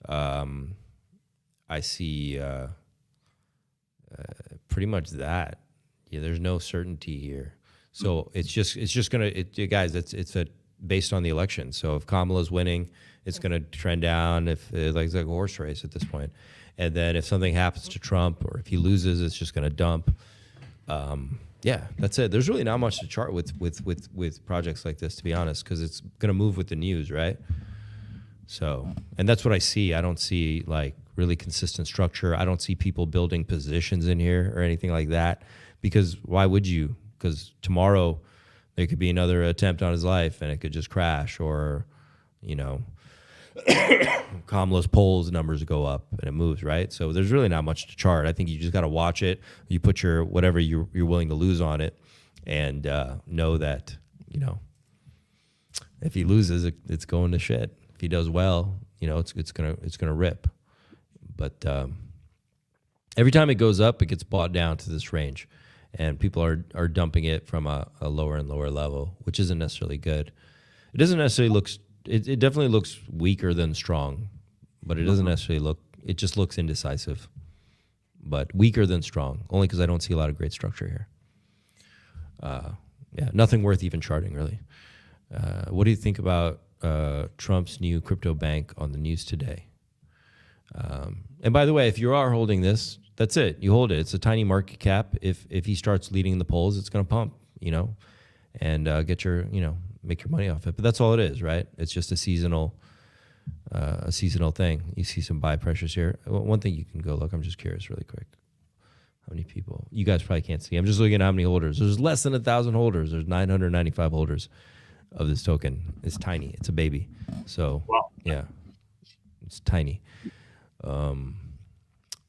I see pretty much that. Yeah, there's no certainty here. So it's just gonna, guys. It's based on the election. So if Kamala's winning, it's gonna trend down. If it's like a horse race at this point. And then if something happens to Trump or if he loses, it's just gonna dump. Yeah, that's it. There's really not much to chart with projects like this, to be honest, because it's gonna move with the news, right? So, and that's what I see. I don't see like really consistent structure. I don't see people building positions in here or anything like that, because why would you? Because tomorrow there could be another attempt on his life and it could just crash, or, Kamala's polls numbers go up and it moves, right? So there's really not much to chart. I think you just got to watch it. You put your whatever you're willing to lose on it, and know that if he loses, it's going to shit. If he does well, it's gonna rip. But every time it goes up, it gets bought down to this range, and people are dumping it from a lower and lower level, which isn't necessarily good. It doesn't necessarily look. It definitely looks weaker than strong, but it doesn't necessarily look. It just looks indecisive, but weaker than strong. Only because I don't see a lot of great structure here. Yeah, nothing worth even charting really. What do you think about Trump's new crypto bank on the news today? And by the way, if you are holding this, that's it. You hold it. It's a tiny market cap. If he starts leading the polls, it's going to pump, and get your, make your money off it. But that's all it is, right? It's just a seasonal thing. You see some buy pressures here. One thing you can go look. I'm just curious, really quick. How many people? You guys probably can't see. I'm just looking at how many holders. There's less than 1,000 holders. There's 995 holders of this token. It's tiny. It's a baby. So, yeah, it's tiny.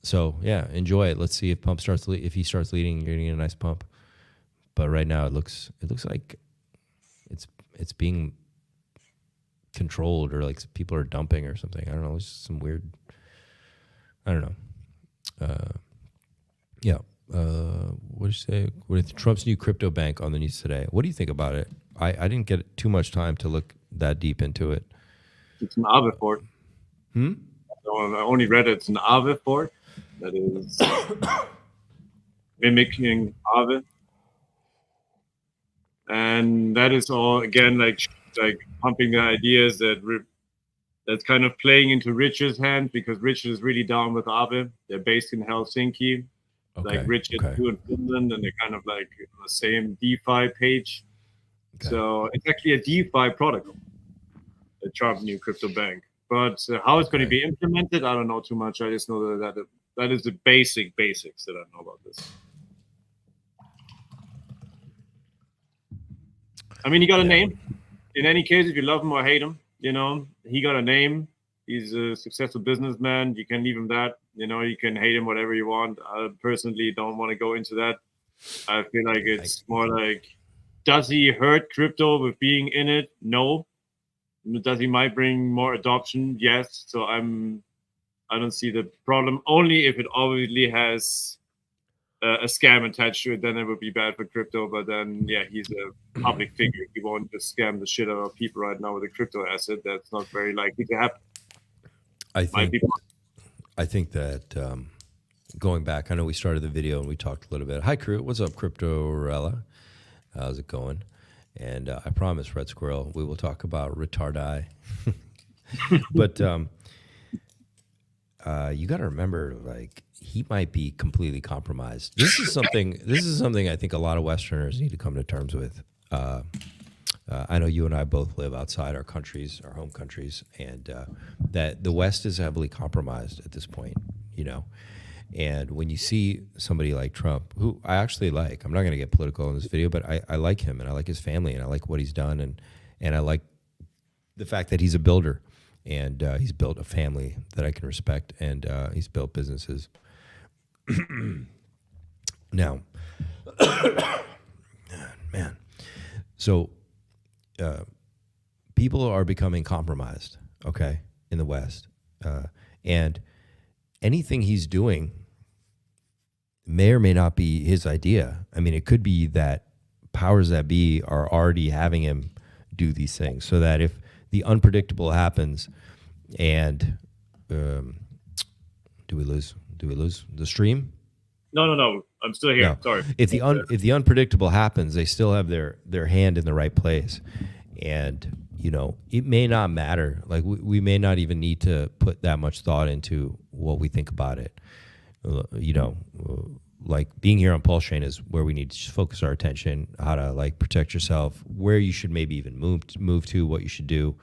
So yeah, enjoy it. Let's see if pump starts. If he starts leading, you're getting a nice pump. But right now, it looks like it's being controlled, or like people are dumping or something. I don't know. It's just some weird. I don't know. Yeah. What did you say? With Trump's new crypto bank on the news today. What do you think about it? I didn't get too much time to look that deep into it. It's an Aave fort. So I only read it's an Aave fort that is mimicking Aave. And that is all, again, like pumping the ideas that's kind of playing into Rich's hand, because Rich is really down with Aave. They're based in Helsinki. Okay. Like Rich is in Finland, and they're kind of like on the same DeFi page. Okay. So it's actually a DeFi protocol, the Trump new crypto bank. But how it's going to be implemented, I don't know too much. I just know that is the basics that I know about this. I mean, he got a name. In any case, if you love him or hate him, you know, he got a name. He's a successful businessman. You can leave him that. You know, you can hate him whatever you want. I personally don't want to go into that. I feel like it's more like, does he hurt crypto with being in it? No. Does he might bring more adoption? Yes. So I don't see the problem. Only if it obviously has a scam attached to it, then it would be bad for crypto. But then, yeah, he's a public figure. He won't just scam the shit out of people right now with a crypto asset. That's not very likely to happen. I think that going back, I know we started the video and we talked a little bit. Hi, crew. What's up, Criptocharla? How's it going? And I promise, Red Squirrel, we will talk about retardi. But you got to remember, like, he might be completely compromised. This is something I think a lot of Westerners need to come to terms with. I know you and I both live outside our countries, our home countries, and that the West is heavily compromised at this point, you know. And when you see somebody like Trump, who I actually like, I'm not going to get political in this video, but I like him, and I like his family, and I like what he's done, and I like the fact that he's a builder, and he's built a family that I can respect, and he's built businesses. Now, man, so people are becoming compromised, okay, in the West, and anything he's doing may or may not be his idea. I mean, it could be that powers that be are already having him do these things, so that if the unpredictable happens, and do we lose the stream? No, I'm still here. No. Sorry. If the unpredictable happens, they still have their hand in the right place, and you know, it may not matter. Like we may not even need to put that much thought into what we think about it. You know, like being here on Pulsechain is where we need to focus our attention, how to like protect yourself, where you should maybe even move to, what you should do.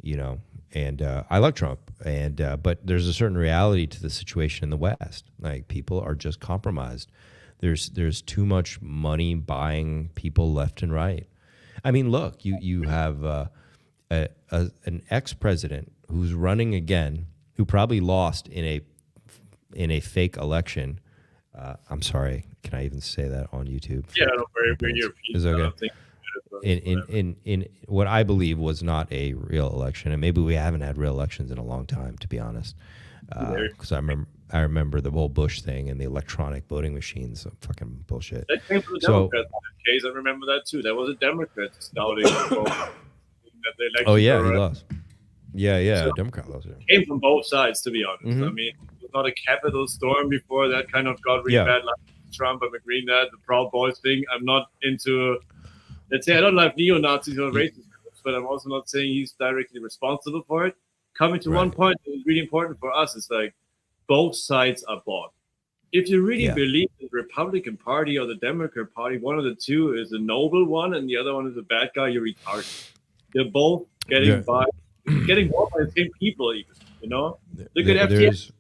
You know, and I like Trump, and but there's a certain reality to the situation in the West. Like people are just compromised. There's too much money buying people left and right. I mean, look, you have an ex-president who's running again, who probably lost in a fake election. I'm sorry, can I even say that on YouTube? Yeah, I don't worry. Is okay. In what I believe was not a real election, and maybe we haven't had real elections in a long time, to be honest. Because I remember the whole Bush thing and the electronic voting machines, fucking bullshit. That came from the Democrats case. I remember that too. That was a Democrat scouting the vote that they elected. Oh yeah, he lost. Yeah, so Democrat lost. Yeah. Came from both sides, to be honest. Mm-hmm. I mean, it was not a capital storm before that kind of got really bad. Like Trump, I'm agreeing that the Proud Boys thing. I'm not into. Let's say I don't like neo-Nazis or racist groups, but I'm also not saying he's directly responsible for it. Coming to one point that is really important for us is like both sides are bought. If you really believe the Republican Party or the Democrat Party, one of the two is a noble one and the other one is a bad guy, you're retarded. They're both getting bought by the same people, even, you know? Look at FTX.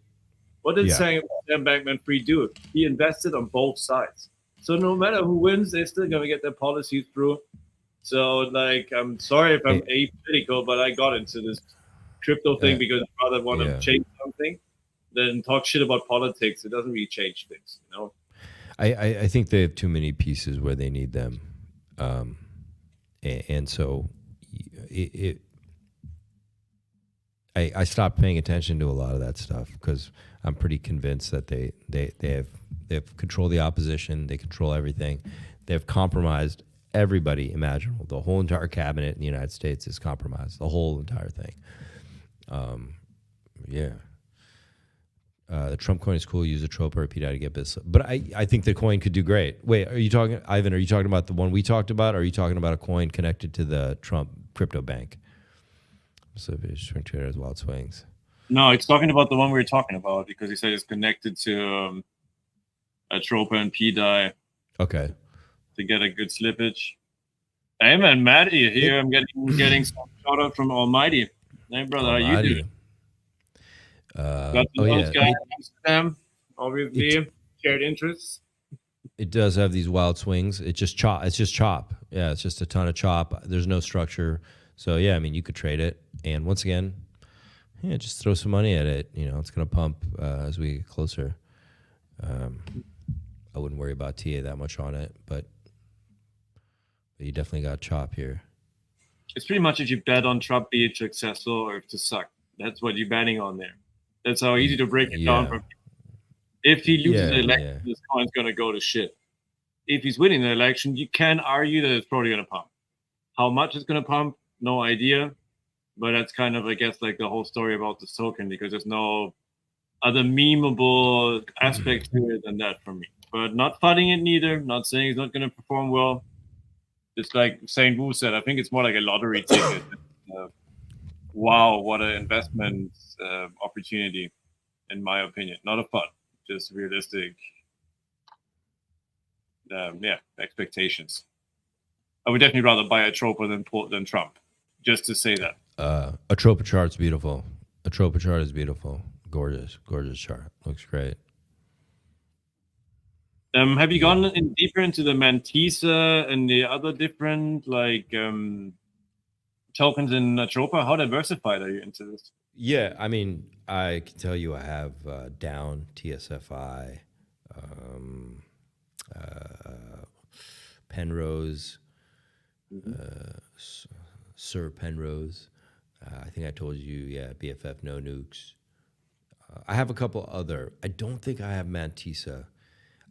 What did Sam Bankman-Fried do? He invested on both sides. So no matter who wins, they're still going to get their policies through. So, like, I'm sorry if I'm apolitical, but I got into this crypto thing because I rather want to change something than talk shit about politics. It doesn't really change things, you know? I think they have too many pieces where they need them. And so I stopped paying attention to a lot of that stuff because I'm pretty convinced that they have controlled the opposition. They control everything. They've compromised everybody imaginable. The whole entire cabinet in the United States is compromised. The whole entire thing. The Trump coin is cool. Use a trope or a PDI to get business. But I think the coin could do great. Wait, are you talking, Ivan, are you talking about the one we talked about? Or are you talking about a coin connected to the Trump crypto bank? So swing trader has wild swings. No, it's talking about the one we were talking about because he said it's connected to a trope and PDI. Okay. To get a good slippage. Hey man, Matty here. I'm getting some shout out from Almighty. Hey brother, Almighty. How you doing? Got those guys in Amsterdam, obviously shared interests. It does have these wild swings. It's just chop. Yeah, it's just a ton of chop. There's no structure. So yeah, I mean, you could trade it. And once again, just throw some money at it. You know, it's gonna pump as we get closer. I wouldn't worry about TA that much on it, but you definitely got chop here. It's pretty much if you bet on Trump being successful or to suck. That's what you're betting on there. That's how easy to break it down from. If he loses the election, this coin's going to go to shit. If he's winning the election, you can argue that it's probably going to pump. How much it's going to pump, no idea. But that's kind of, I guess, like the whole story about this token because there's no other memeable aspect to it than that for me. But not fighting it neither. Not saying it's not going to perform well. Just like SaintWolf said, I think it's more like a lottery ticket. Wow, what an investment opportunity, in my opinion. Not a fun, just realistic, expectations. I would definitely rather buy a tropa than Trump, just to say that. A tropa chart's beautiful. A tropa chart is beautiful. Gorgeous chart. Looks great. Have you gone in deeper into the Mantisa and the other different tokens in Tropa? How diversified are you into this? Yeah, I mean, I can tell you I have Down, TSFI, Penrose, Sir Penrose. I think I told you, BFF No Nukes. I have a couple other. I don't think I have Mantisa.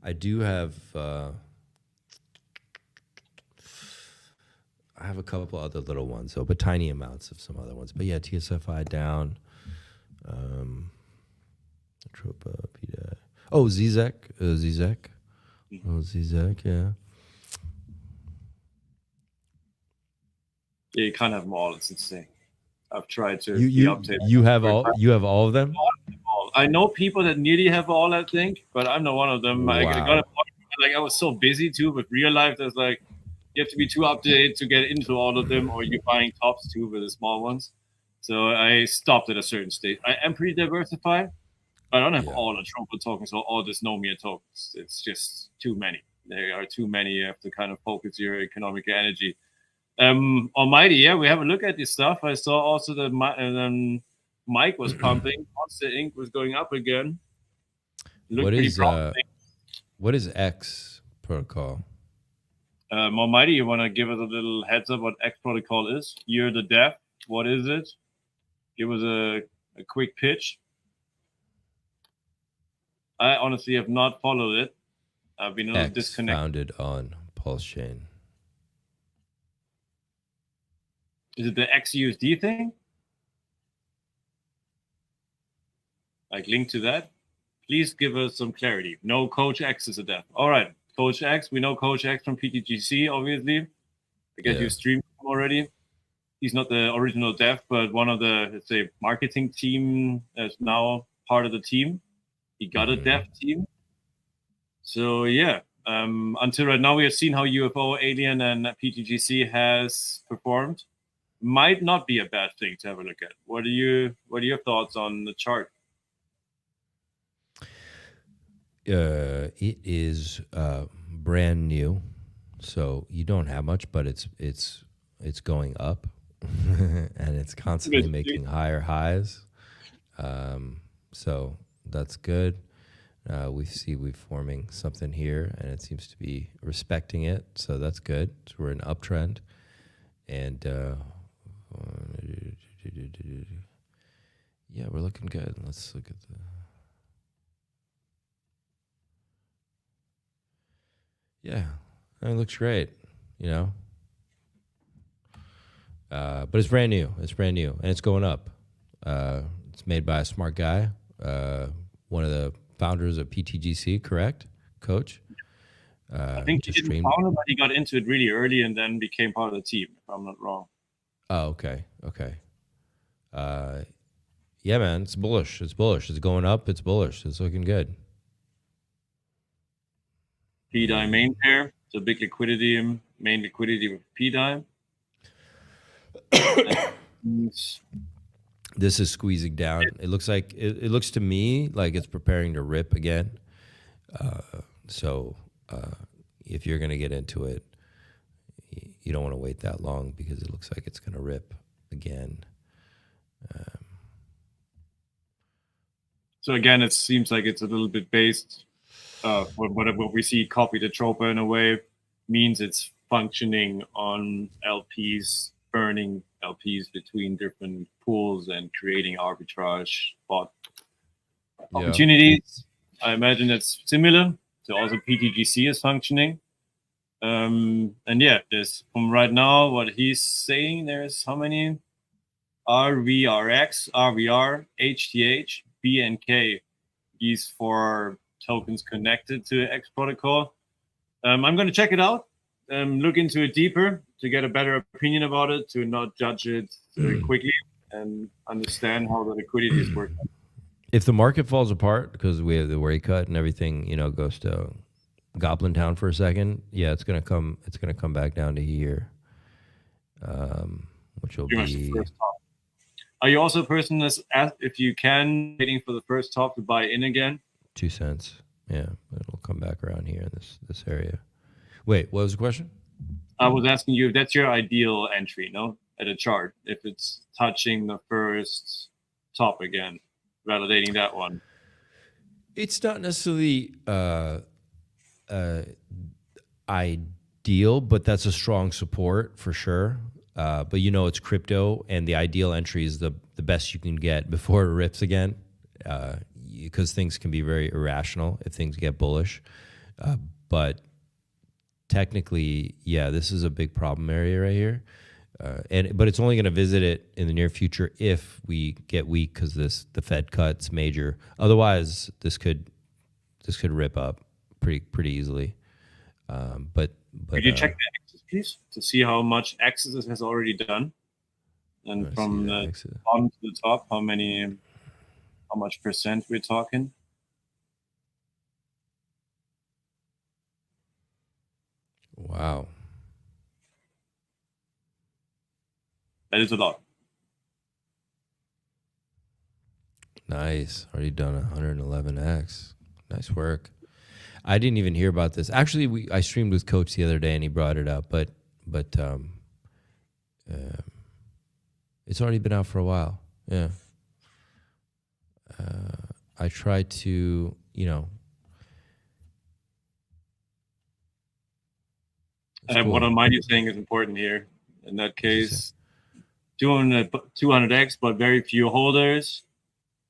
I do have. I have a couple other little ones, but tiny amounts of some other ones. But yeah, TSFI Down. Tropa, PDI. Oh, Zizek. Zizek. Oh, Zizek, yeah. Yeah, you can't have them all. It's insane. I've tried to. You have all. You have all of them. I know people that nearly have all. I think, but I'm not one of them. Wow. I was so busy too with real life. There's like you have to be too up to date to get into all of them, or you're buying tops too with the small ones. So I stopped at a certain stage. I am pretty diversified, but I don't have all the Tropa tokens or all the Nomia tokens. It's just too many. There are too many. You have to kind of focus your economic energy. Almighty, we have a look at this stuff. I saw also that Mike was pumping. Monster Inc. was going up again. What is X protocol? Almighty, you want to give us a little heads up what X protocol is? You're the dev. What is it? Give us a quick pitch. I honestly have not followed it. I've been a little disconnected. Founded on Pulsechain. Is it the XUSD thing? Like link to that? Please give us some clarity. No, Coach X is a dev. All right, Coach X. We know Coach X from PTGC, obviously. I guess you streamed him already. He's not the original dev, but one of the, let's say, marketing team that's now part of the team. He got a dev team. So, until right now, we have seen how UFO, Alien, and PTGC has performed. Might not be a bad thing to have a look at. What are your thoughts on the chart? It is brand new, so you don't have much, but it's going up, and it's constantly making higher highs. So that's good. We're forming something here, and it seems to be respecting it, so that's good. So we're in uptrend, and yeah, we're looking good. Let's look at the. Yeah, it looks great, you know. But it's brand new. It's brand new, and it's going up. It's made by a smart guy, one of the founders of PTGC, correct, Coach? I think he didn't found it, but he got into it really early and then became part of the team, if I'm not wrong. Oh, okay. Yeah, man, it's bullish. It's bullish. It's going up. It's bullish. It's looking good. P-Dime main pair, so big liquidity, main liquidity with P-Dime. This is squeezing down. It looks like it looks to me like it's preparing to rip again. So if you're going to get into it, you don't want to wait that long because it looks like it's going to rip again. So again, it seems like it's a little bit based. What we see copy the tropa in a way means it's functioning on LPs, burning LPs between different pools and creating arbitrage spot opportunities. I imagine it's similar to also PTGC is functioning. And yeah, there's from right now what he's saying, there's how many? RVRX, RVR, HTH, BNK. These 4 tokens connected to the X protocol. I'm going to check it out, look into it deeper to get a better opinion about it, to not judge it quickly and understand how the liquidity is working. If the market falls apart because we have the rate cut and everything, goes to Goblin Town for a second, yeah, it's gonna come back down to here, which will be. Are you also a person that's asked if you can waiting for the first top to buy in again? 2 cents. Yeah, it'll come back around here in this area. Wait, what was the question? I was asking you if that's your ideal entry, no? At a chart, if it's touching the first top again, validating that one. It's not necessarily ideal, but that's a strong support for sure. But it's crypto, and the ideal entry is the best you can get before it rips again. Because things can be very irrational if things get bullish. But technically, yeah, this is a big problem area right here. But it's only going to visit it in the near future if we get weak because the Fed cuts major. Otherwise, this could rip up pretty easily. But could you check the axis, please, to see how much axis has already done, and from the bottom to the top, how much percent we're talking? Wow. That is a lot. Nice. Already done 111x. Nice work. I didn't even hear about this. Actually, I streamed with Coach the other day and he brought it up, but it's already been out for a while. Yeah. I try to, what Almighty is saying is important here. In that case, 200x, but very few holders,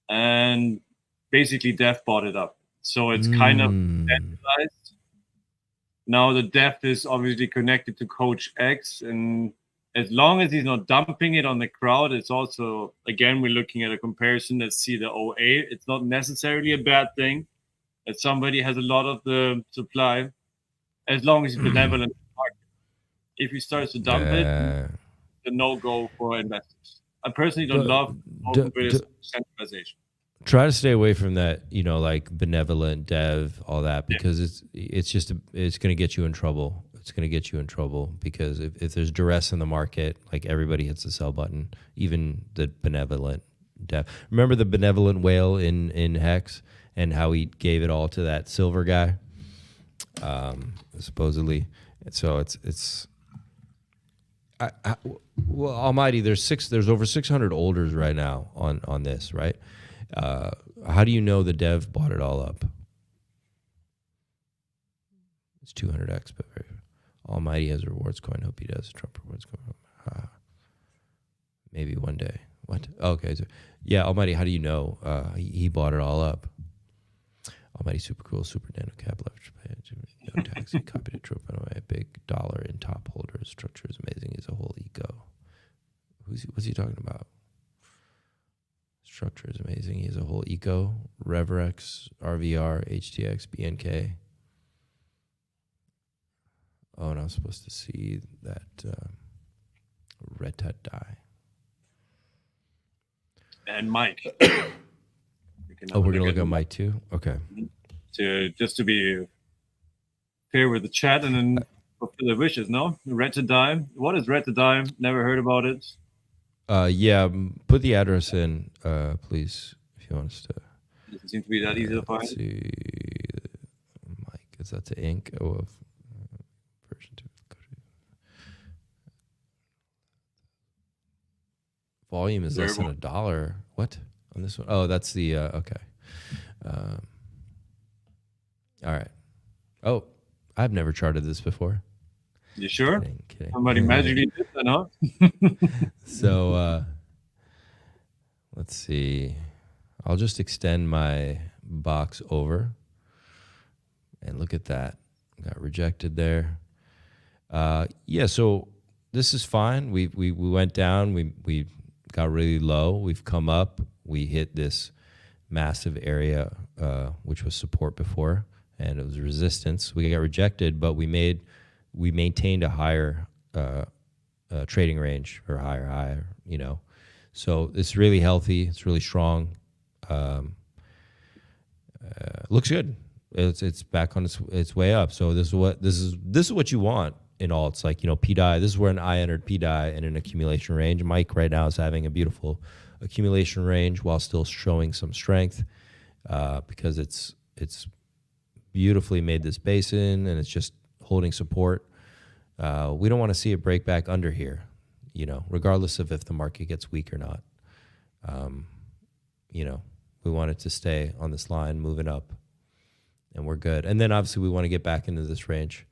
and basically Def bought it up. So it's kind of centralized. Now the Def is obviously connected to Coach X, and as long as he's not dumping it on the crowd, it's also, again, we're looking at a comparison. Let's see the OA. It's not necessarily a bad thing that somebody has a lot of the supply, as long as he's benevolent. If he starts to dump it, the no-go for investors. I personally don't love centralization. Try to stay away from that, like benevolent dev, all that, because it's going to get you in trouble. It's going to get you in trouble because if there's duress in the market, like everybody hits the sell button, even the benevolent dev. Remember the benevolent whale in Hex? and how he gave it all to that silver guy, supposedly. So it's well, Almighty, there's over 600 holders right now on this, right? How do you know the dev bought it all up? It's 200x, but very Almighty has a rewards coin. Hope he does. Trump rewards coin. Maybe one day. What? Okay. So, yeah, Almighty, how do you know he bought it all up? Almighty, super cool, super nano cap leverage. No tax. He copied a trope on a big dollar in top holders. Structure is amazing. He's a whole eco. What's he talking about? Structure is amazing. He has a whole eco. RevRex, RVR, HTX, BNK. Oh, and I was supposed to see that red tide die. And Mike. We're going to look at Mike too? Okay. Just to be fair with the chat and then fulfill their wishes, no? Red to die. What is red to die? Never heard about it. Yeah, put the address in, please, if you want us to. Doesn't seem to be that easy to find. Let's see. Mike, is that the ink? Oh, version 2. Volume is less than $1. What? On this one? Oh, that's the, okay. All right. Oh, I've never charted this before. You sure? Kidding. Somebody magically did that, huh? So, let's see. I'll just extend my box over. And look at that. Got rejected there. Yeah, so this is fine. We went down. We got really low. We've come up. We hit this massive area, which was support before, and it was resistance. We got rejected, but we maintained a higher trading range, or higher, you know. So it's really healthy. It's really strong. Looks good. It's back on its way up. So this is what you want in alts, like, you know, PDI. This is where I entered PDI in an accumulation range. Mike right now is having a beautiful accumulation range while still showing some strength, because it's beautifully made this basin and it's just holding support. We don't want to see it break back under here, you know, regardless of if the market gets weak or not. You know, we want it to stay on this line, moving up, and we're good. And then obviously we want to get back into this range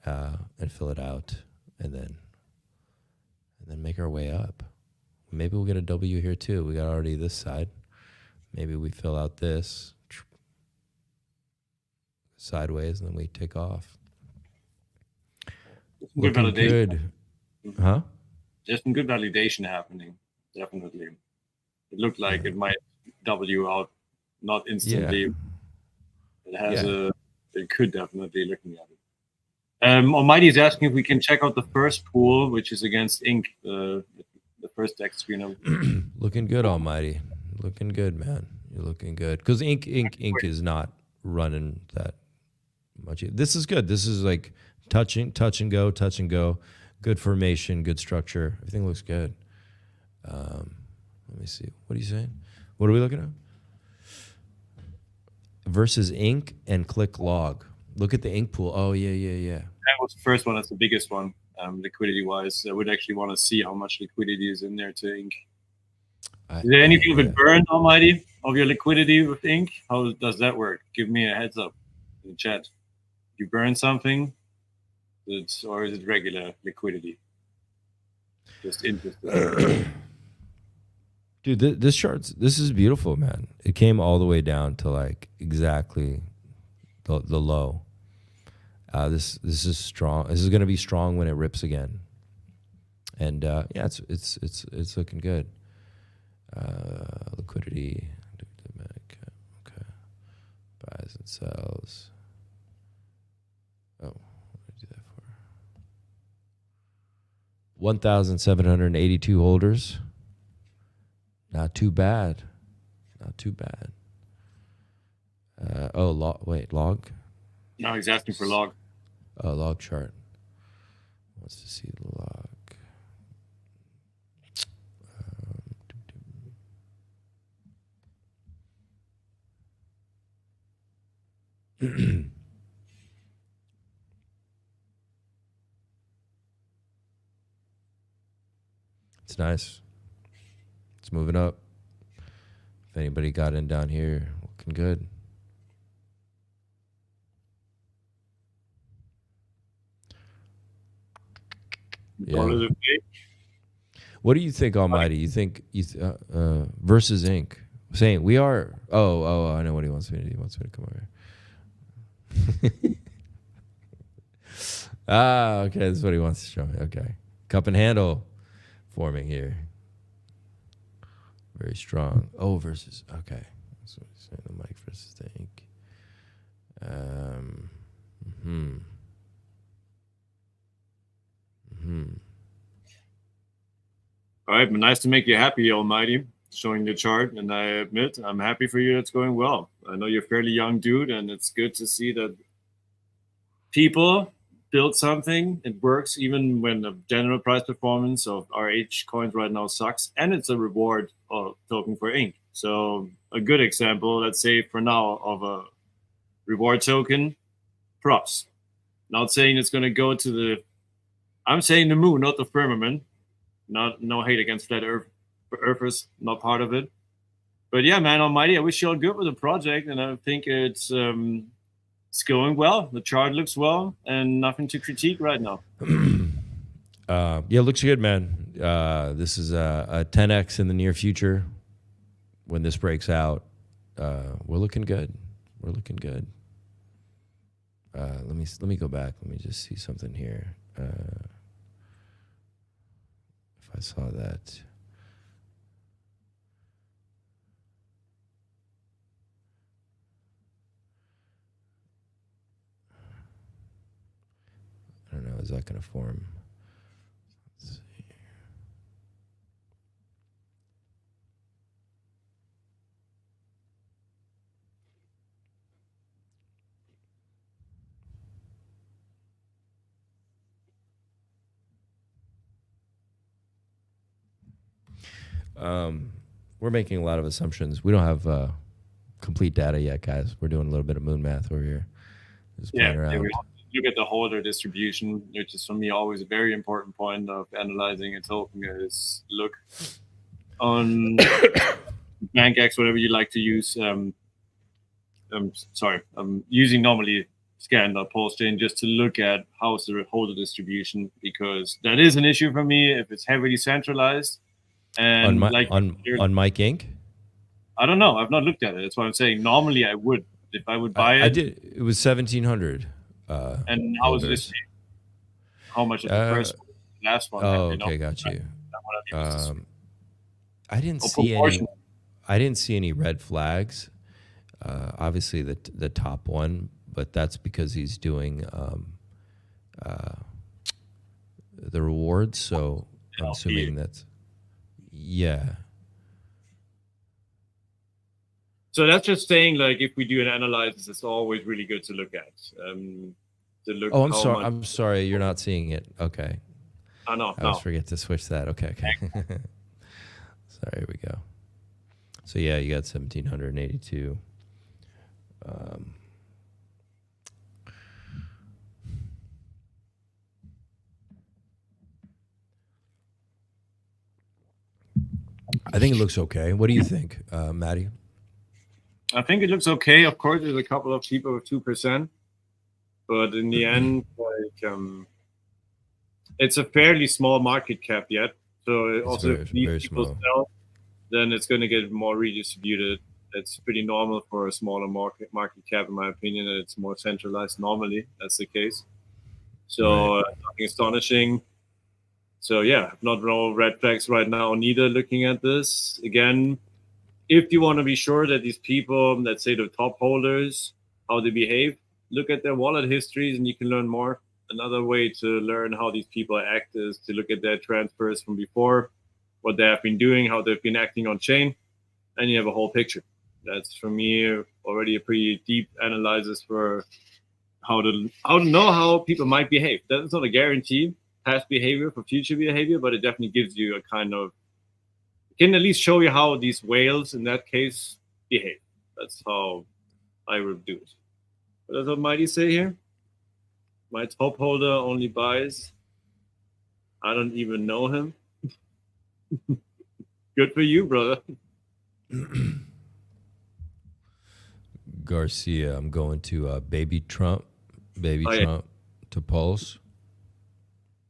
and fill it out, and then make our way up. Maybe we'll get a W here too. We got already this side. Maybe we fill out this sideways, and then we take off. Good validation. Good. Huh? There's some good validation happening, definitely. It looked like it might W out, not instantly. Yeah. It could definitely, looking at it. Almighty is asking if we can check out the first pool, which is against Inc., the first deck screen. Looking good, Almighty. Looking good, man. You're looking good. Because Inc. is not running that much. This is good. This is like touch and go. Good formation, good structure. Everything looks good. Let me see. What are you saying? What are we looking at? Versus Inc. and click log. Look at the Inc. pool. Oh, yeah. That was the first one. That's the biggest one, liquidity-wise. I would actually want to see how much liquidity is in there to Inc. Is there anything with burned, Almighty, of your liquidity with Inc.? How does that work? Give me a heads up in the chat. You burn something, or is it regular liquidity? Just interested. Dude, this is beautiful, man. It came all the way down to like exactly the low. This is strong. This is going to be strong when it rips again. And yeah, it's looking good. Liquidity, okay. Buys and sells. Oh, what did I do that for? 1,782 holders. Not too bad. Log? No, he's asking for log. Oh, log chart. Wants to see the log. It's nice. It's moving up. If anybody got in down here, looking good. Yeah. What do you think, Almighty? You think versus Inc. Saying we are. Oh, I know what he wants me to do. He wants me to come over here. Okay, this is what he wants to show me. Okay, cup and handle forming here. Very strong. Oh, versus. Okay, that's what he's saying. The mic versus the Inc. All right, but nice to make you happy, Almighty, showing the chart. And I admit, I'm happy for you. It's going well. I know you're a fairly young dude, and it's good to see that people build something. It works even when the general price performance of RH coins right now sucks, and it's a reward token for Inc. So a good example, let's say for now, of a reward token, props. Not saying it's going to go to the, I'm saying the moon, not the firmament. No hate against flat earthers, not part of it. But yeah, man, Almighty, I wish you all good with the project, and I think it's going well. The chart looks well, and nothing to critique right now. Yeah, looks good, man. This is a 10x in the near future. When this breaks out, we're looking good. We're looking good. Let me go back. Let me just see something here. If I saw that. I don't know. Is that going to form? Let's see. We're making a lot of assumptions. We don't have complete data yet, guys. We're doing a little bit of moon math over here. Just playing around. You get the holder distribution, which is for me always a very important point of analyzing a token. Is look on BankX, whatever you like to use. I'm using normally scanned Pulsechain just to look at how's the holder distribution, because that is an issue for me if it's heavily centralized. And on Mike Inc. I don't know. I've not looked at it. That's why I'm saying normally I would, if I would buy it. I did. It was 1,700. And how is this? How much is the first one, last one? Oh, okay, got you. I didn't see any. I didn't see any red flags. Obviously, the top one, but that's because he's doing the rewards. So I'm assuming that's. Yeah. So that's just saying, like, if we do an analysis, it's always really good to look at. I'm sorry. I'm sorry. You're not seeing it. Okay. Oh, no. I always forget to switch that. Okay. Sorry. Here we go. So yeah, you got 1,782. I think it looks okay. What do you think, Maddie? I think it looks okay. Of course, there's a couple of people with 2%, but in the end, like, it's a fairly small market cap yet. So it's also, if these people sell, then it's going to get more redistributed. It's pretty normal for a smaller market cap, in my opinion, and it's more centralized. Normally, that's the case. So nothing astonishing. So yeah, not no red flags right now neither. Looking at this again, if you want to be sure that these people, let's say the top holders, how they behave, look at their wallet histories, and you can learn more. Another way to learn how these people act is to look at their transfers from before, what they have been doing, how they've been acting on chain, and you have a whole picture. That's for me already a pretty deep analysis for how to know how people might behave. That's not a guarantee. Past behavior for future behavior, but it definitely gives you a kind of, can at least show you how these whales in that case behave. That's how I would do it. What does Almighty say here? My top holder only buys. I don't even know him. Good for you, brother. Garcia, I'm going to Baby Trump to Pulse.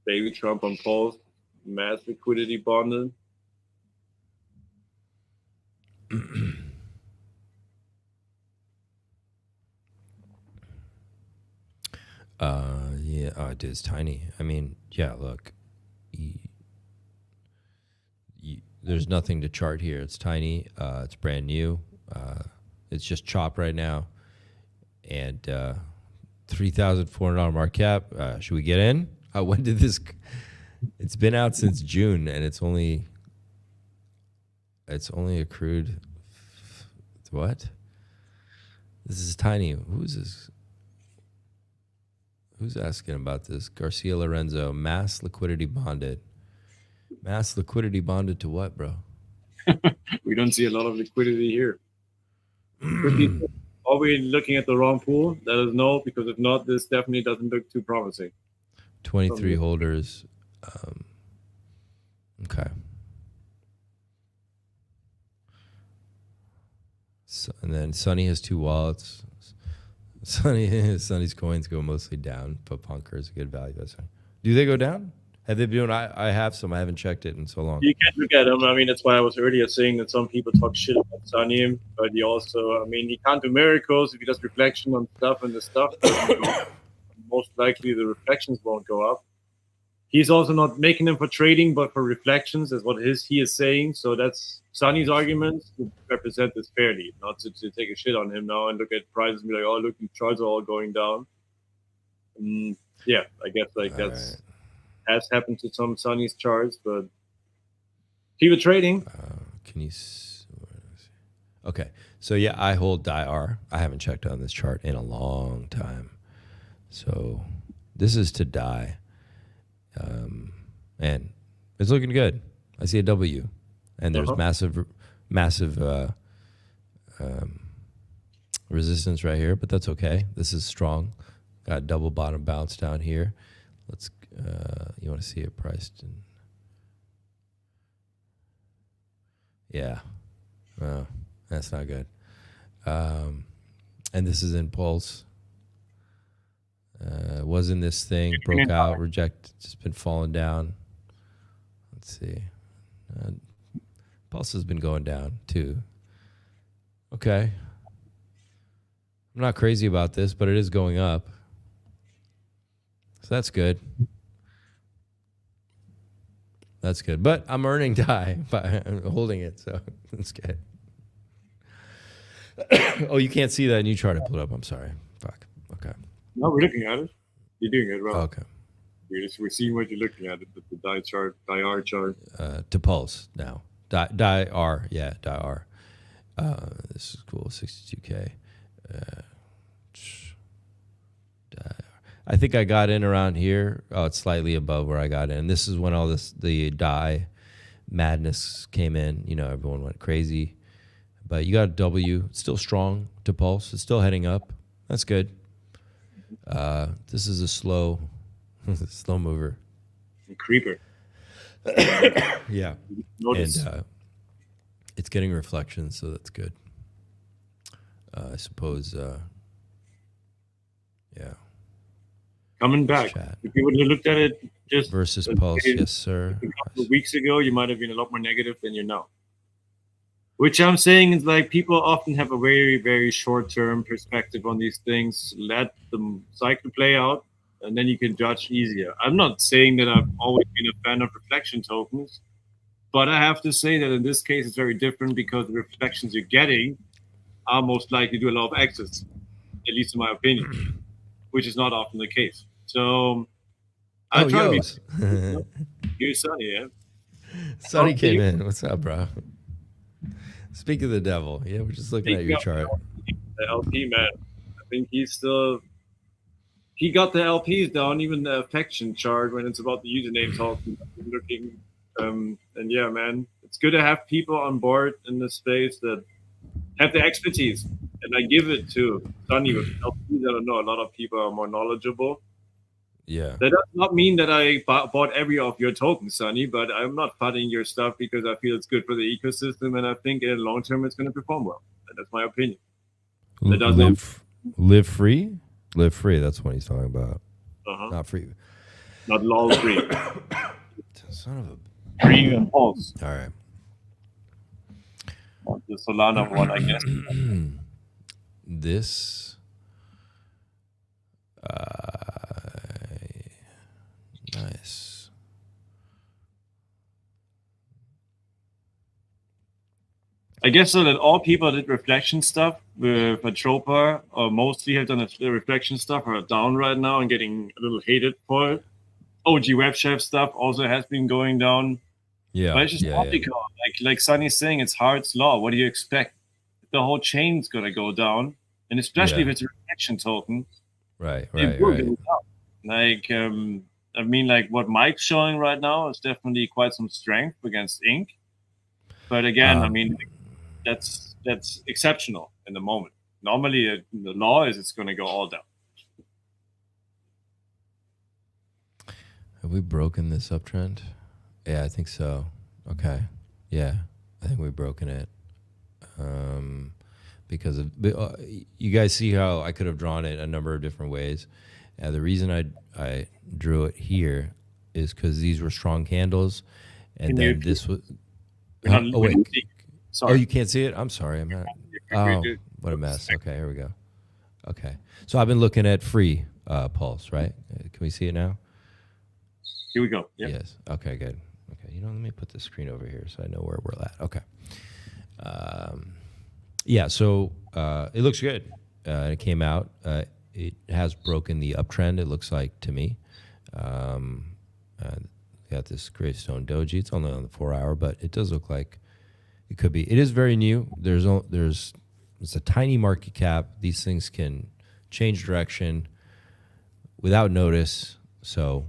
Baby Trump on Pulse, mass liquidity bonded. Yeah, it is tiny. I mean, yeah, look, there's nothing to chart here. It's tiny. It's brand new. It's just chop right now, and $3,400 market cap. Should we get in? When did this? It's been out since June, and it's only accrued. What? This is tiny. Who's this? Who's asking about this? Garcia Lorenzo, mass liquidity bonded. Mass liquidity bonded to what, bro? We don't see a lot of liquidity here. Are we looking at the wrong pool? Let us know, because if not, this definitely doesn't look too promising. 23 holders. Okay. So, and then Sonny has 2 wallets. Sonny's coins go mostly down, but Punker is a good value. Do they go down? Have they been? I have some. I haven't checked it in so long. You can look at them. I mean, that's why I was earlier saying that some people talk shit about Sonny, but he also, I mean, he can't do miracles if he does reflection on stuff, and the stuff most likely the reflections won't go up. He's also not making them for trading, but for reflections, is what he is saying. So that's Sonny's argument to represent this fairly, not to take a shit on him now and look at prices and be like, oh, look, the charts are all going down. Yeah, I guess that's has happened to some Sonny's charts, but keep it trading. Can you? Okay, so yeah, I hold DIR. I haven't checked on this chart in a long time, so this is to die. And it's looking good. I see a W, and there's massive resistance right here, but that's okay. This is strong. Got a double bottom bounce down here. Let's. You want to see it priced in? Yeah. Oh, that's not good. And this is in Pulse. Was in this thing, broke out, rejected, just been falling down. Let's see. Pulse has been going down too. Okay. I'm not crazy about this, but it is going up. So that's good. That's good. But I'm earning DI by holding it, so that's good. Oh, you can't see that new chart I pulled up. I'm sorry. Fuck. Okay. No, we're looking at it. You're doing it well. Okay. We're seeing what you're looking at. The DIR chart. To Pulse now. DIR. Yeah, DIR. This is cool. 62K. I think I got in around here. Oh, it's slightly above where I got in. This is when all the DI madness came in. You know, everyone went crazy. But you got a W. It's still strong to Pulse. It's still heading up. That's good. This is a slow mover. A creeper. Yeah. Notice. And it's getting reflections, so that's good. I suppose, yeah. Coming back. Chat. If you would have looked at it just versus Pulse, yes, sir. A couple of weeks ago, you might have been a lot more negative than you're now. Which I'm saying is, like, people often have a very, very short-term perspective on these things. Let the cycle play out, and then you can judge easier. I'm not saying that I've always been a fan of reflection tokens, but I have to say that in this case, it's very different because the reflections you're getting are most likely to do a lot of exits, at least in my opinion, which is not often the case. So I try to be. Here's Sonny, yeah? Sonny came in. What's up, bro? Speak of the devil. Yeah, we're just looking at your chart. The LP, man. I think he got the LPs down, even the affection chart when it's about the username talking, looking. And yeah, man, it's good to have people on board in this space that have the expertise. And I give it to Sonny with LPs. I don't know. A lot of people are more knowledgeable. Yeah. That does not mean that I bought every of your tokens, Sonny, but I'm not cutting your stuff because I feel it's good for the ecosystem, and I think in the long term it's going to perform well. And that's my opinion. That does live free. Live free. That's what he's talking about. Not free. Not lol free. Son of a free and Pulse. All right. The Solana one, I guess. This. Nice. I guess so that all people that did reflection stuff with Atropa, or mostly have done the reflection stuff, are down right now and getting a little hated for it. OG Web Chef stuff also has been going down. Yeah, but it's just optical. Like Sunny's saying, it's Hart's law. What do you expect? The whole chain's gonna go down, and especially if it's a reflection token, right. Go down. Like, I mean, like what Mike's showing right now is definitely quite some strength against Ink. But again, I mean, that's exceptional in the moment. Normally, the law is it's going to go all down. Have we broken this uptrend? Yeah, I think so. Okay. Yeah, I think we've broken it. Because of you guys see how I could have drawn it a number of different ways. The reason I drew it here is because these were strong candles, and then this was. Oh wait! Sorry. Oh, you can't see it. I'm sorry. I'm not. Oh, what a mess. Okay, here we go. Okay, so I've been looking at free Pulse, right? Can we see it now? Here we go. Yep. Yes. Okay, good. Okay, let me put the screen over here so I know where we're at. Okay. Yeah, so it looks good. It came out. It has broken the uptrend, it looks like to me. Got this Gravestone Doji. It's only on the 4-hour, but it does look like it could be. It is very new. It's a tiny market cap. These things can change direction without notice. So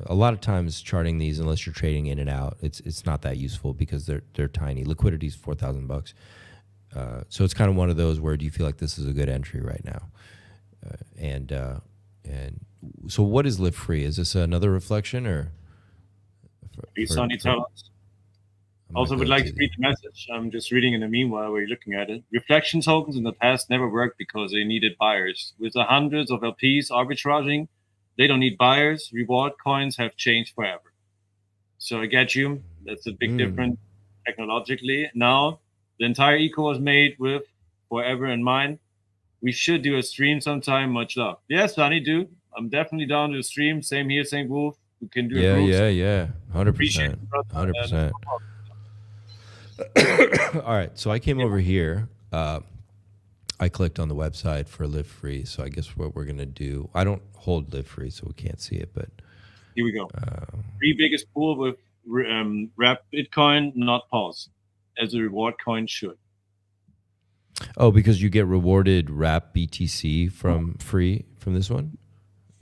a lot of times charting these, unless you're trading in and out, it's not that useful because they're tiny. Liquidity is $4,000. So it's kind of one of those where do you feel like this is a good entry right now? And so what is Live Free? Is this another reflection or? Sunny, tell us. Also would like to read the message. I'm just reading in the meanwhile while you're looking at it. Reflection tokens in the past never worked because they needed buyers. With the hundreds of LPs arbitraging, they don't need buyers. Reward coins have changed forever. So I get you. That's a big difference technologically. Now, the entire eco was made with forever in mind. We should do a stream sometime. Much love. Yes, Sonny, do. I'm definitely down to the stream. Same here, SaintWolf. We can do it. Yeah. 100%. 100%. All right. So I came over here. I clicked on the website for Live Free. So I guess what we're going to do, I don't hold Live Free, so we can't see it, but. Here we go. Three biggest pool with wrap Bitcoin, not Pulse, as a reward coin should. Oh, because you get rewarded wrap BTC from free from this one?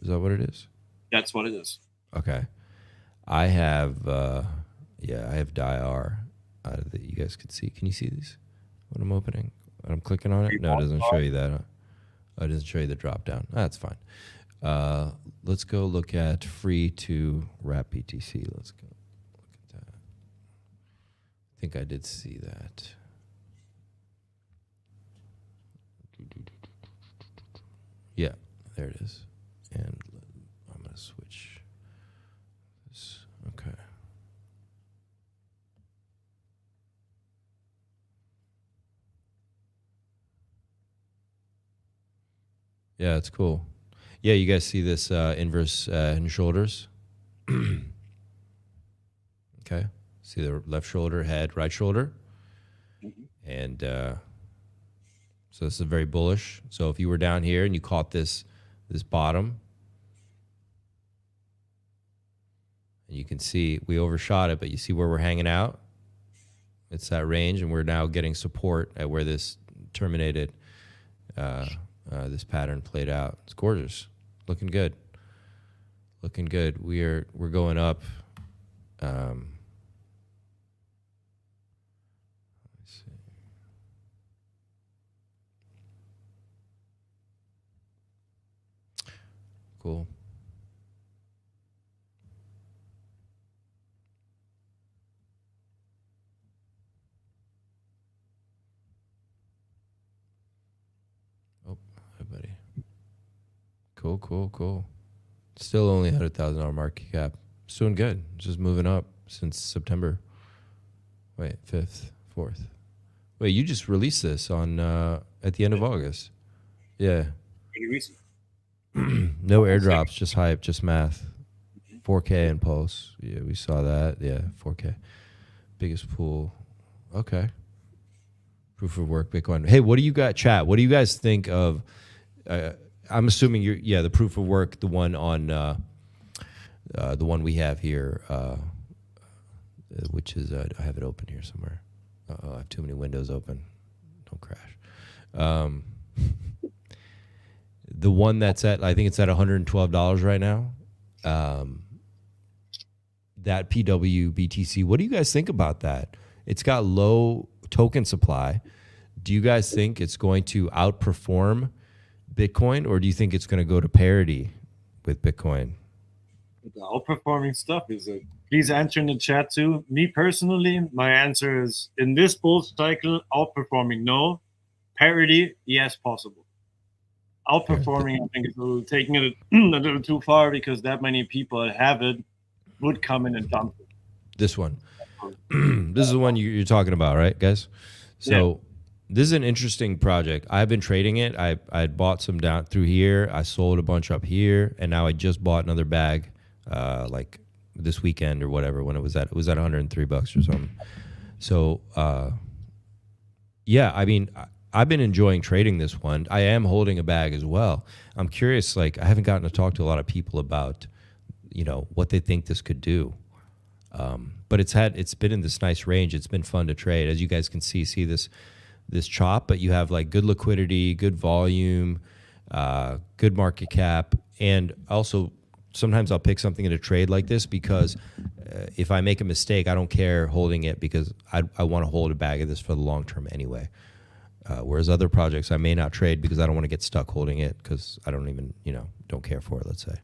Is that what it is? That's what it is. Okay. I have, I have DIR that you guys can see. Can you see these when I'm opening? When I'm clicking on it? No, it doesn't show you that. Oh, it doesn't show you the drop down. That's fine. Let's go look at free to wrap BTC. Let's go look at that. I think I did see that. Yeah, there it is. And I'm going to switch this. Okay. Yeah, it's cool. Yeah, you guys see this inverse head and shoulders? Okay. See the left shoulder, head, right shoulder? And so this is very bullish. So if you were down here and you caught this bottom, and you can see we overshot it, but you see where we're hanging out? It's that range, and we're now getting support at where this terminated. This pattern played out. It's gorgeous. Looking good. Looking good. We're going up. Let's see. Cool. Cool. Still only $100,000 market cap. It's doing good. It's just moving up since September. Wait, 5th, 4th. Wait, you just released this on at the end of August. Yeah. Pretty recent. No airdrops, just hype, just math. 4K and Pulse. Yeah, we saw that. Yeah, 4K. Biggest pool. Okay. Proof of work, Bitcoin. Hey, what do you got, chat? What do you guys think of? I'm assuming the proof of work, the one on the one we have here, which is I have it open here somewhere. I have too many windows open. Don't crash. The one that's I think it's at $112 right now. That PWBTC. What do you guys think about that? It's got low token supply. Do you guys think it's going to outperform Bitcoin, or do you think it's going to go to parity with Bitcoin? The outperforming stuff is it? Please answer in the chat too. Me personally, my answer is in this bull cycle, outperforming no, parity yes possible. Outperforming, I think, is taking it a little too far because that many people that have it would come in and dump it. This one, this is the one you're talking about, right, guys? So this is an interesting project. I've been trading it. I bought some down through here. I sold a bunch up here, and now I just bought another bag, like this weekend or whatever. When it was at $103 or something. So, yeah, I mean, I've been enjoying trading this one. I am holding a bag as well. I'm curious. Like, I haven't gotten to talk to a lot of people about, what they think this could do. But it's been in this nice range. It's been fun to trade, as you guys can see this chop. But you have like good liquidity, good volume, good market cap, and also sometimes I'll pick something in a trade like this because if I make a mistake, I don't care holding it because I want to hold a bag of this for the long term anyway. Whereas other projects I may not trade because I don't want to get stuck holding it because I don't even don't care for it. Let's say.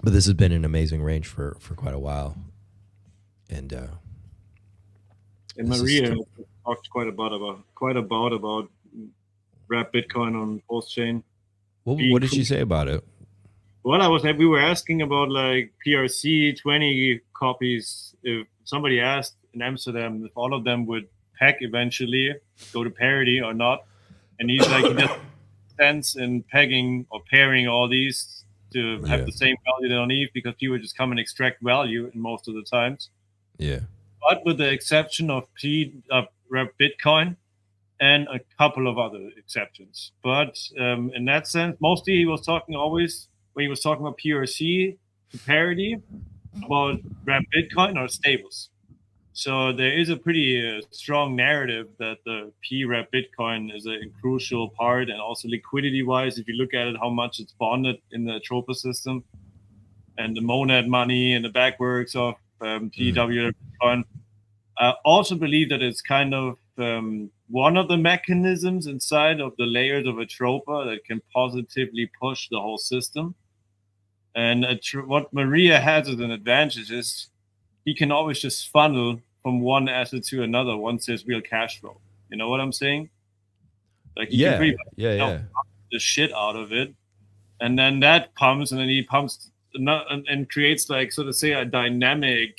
But this has been an amazing range for quite a while, and Maria talked quite about wrap Bitcoin on Pulsechain. What did she say about it? Well, we were asking about like PRC 20 copies. If somebody asked in Amsterdam if all of them would peg eventually, go to parity or not, and he's like, he doesn't sense in pegging or pairing all these to have the same value they don't need because people just come and extract value in most of the times. Yeah. But with the exception of Bitcoin and a couple of other exceptions. But in that sense, mostly he was talking always, when he was talking about PRC to parity, about Bitcoin or stables. So there is a pretty strong narrative that the P-Rep Bitcoin is a crucial part, and also liquidity-wise, if you look at it, how much it's bonded in the Tropa system, and the monad money and the backworks of PW Bitcoin. I also believe that it's kind of one of the mechanisms inside of the layers of a Tropa that can positively push the whole system. And what Maria has as an advantage is he can always just funnel from one asset to another once there's real cash flow. You know what I'm saying? Like he can pretty much the shit out of it, and then that pumps, and then he pumps and creates like, so to say, a dynamic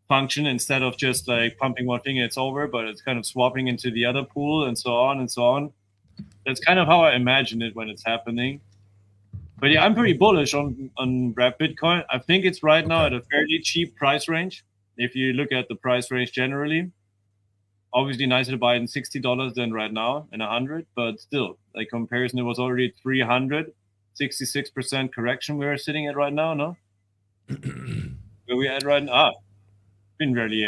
function instead of just like pumping one thing and it's over, but it's kind of swapping into the other pool and so on and so on. That's kind of how I imagine it when it's happening. But yeah, I'm pretty bullish on wrap Bitcoin. I think it's right now at a fairly cheap price range. If you look at the price range generally, obviously nicer to buy it in $60 than right now in 100, but still, like comparison, it was already 300, 66% correction we are sitting at right now, no? Where we at right now? Been really,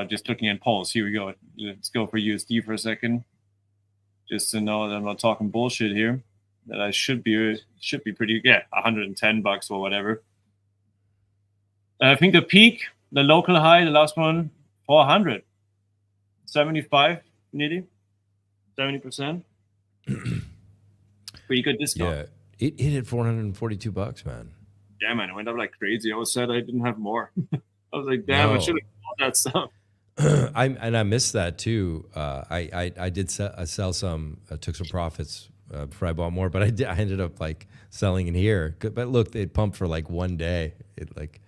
just looking at Pulse. Here we go. Let's go for USD for a second, just to know that I'm not talking bullshit here. That I should be pretty, $110 or whatever. I think the peak, the local high, the last one, 400, 75, nearly 70%. Pretty good discount. Yeah, it hit $442, man. Yeah, man, it went up like crazy. I was sad I didn't have more. I was like, damn, I should have bought that stuff. I missed that too. I did sell some, took some profits before I bought more, but I ended up like selling in here. But look, it pumped for like one day. It like,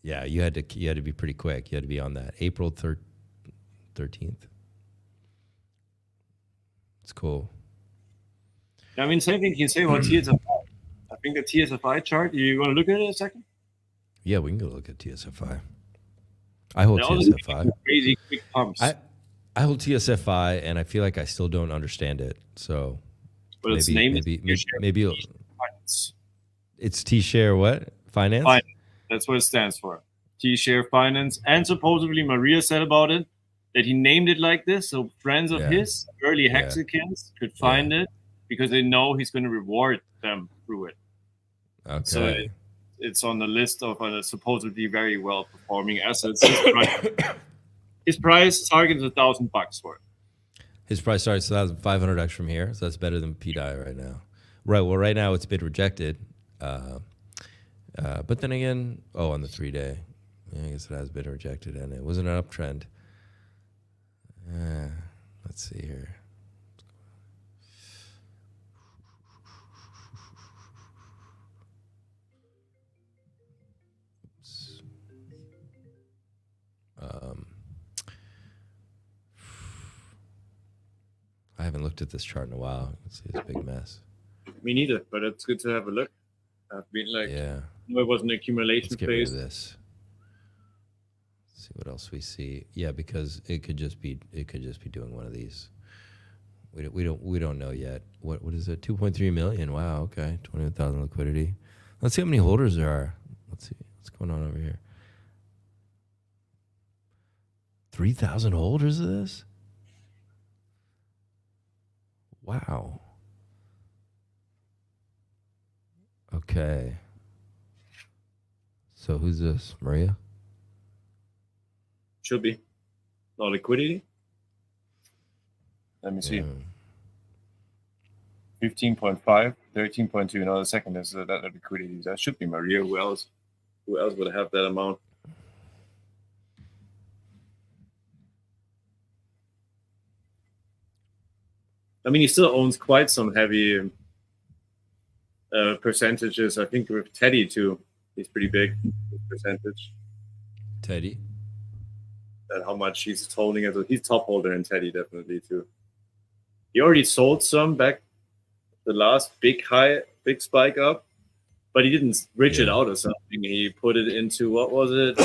yeah, you had to be pretty quick. You had to be on that April 13th. It's cool. I mean, same thing you can say about TSFI. I think the TSFI chart. You want to look at it a second? Yeah, we can go look at TSFI. I hold TSFI. Crazy quick pumps. I hold TSFI, and I feel like I still don't understand it. So, but its name maybe Finance. It's T-Share what? Finance? That's what it stands for. T-Share Finance. And supposedly Maria said about it that he named it like this so friends of his, early Hexicans, could find it because they know he's going to reward them through it. Okay. So it's on the list of supposedly very well-performing assets. His price target is $1,000 for it. His price starts 1,500x from here, so that's better than PDI right now. Right. Well, right now it's been rejected, but then again, on the 3-day, I guess it has been rejected, and it wasn't an uptrend. Let's see here. I haven't looked at this chart in a while. It's a big mess. Me neither, but it's good to have a look. I've been like, it was an accumulation phase. Get rid of this. Let's see what else we see. Yeah, because it could just be doing one of these. We don't know yet. What is it? 2.3 million. Wow. Okay. 21,000 liquidity. Let's see how many holders there are. Let's see what's going on over here. 3,000 holders of this. Wow. Okay. So who's this? Maria? Should be. No liquidity. Let me see. 15.5, 13.2. No, the second is that liquidity. That should be Maria. Who else would have that amount? I mean, he still owns quite some heavy percentages. I think with Teddy too, he's pretty big percentage. Teddy. And how much he's holding it. He's top holder in Teddy definitely too. He already sold some back the last big spike up, but he didn't rich it out or something. He put it into, what was it?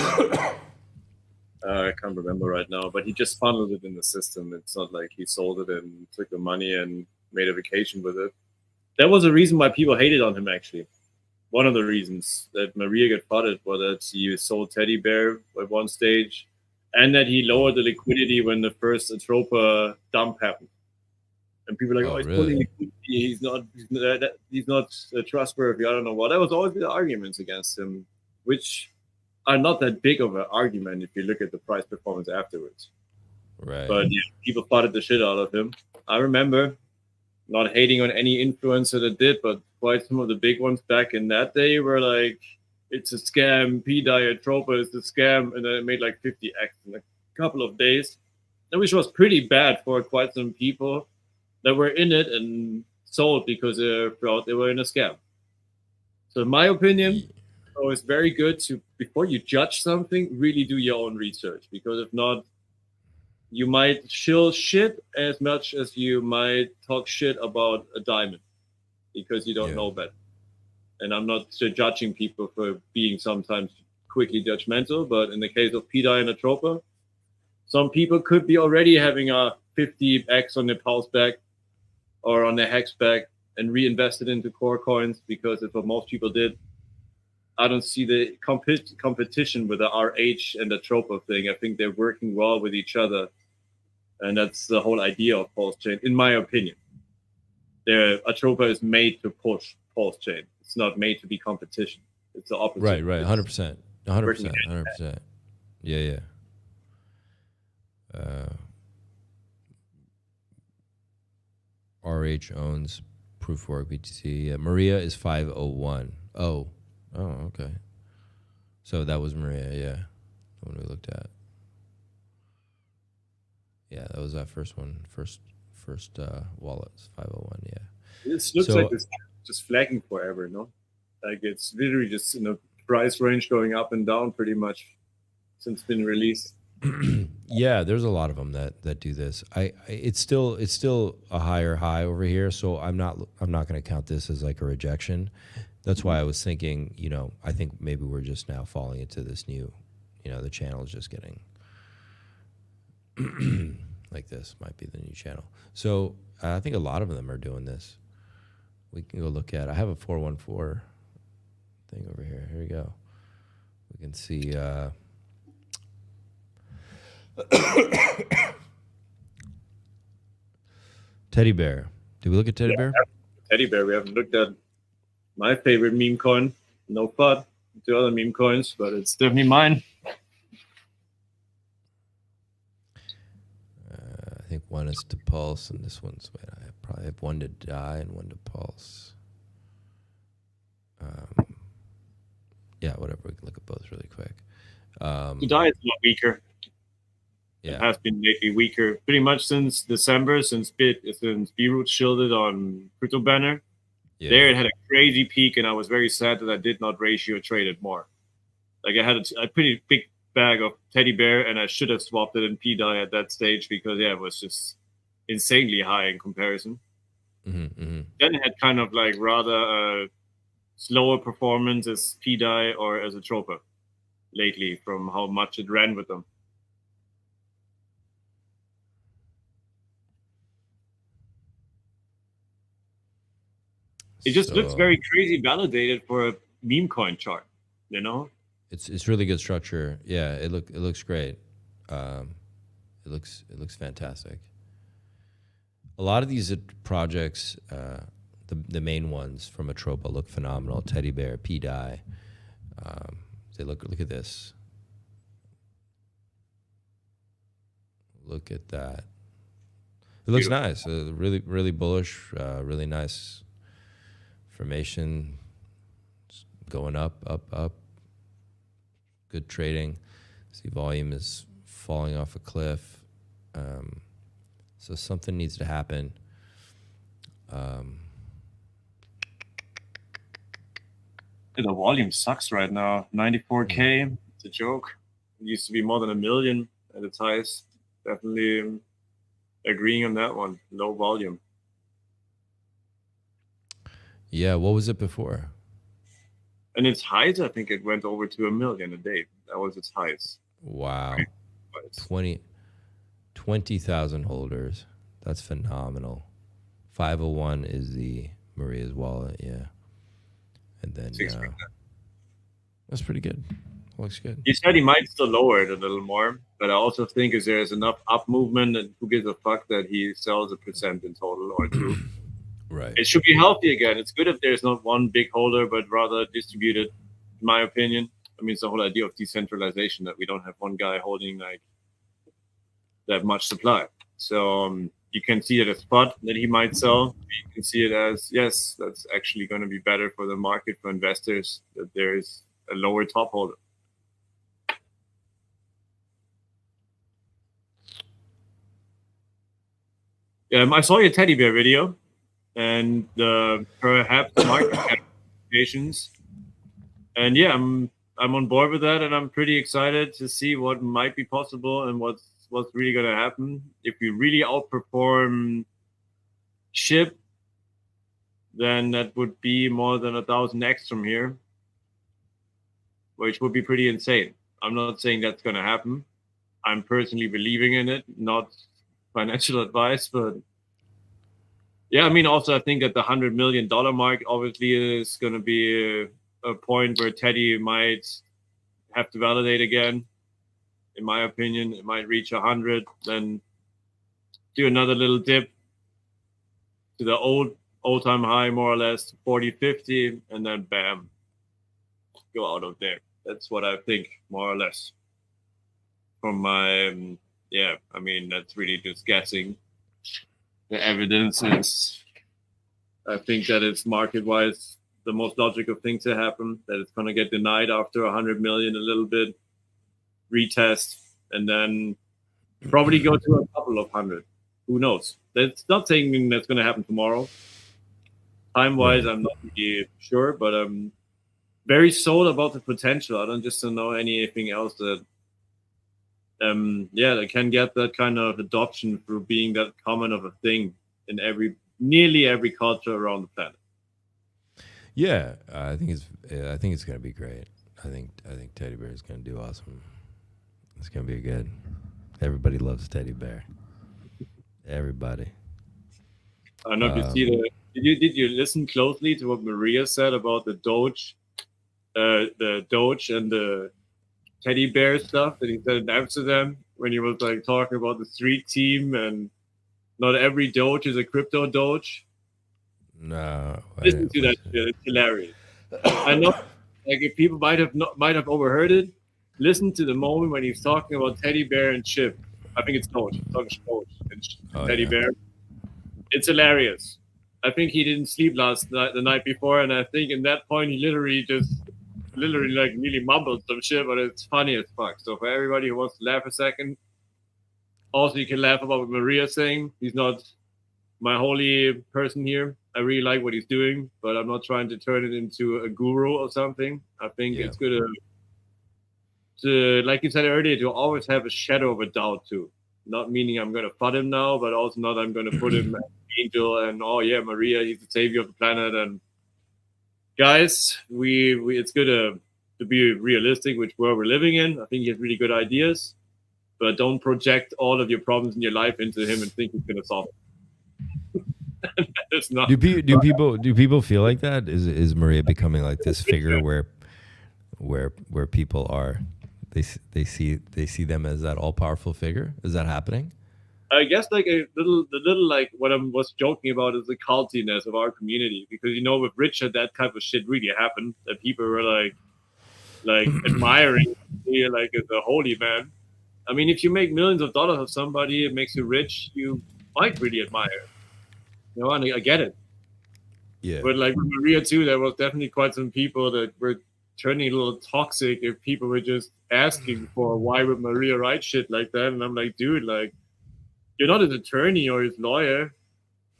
I can't remember right now, but he just funneled it in the system. It's not like he sold it and took the money and made a vacation with it. That was a reason why people hated on him, actually. One of the reasons that Maria got flooded was that he sold Teddy Bear at one stage and that he lowered the liquidity when the first Atropa dump happened. And people were like, he's pulling liquidity. He's not trustworthy. I don't know what. That was always the arguments against him, which are not that big of an argument if you look at the price performance afterwards. Right. But yeah, people flooded the shit out of him. I remember not hating on any influencer that did, but quite some of the big ones back in that day were like, it's a scam, P-Diatropa is a scam, and then it made like 50x in a couple of days, which was pretty bad for quite some people that were in it and sold because they thought they were in a scam. So in my opinion, it's very good to, before you judge something, really do your own research, because if not, you might shill shit as much as you might talk shit about a diamond because you don't know better. And I'm not judging people for being sometimes quickly judgmental, but in the case of PDI and Atropa, some people could be already having a 50x on their Pulse back or on their Hex back and reinvested into core coins, because it's what most people did. I don't see the competition with the RH and the Atropa thing. I think they're working well with each other. And that's the whole idea of Pulsechain, in my opinion. Atropa is made to push Pulsechain. It's not made to be competition. It's the opposite. Right, 100%. 100%. Yeah. RH owns Proofwork BTC. Maria is 501. Oh, okay. So that was Maria, yeah, the one we looked at. Yeah, that was that first one, first wallets, 501, yeah. This looks like it's just flagging forever, no? Like it's literally just in a price range going up and down pretty much since it's been released. Yeah, there's a lot of them that do this. It's still a higher high over here, so I'm not going to count this as like a rejection. That's why I was thinking, I think maybe we're just now falling into this new, the channel is just getting like this might be the new channel. So I think a lot of them are doing this. We can go look at. I have a 414 thing over here. Here we go. We can see. Teddy bear. Did we look at teddy bear? Teddy bear. We haven't looked at my favorite meme coin. No FUD to other meme coins, but it's definitely mine. I think one is to pulse, and this one's. Wait, I probably have one to die and one to pulse. Yeah, whatever. We can look at both really quick. To die is a lot weaker. Yeah. It has been lately weaker, pretty much since December, since B-Root shielded on Crypto Banner. Yeah. There it had a crazy peak, and I was very sad that I did not ratio trade it more. Like I had a pretty big bag of teddy bear, and I should have swapped it in P-Die at that stage because it was just insanely high in comparison. Then it had kind of like rather slower performance as P-Die or as a Tropa lately from how much it ran with them. It just looks very crazy validated for a meme coin chart, It's really good structure. Yeah, it looks great. It looks fantastic. A lot of these projects, the main ones from Atropa look phenomenal. Teddy bear, P-Die. They look at this. Look at that. It looks nice. Really bullish. Really nice. Formation going up. Good trading. See, volume is falling off a cliff. So something needs to happen. The volume sucks right now. 94K. It's a joke. It used to be more than 1 million at its highest. Definitely agreeing on that one. Low volume. Yeah, what was it before? And its highs, I think it went over to 1 million a day. That was its highs. Wow. 20,000 holders. That's phenomenal. 501 is the Maria's wallet, yeah. And then that's pretty good. Looks good. He said he might still lower it a little more, but I also think if there's enough up movement, and who gives a fuck that he sells 1% in total or 2. Right. It should be healthy again. It's good if there's not one big holder, but rather distributed, in my opinion. I mean, it's the whole idea of decentralization that we don't have one guy holding like that much supply. So you can see it as spot that he might sell. You can see it as, yes, that's actually going to be better for the market, for investors, that there is a lower top holder. I saw your teddy bear video. And perhaps market capitalizations. And yeah, I'm on board with that, and I'm pretty excited to see what might be possible and what's really going to happen. If we really outperform SHIB, then that would be more than 1,000x from here, which would be pretty insane. I'm not saying that's going to happen. I'm personally believing in it, not financial advice, but yeah, I mean, also, I think that the $100 million mark obviously is going to be a point where Teddy might have to validate again. In my opinion, it might reach 100, then do another little dip to the all-time high, more or less, 40, 50, and then bam, go out of there. That's what I think, more or less. From my, I mean, that's really just guessing. The evidence is, I think that it's market-wise the most logical thing to happen, that it's going to get denied after 100 million, a little bit, retest, and then probably go to a couple of hundred. Who knows? That's not saying that's going to happen tomorrow. Time-wise, I'm not really sure, but I'm very sold about the potential. I don't know anything else that, they can get that kind of adoption through being that common of a thing in nearly every culture around the planet. Yeah, I think it's going to be great. I think Teddy Bear is going to do awesome. It's going to be good. Everybody loves Teddy Bear. Everybody. I don't know if you see the. Did you listen closely to what Maria said about the Doge and the Teddy Bear stuff that he said in Amsterdam when he was like talking about the street team and not every Doge is a crypto Doge? No. Listen to that shit. It's hilarious. I know, like, if people might have overheard it, listen to the moment when he's talking about Teddy Bear and Chip. I think it's Doge. Doge and Teddy Bear. It's hilarious. I think he didn't sleep the night before, and I think in that point he literally like really mumbled some shit, but it's funny as fuck. So for everybody who wants to laugh a second, also you can laugh about what Maria's saying. He's not my holy person here. I really like what he's doing, but I'm not trying to turn it into a guru or something. I think it's good to, like you said earlier, to always have a shadow of a doubt too. Not meaning I'm going to FUD him now, but also not I'm going to put him as an angel and, oh yeah, Maria, he's the savior of the planet. And guys, we it's good to be realistic with where we're living in. I think he has really good ideas, but don't project all of your problems in your life into him and think he's going to solve it. It's not. Do people feel like that? Is Maria becoming like this figure where people are? They see them as that all powerful figure. Is that happening? I guess like the little like what I was joking about is the cultiness of our community, because with Richard that type of shit really happened, that people were like admiring you like as a holy man. I mean, if you make millions of dollars of somebody, it makes you rich, you might really admire. And I get it. Yeah. But like with Maria too, there was definitely quite some people that were turning a little toxic if people were just asking for why would Maria write shit like that. And I'm like, dude, like, you're not his attorney or his lawyer.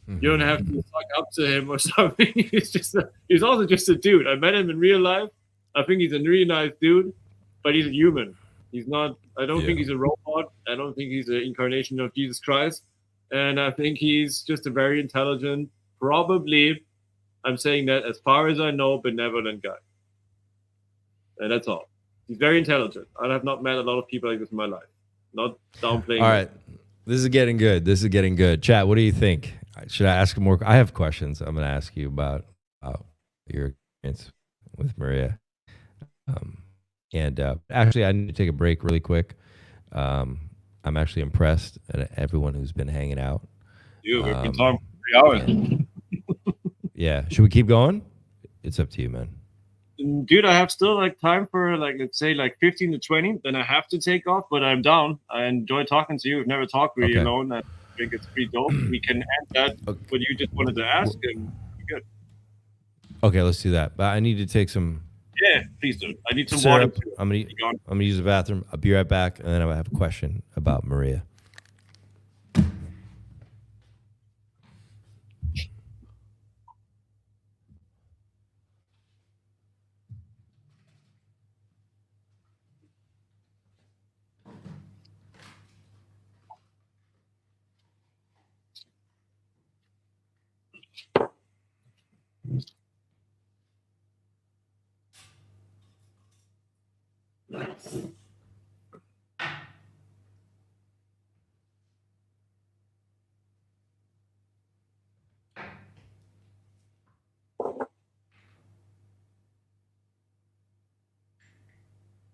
You don't have to suck up to him or something. He's also just a dude. I met him in real life. I think he's a really nice dude, but he's a human. He's not. I don't think he's a robot. I don't think he's an incarnation of Jesus Christ. And I think he's just a very intelligent, probably, I'm saying that as far as I know, benevolent guy. And that's all. He's very intelligent. I have not met a lot of people like this in my life. Not downplaying. All right. This is getting good. Chat, what do you think? Should I ask more? I have questions I'm going to ask you about your experience with Maria. Actually, I need to take a break really quick. I'm actually impressed at everyone who's been hanging out. Dude, we've been talking for 3 hours. Yeah. Should we keep going? It's up to you, man. Dude, I have still like time for like, let's say like 15 to 20. Then I have to take off, but I'm down. I enjoy talking to you. We've never talked really alone. I think it's pretty dope. We can end that what you just wanted to ask, and be good. Okay, let's do that. But I need to take some. Yeah, please do. I need some water. I'm gonna use the bathroom. I'll be right back, and then I have a question about Maria.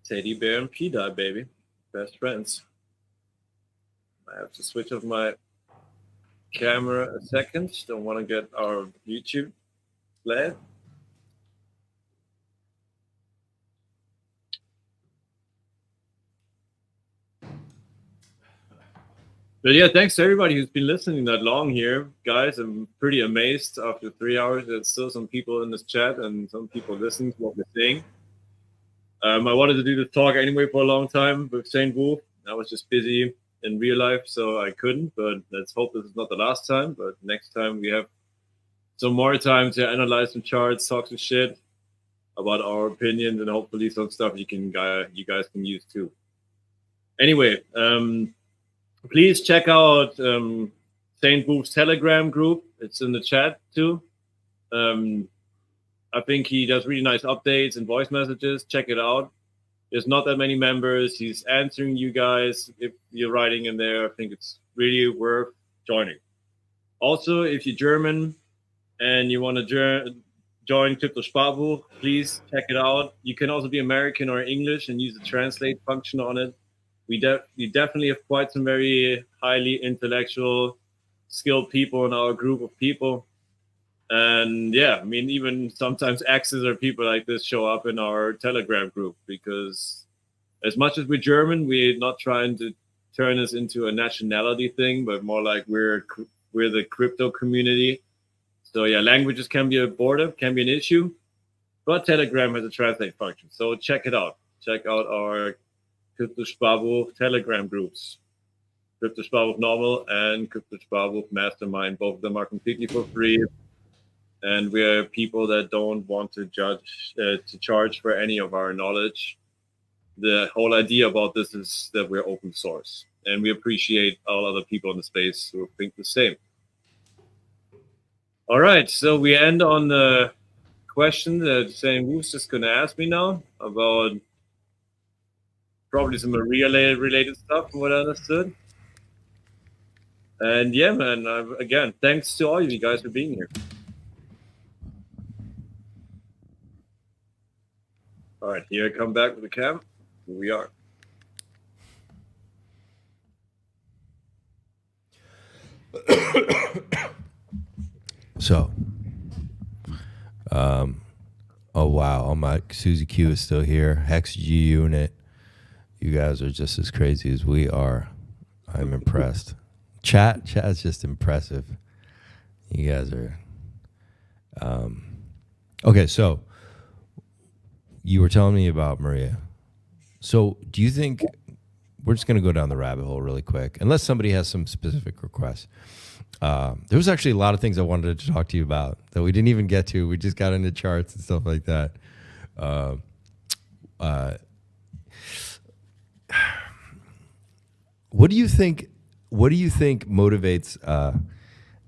Teddy Bear and P-Dye, baby. Best friends. I have to switch off my camera a second. Don't want to get our YouTube flag. But yeah, thanks to everybody who's been listening that long here, guys. I'm pretty amazed after 3 hours. There's still some people in this chat and some people listening to what we're saying. I wanted to do this talk anyway for a long time with SaintWolf. I was just busy in real life, so I couldn't. But let's hope this is not the last time. But next time we have some more time to analyze some charts, talk some shit about our opinions, and hopefully some stuff you guys can use too. Anyway, please check out SaintWolf's Telegram group. It's in the chat too. I think he does really nice updates and voice messages. Check it out. There's not that many members. He's answering you guys if you're writing in there. I think it's really worth joining. Also, if you're German and you want to join Kryptosparbuch, please check it out. You can also be American or English and use the translate function on it. We definitely have quite some very highly intellectual, skilled people in our group of people. And yeah, I mean, even sometimes exes or people like this show up in our Telegram group, because as much as we're German, we're not trying to turn this into a nationality thing, but more like we're the crypto community. So yeah, languages can be a border, can be an issue, but Telegram has a translate function. So check it out. Check out our Kryptosparbuch Telegram groups. Kryptosparbuch Normal and Kryptosparbuch Mastermind. Both of them are completely for free. And we're people that don't want to charge for any of our knowledge. The whole idea about this is that we're open source, and we appreciate all other people in the space who think the same. All right, so we end on the question that SaintWolf's just going to ask me now about probably some Maria-related stuff, from what I understood. And yeah, man, again, thanks to all of you guys for being here. All right, here I come back with the cam. Here we are. So, oh wow, my Susie Q is still here. Hex G Unit, you guys are just as crazy as we are. I'm impressed. Chat's just impressive. You guys are. Okay, so you were telling me about Maria. So do you think, we're just going to go down the rabbit hole really quick, unless somebody has some specific requests. There was actually a lot of things I wanted to talk to you about that we didn't even get to. We just got into charts and stuff like that. What do you think motivates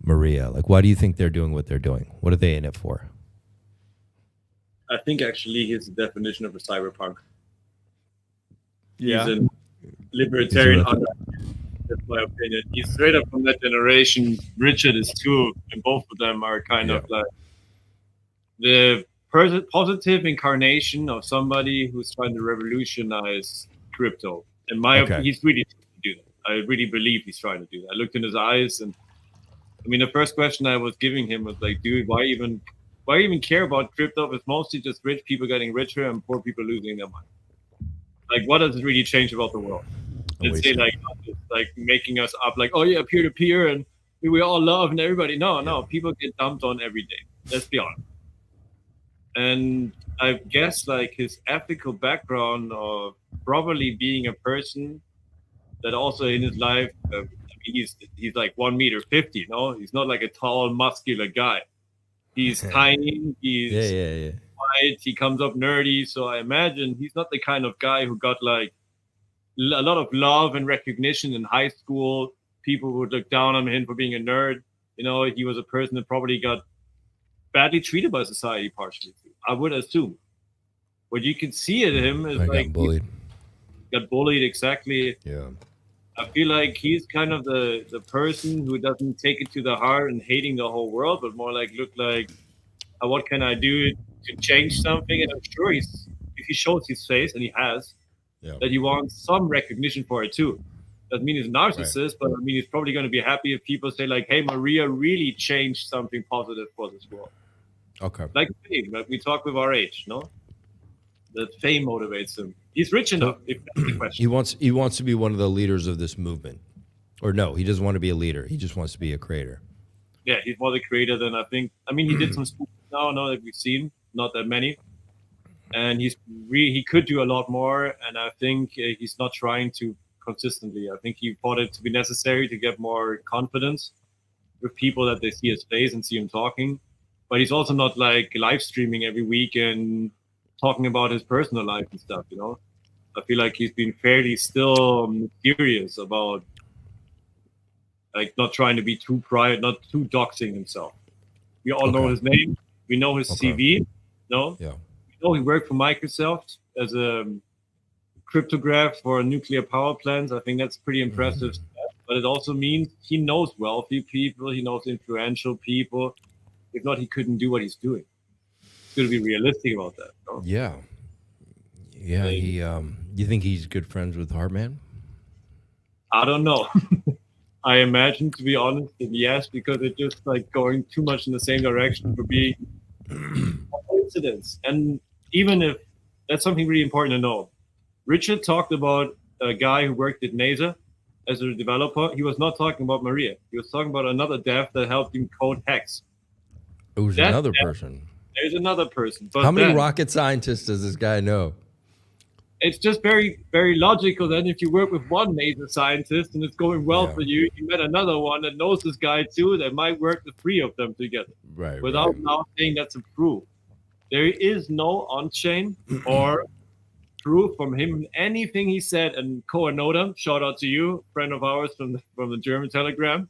Maria? Like, why do you think they're doing what they're doing? What are they in it for? I think actually he's the definition of a cyberpunk. Yeah. He's a libertarian. That's my opinion. He's straight up from that generation. Richard is too, and both of them are kind of like the positive incarnation of somebody who's trying to revolutionize crypto. In my opinion, he's really trying to do that. I really believe he's trying to do that. I looked in his eyes, and I mean, the first question I was giving him was like, dude, why even care about crypto? It's mostly just rich people getting richer and poor people losing their money. Like, what does it really change about the world? Let's say like making us up like, oh yeah, peer to peer, and we all love and everybody. No, people get dumped on every day. Let's be honest. And I guess like his ethical background of probably being a person that also in his life, I mean, he's like 1.50 meters, no? He's not like a tall, muscular guy. He's tiny. He's white. He comes up nerdy. So I imagine he's not the kind of guy who got like a lot of love and recognition in high school. People would look down on him for being a nerd. You know, he was a person that probably got badly treated by society partially. I would assume. What you can see in him is like got bullied, exactly. Yeah. I feel like he's kind of the person who doesn't take it to the heart and hating the whole world, but more like look like, what can I do to change something? And I'm sure if he shows his face, and he has, that he wants some recognition for it too. Doesn't mean he's a narcissist, but I mean he's probably going to be happy if people say like, "Hey, Maria really changed something positive for this world." Okay. Like fame, like we talk with our age, no? That fame motivates him. He's rich enough. If that's the question. He wants to be one of the leaders of this movement. Or no, he doesn't want to be a leader. He just wants to be a creator. Yeah, he's more the creator than I think. I mean, he did some spooks now that we've seen, not that many. And he could do a lot more. And I think he's not trying to consistently. I think he thought it to be necessary to get more confidence with people that they see his face and see him talking. But he's also not like live streaming every week and talking about his personal life and stuff, you know? I feel like he's been fairly still mysterious about like not trying to be too private, not too doxing himself. We all know his name. We know his CV. No? Yeah. We know he worked for Microsoft as a cryptograph for nuclear power plants. I think that's pretty impressive stuff. But it also means he knows wealthy people. He knows influential people. If not, he couldn't do what he's doing. He's going to be realistic about that. No? Yeah. Yeah. You think he's good friends with Hartman? I don't know. I imagine, to be honest, that yes, because it's just like going too much in the same direction for being a coincidence. And even if that's something really important to know, Richard talked about a guy who worked at NASA as a developer. He was not talking about Maria. He was talking about another dev that helped him code HEX. It was another person. There's another person. But how many rocket scientists does this guy know? It's just very, very logical that if you work with one NASA scientist and it's going well for you, you met another one that knows this guy too, that might work the three of them together. Right. Without now saying that's a proof. There is no on-chain or proof from him. Anything he said, and Koa Noda, shout out to you, friend of ours from the German Telegram.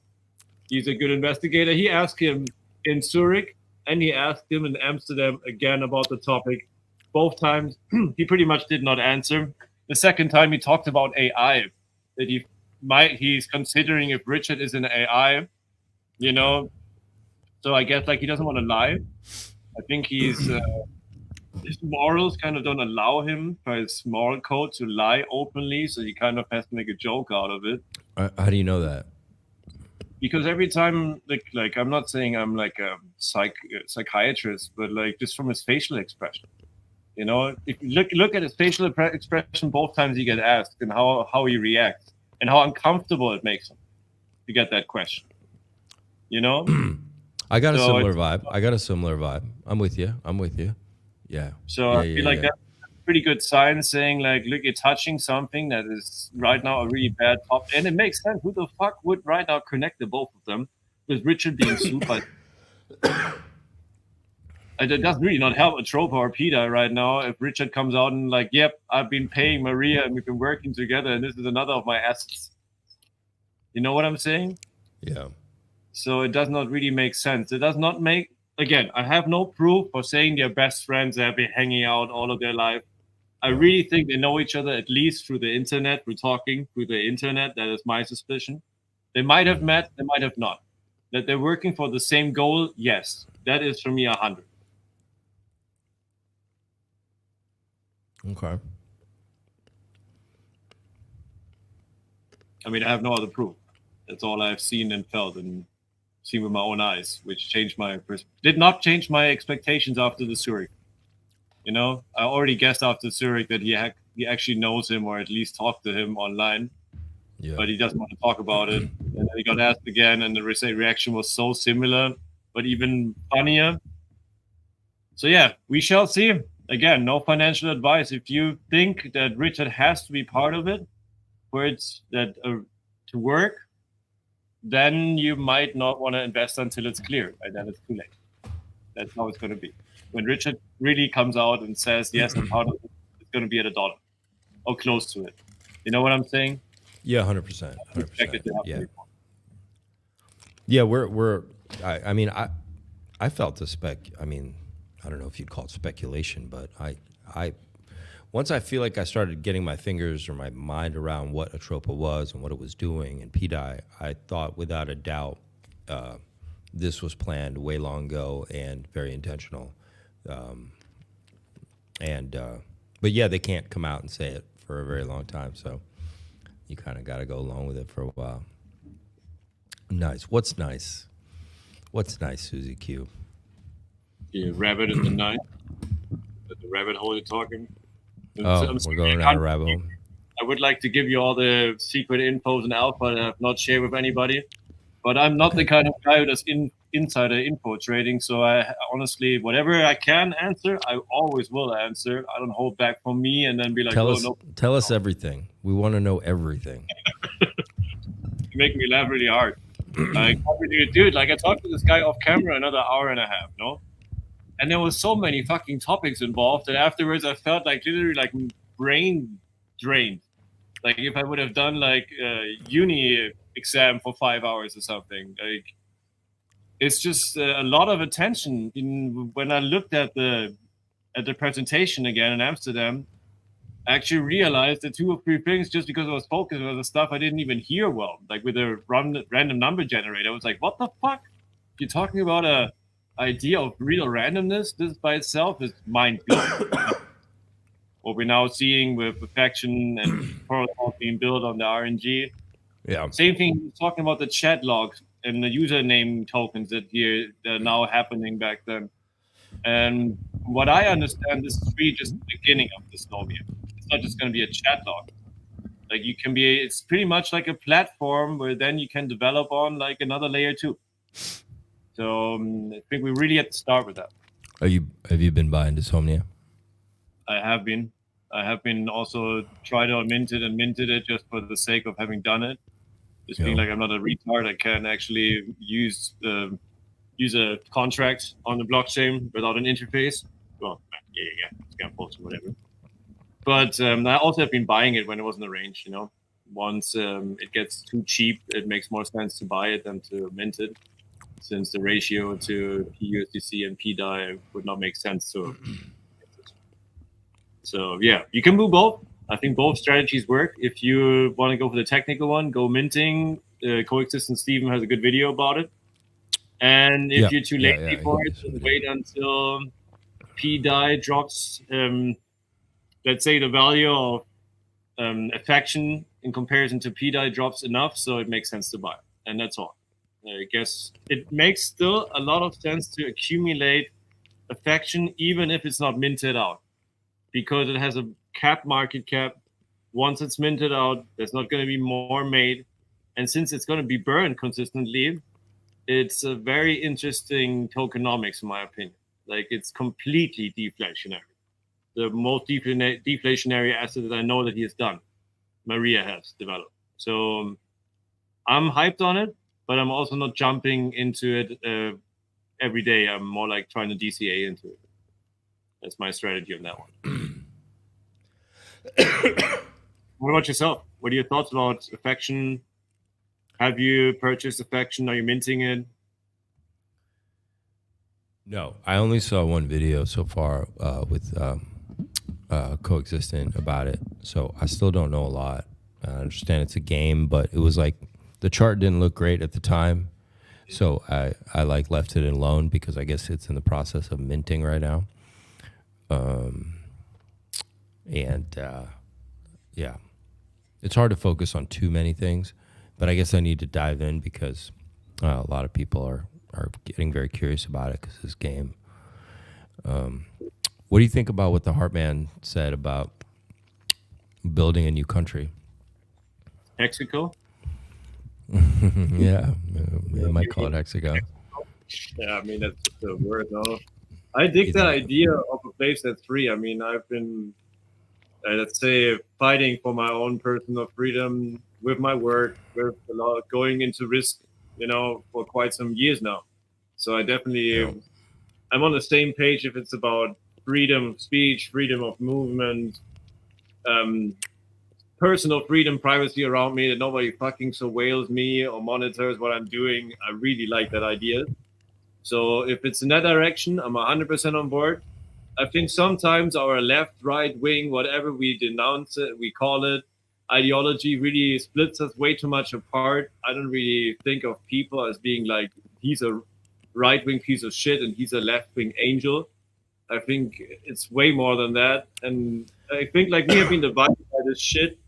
He's a good investigator. He asked him in Zurich and he asked him in Amsterdam again about the topic. Both times, he pretty much did not answer. The second time, he talked about AI, that he's considering if Richard is an AI, you know. So I guess like he doesn't want to lie. I think his morals kind of don't allow him by his moral code to lie openly. So he kind of has to make a joke out of it. How do you know that? Because every time, like I'm not saying I'm like a psychiatrist, but like just from his facial expression. You know, if you look at his facial expression both times he gets asked and how he reacts and how uncomfortable it makes him to get that question. You know? I got a similar vibe. I'm with you. Yeah. So I feel like that's a pretty good sign saying like, look, you're touching something that is right now a really bad topic. And it makes sense. Who the fuck would right now connect the both of them? With Richard being super... It doesn't really not help Atropa or Peter right now if Richard comes out and like, yep, I've been paying Maria and we've been working together and this is another of my assets. You know what I'm saying? Yeah. So it does not really make sense. It does not make, again, I have no proof for saying they're best friends. They've been hanging out all of their life. I really think they know each other at least through the internet. We're talking through the internet. That is my suspicion. They might have met. They might have not. That they're working for the same goal. Yes. That is for me 100. Okay. I mean, I have no other proof. That's all I've seen and felt and seen with my own eyes, which did not change my expectations after the Zurich. You know, I already guessed after Zurich that he actually knows him or at least talked to him online. Yeah. But he doesn't want to talk about it. And then he got asked again, and the reaction was so similar, but even funnier. So yeah, we shall see. Again, no financial advice. If you think that Richard has to be part of it for it to work, then you might not want to invest until it's clear, and then it's too late. That's how it's going to be. When Richard really comes out and says, yes, I'm part of it, it's going to be at $1 or close to it. You know what I'm saying? Yeah, 100%. 100%. Yeah, I mean, I felt the I don't know if you'd call it speculation, but I once I feel like I started getting my fingers or my mind around what Atropa was and what it was doing and PDI, I thought without a doubt this was planned way long ago and very intentional. But yeah, they can't come out and say it for a very long time, so you kind of got to go along with it for a while. Nice. What's nice? What's nice, Susie Q? The rabbit in the night. The rabbit hole you're talking. We're going down a rabbit hole. I would like to give you all the secret infos and alpha that I've not shared with anybody. But I'm not the kind of guy who does insider info trading. So I honestly, whatever I can answer, I always will answer. I don't hold back from me and then be like, tell us everything. We want to know everything. You make me laugh really hard. Like, dude, like I talked to this guy off camera another hour and a half, no? And there was so many fucking topics involved that afterwards I felt like literally like brain drained. Like if I would have done like a uni exam for 5 hours or something. Like it's just a lot of attention. When I looked at the presentation again in Amsterdam, I actually realized that 2 or 3 things just because I was focused on the stuff I didn't even hear well. Like with a random number generator, I was like, what the fuck? You're talking about a idea of real randomness? This by itself is mind-blowing. What we're now seeing with affection and protocols being built on the RNG. Yeah. Same thing talking about the chat logs and the username tokens that are now happening back then. And what I understand, this is really just the beginning of the snowmobile. It's not just going to be a chat log. Like it's pretty much like a platform where then you can develop on like another layer too. So I think we really have to start with that. Have you been buying Insomnia? I have been also tried to mint it just for the sake of having done it. Just being like I'm not a retard. I can actually use a contract on the blockchain without an interface. Well, yeah, it's gonna post or whatever. But I also have been buying it when it was in the range. You know, once it gets too cheap, it makes more sense to buy it than to mint it, since the ratio to PUSDC and PDAI would not make sense to. So yeah, you can do both. I think both strategies work. If you want to go for the technical one, go minting. Coexistence Steven has a good video about it. And if you're too lazy for it, wait until PDAI drops. Let's say the value of affection in comparison to PDAI drops enough, so it makes sense to buy. And that's all. I guess it makes still a lot of sense to accumulate affection, even if it's not minted out, because it has a cap market cap. Once it's minted out, there's not going to be more made. And since it's going to be burned consistently, it's a very interesting tokenomics, in my opinion. Like, it's completely deflationary. The most deflationary asset that I know that he has done, Maria has developed. So I'm hyped on it, but I'm also not jumping into it every day. I'm more like trying to DCA into it. That's my strategy on that one. What about yourself? What are your thoughts about affection? Have you purchased affection? Are you minting it? No, I only saw one video so far with Coexistent about it. So I still don't know a lot. I understand it's a game, but it was like the chart didn't look great at the time. So I like left it alone because I guess it's in the process of minting right now. Yeah, it's hard to focus on too many things, but I guess I need to dive in because a lot of people are getting very curious about it because this game. What do you think about what the Heartman said about building a new country? Mexico? Yeah, they might call it Hexicans. Yeah, I mean, that's just a word, no? I dig that idea of a place that's free. I mean, I've been, let's say, fighting for my own personal freedom with my work, with a lot going into risk, for quite some years now. So I definitely, I'm on the same page if it's about freedom of speech, freedom of movement, personal freedom, privacy around me, that nobody fucking surveils me or monitors what I'm doing. I really like that idea. So if it's in that direction, I'm 100% on board. I think sometimes our left, right, wing, whatever we denounce it, we call it, ideology really splits us way too much apart. I don't really think of people as being like, he's a right-wing piece of shit and he's a left-wing angel. I think it's way more than that. And I think like we have been divided by this shit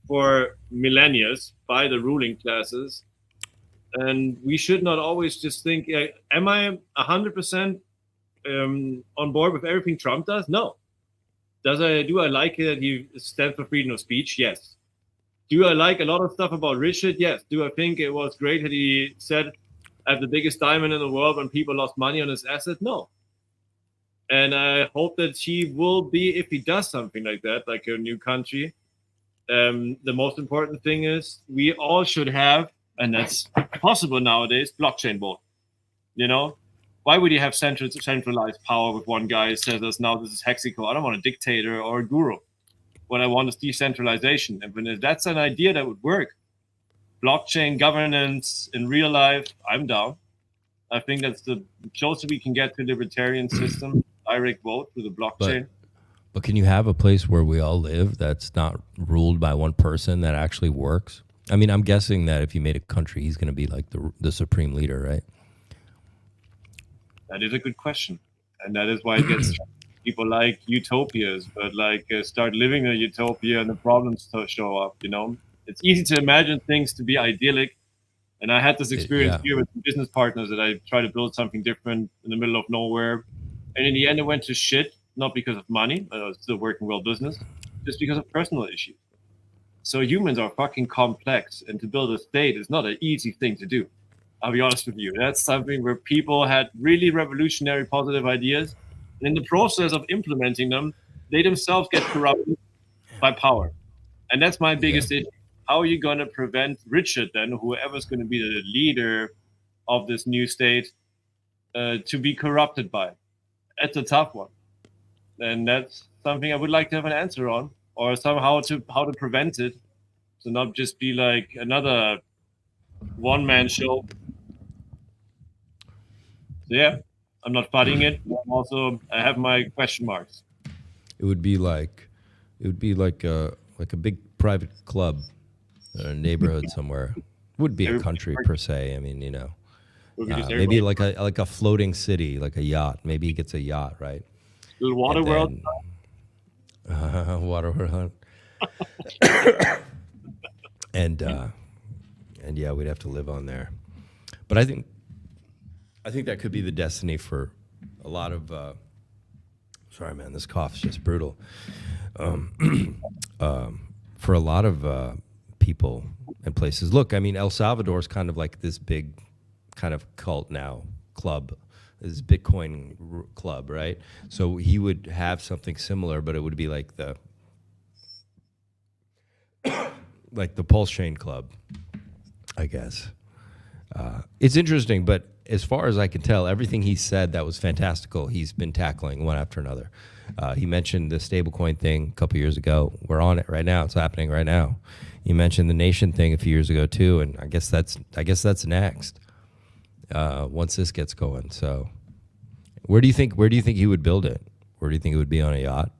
for millennia by the ruling classes. And we should not always just think, am I 100% on board with everything Trump does? No. Do I like it that he stands for freedom of speech? Yes. Do I like a lot of stuff about Richard? Yes. Do I think it was great that he said, I have the biggest diamond in the world when people lost money on his asset? No. And I hope that he will be, if he does something like that, like a new country. The most important thing is we all should have, and that's possible nowadays, blockchain vote. You know, why would you have centralized power with one guy who says us now this is Hexicans? I don't want a dictator or a guru. What I want is decentralization. And when that's an idea that would work, blockchain governance in real life, I'm down. I think that's the closer we can get to libertarian system, direct vote through the blockchain. But can you have a place where we all live that's not ruled by one person that actually works? I mean, I'm guessing that if you made a country, he's going to be like the supreme leader, right? That is a good question. And that is why it gets people like utopias, but like start living a utopia and the problems show up, you know? It's easy to imagine things to be idyllic. And I had this experience here with business partners that I tried to build something different in the middle of nowhere. And in the end, it went to shit, not because of money, I was still working well business, just because of personal issues. So humans are fucking complex. And to build a state is not an easy thing to do. I'll be honest with you. That's something where people had really revolutionary positive ideas. And in the process of implementing them, they themselves get corrupted by power. And that's my biggest issue. How are you going to prevent Richard then, whoever's going to be the leader of this new state, to be corrupted by? It's a tough one. And that's something I would like to have an answer on, or somehow how to prevent it, to not just be like another one-man show. So yeah, I'm not fighting it. I have my question marks. It would be like a big private club in a neighborhood somewhere. It would be a country per se. I mean, you know, maybe like a floating city, like a yacht. Maybe he gets a yacht, right? Little water world. Water world. and yeah, we'd have to live on there. But I think that could be the destiny for a lot of. Sorry, man, this cough's just brutal. For a lot of people and places. Look, I mean, El Salvador is kind of like this big kind of cult now, club, this Bitcoin club, right? So he would have something similar, but it would be like the Pulsechain club, I guess. It's interesting, but as far as I can tell, everything he said that was fantastical, he's been tackling one after another. He mentioned the stablecoin thing a couple years ago. We're on it right now. It's happening right now. He mentioned the nation thing a few years ago too, and I guess that's next. Once this gets going. So, where do you think he would build it? Where do you think it would be, on a yacht?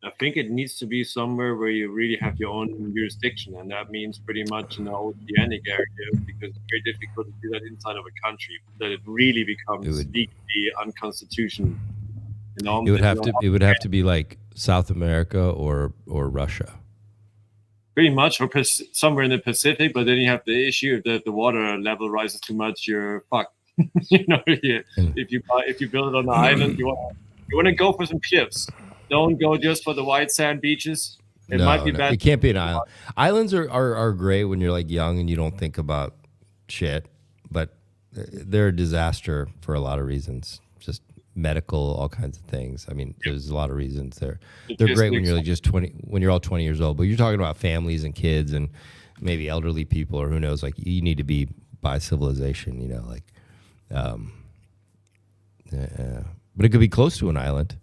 I think it needs to be somewhere where you really have your own jurisdiction, and that means pretty much in the oceanic area, because it's very difficult to do that inside of a country, that it really becomes legally unconstitutional. You know, it would have to be like South America or Russia. Pretty much, or somewhere in the Pacific, but then you have the issue that the water level rises too much, you're fucked. You know, if you build it on the island, you want to go for some cliffs. Don't go just for the white sand beaches. It might be bad. It can't be an island. Islands are great when you're like young and you don't think about shit, but they're a disaster for a lot of reasons. Just medical, all kinds of things. I mean, there's a lot of reasons. They're great when you're like just 20, when you're all 20 years old. But you're talking about families and kids and maybe elderly people, or who knows. Like, you need to be by civilization. You know, like, but it could be close to an island.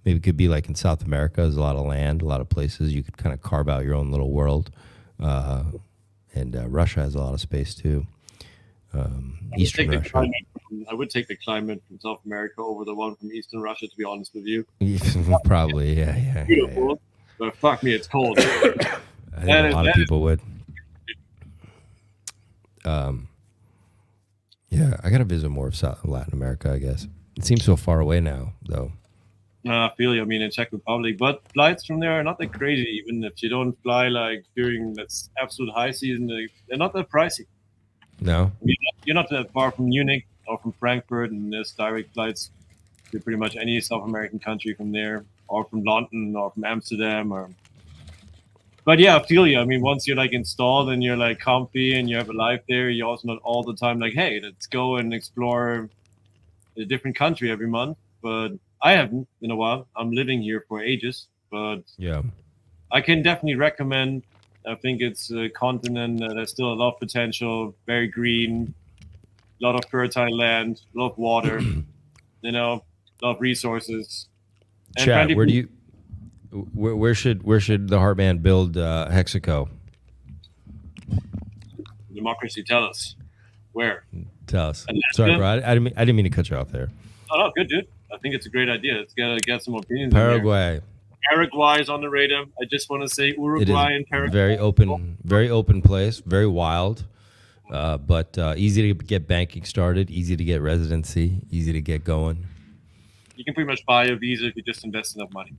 Maybe it could be like in South America. There's a lot of land, a lot of places you could kind of carve out your own little world. And Russia has a lot of space too. Eastern Russia. I would take the climate from South America over the one from Eastern Russia, to be honest with you. Probably, yeah. Beautiful, yeah. But fuck me, it's cold. I think a lot of people would. Yeah, I got to visit more of Latin America, I guess. It seems so far away now, though. I feel you. I mean, in Czech Republic, but flights from there are not that crazy. Even if you don't fly like during that's absolute high season, they're not that pricey. No, you're not that far from Munich or from Frankfurt, and there's direct flights to pretty much any South American country from there, or from London, or from Amsterdam, or But yeah, I feel you. I mean, once you're like installed and you're like comfy and you have a life there, you're also not all the time like, hey, let's go and explore a different country every month. But I haven't in a while. I'm living here for ages, but Yeah. I can definitely recommend. I think it's a continent that has still a lot of potential, very green, a lot of fertile land, a lot of water, a lot of resources. And chat, where should the Heartman build Hexaco? Democracy, tell us. Where? Tell us. Sorry, bro. I didn't mean to cut you off there. Oh, no, good, dude. I think it's a great idea. It's got to get some opinions. Paraguay. Paraguay is on the radar. I just want to say Uruguay and Paraguay. Very open place, very wild, but easy to get banking started, easy to get residency, easy to get going. You can pretty much buy a visa if you just invest enough money.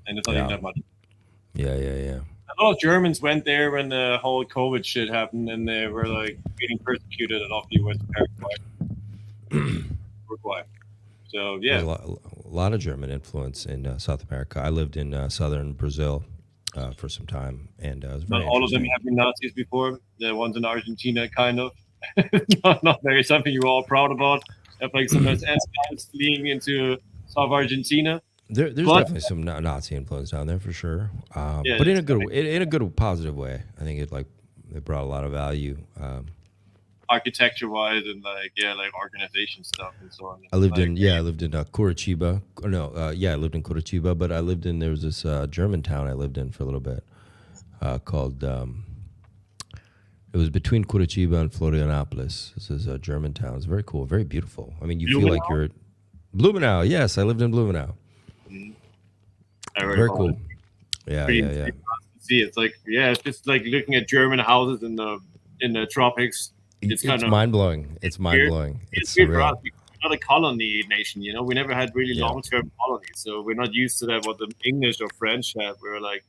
And it's not even that much. Yeah. A lot of Germans went there when the whole COVID shit happened, and they were like getting persecuted and off the US Paraguay. Uruguay. So yeah, a lot of German influence in South America. I lived in southern Brazil for some time, and it was very all of them have been Nazis before. The ones in Argentina, kind of, not very something you were all proud about. Have like some SS guys fleeing into South Argentina. There's definitely some Nazi influence down there for sure, but in a good, positive way. I think it brought a lot of value. Architecture-wise and like organization stuff and so on. I lived in Curitiba. I lived in Curitiba, but there was this German town I lived in for a little bit called. It was between Curitiba and Florianopolis. This is a German town. It's very cool, very beautiful. I mean, you feel like you're Blumenau. Yes, I lived in Blumenau. Very cool. Yeah. See, it's like it's just like looking at German houses in the tropics. It's kind of mind blowing. It's mind blowing. It's surreal. We're not a colony nation, We never had really long-term colonies, so we're not used to that. What the English or French have, we're like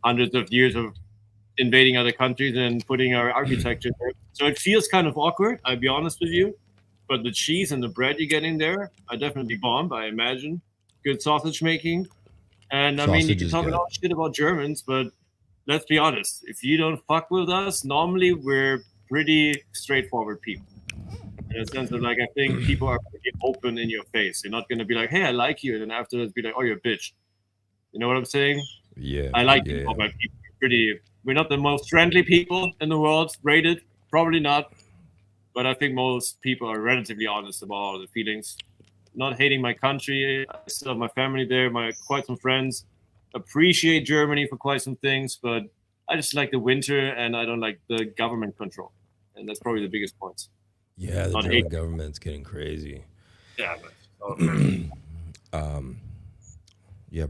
hundreds of years of invading other countries and putting our architecture there. So it feels kind of awkward. I'll be honest with you, but the cheese and the bread you're getting there are definitely bomb. I imagine good sausage making, and I mean you can talk a lot of shit about Germans, but let's be honest. If you don't fuck with us, normally we're pretty straightforward people. In a sense of I think people are pretty open in your face. You're not going to be like, hey, I like you. And then afterwards be like, oh, you're a bitch. You know what I'm saying? Yeah. I like you. My people are we're not the most friendly people in the world, rated. Probably not. But I think most people are relatively honest about all the feelings. Not hating my country. I still have my family there, quite some friends. Appreciate Germany for quite some things, but I just like the winter and I don't like the government control. And that's probably the biggest point. Yeah, the German government's getting crazy. Yeah, but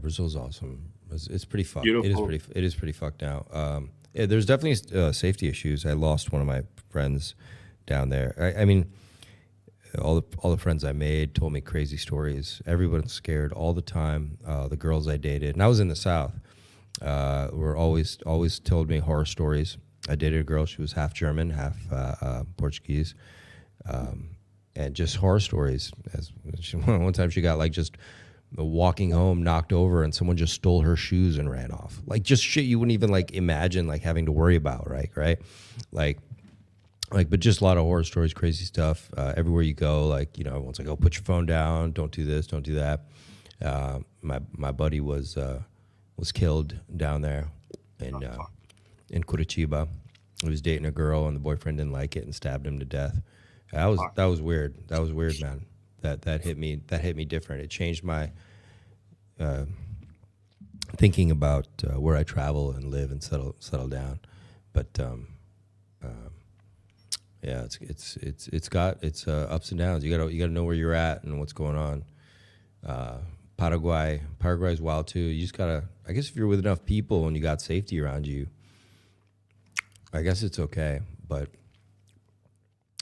Brazil's awesome. It's pretty fucked. Beautiful. It is pretty fucked now. There's definitely safety issues. I lost one of my friends down there. I mean, all the friends I made told me crazy stories. Everyone's scared all the time. The girls I dated, and I was in the South, were always told me horror stories. I dated a girl. She was half German, half Portuguese, and just horror stories. One time she got just walking home, knocked over, and someone just stole her shoes and ran off. Like just shit you wouldn't even imagine having to worry about, right? But just a lot of horror stories, crazy stuff. Everywhere you go, everyone's like, "Oh, put your phone down. Don't do this. Don't do that." My buddy was killed down there in Curitiba. He was dating a girl, and the boyfriend didn't like it and stabbed him to death. That was weird. That was weird, man. That hit me. That hit me different. It changed my thinking about where I travel and live and settle down. But it's got its ups and downs. You gotta know where you're at and what's going on. Paraguay's wild too. You just gotta. I guess if you're with enough people and you got safety around you, I guess it's okay.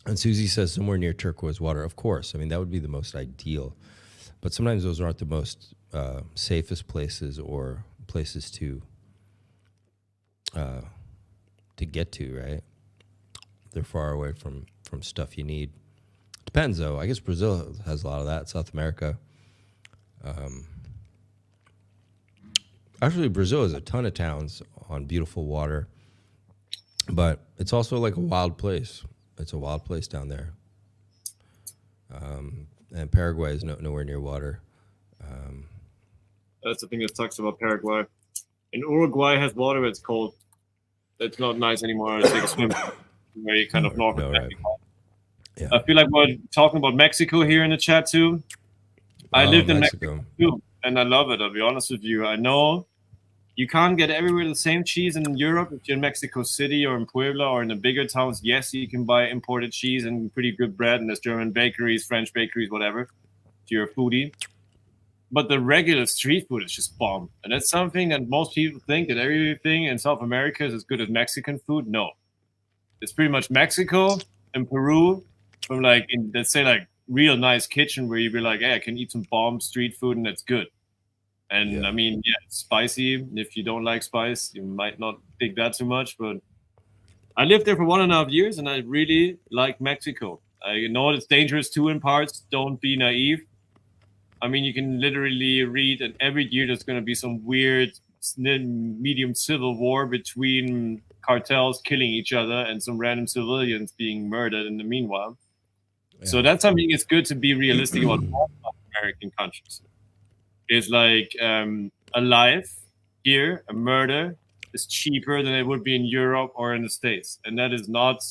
And Susie says somewhere near turquoise water. Of course, I mean that would be the most ideal. But sometimes those aren't the most safest places or places to get to. Right? They're far away from stuff you need. Depends though. I guess Brazil has a lot of that. South America. Actually, Brazil has a ton of towns on beautiful water, but it's also like a wild place. It's a wild place down there. And Paraguay is nowhere near water. That's the thing that sucks about Paraguay. And Uruguay has water, but it's cold. It's not nice anymore. It's like a swim. Very kind of North America. Yeah. I feel like we're talking about Mexico here in the chat too. I lived in Mexico too, and I love it. I'll be honest with you. I know you can't get everywhere the same cheese in Europe. If you're in Mexico City or in Puebla or in the bigger towns, yes, you can buy imported cheese and pretty good bread, and there's German bakeries, French bakeries, whatever, if you're a foodie. But the regular street food is just bomb. And that's something that most people think that everything in South America is as good as Mexican food. No. It's pretty much Mexico and Peru from like, let's say like real nice kitchen where you'd be like, hey, I can eat some bomb street food and that's good. And I mean, yeah, it's spicy. If you don't like spice, you might not dig that too much. But I lived there for 1.5 years and I really like Mexico. I know it's dangerous too in parts. Don't be naive. I mean, you can literally read, and every year there's going to be some weird medium civil war between cartels killing each other and some random civilians being murdered in the meanwhile. Yeah. So that's something it's good to be realistic about all South American countries. It's like a life here, a murder, is cheaper than it would be in Europe or in the States. And that is not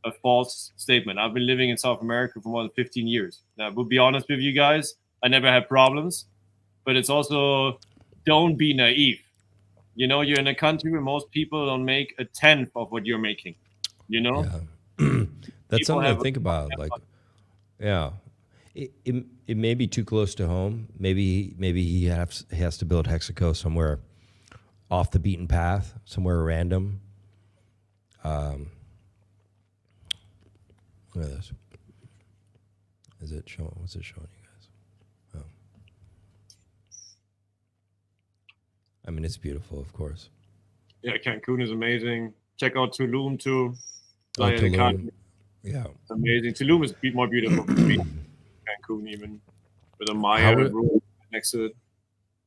a false statement. I've been living in South America for more than 15 years. Now, I will be honest with you guys. I never had problems, but it's also don't be naive. You know, you're in a country where most people don't make a tenth of what you're making. You know, that's something to think about. Like, yeah, it may be too close to home. Maybe he has to build Hexaco somewhere off the beaten path, somewhere random. Look at this. Is it showing? What's it showing you? I mean, it's beautiful, of course. Yeah, Cancun is amazing. Check out Tulum, too. Tulum. Yeah. It's amazing. Tulum is more beautiful than Cancun, even. With a Maya room next to it.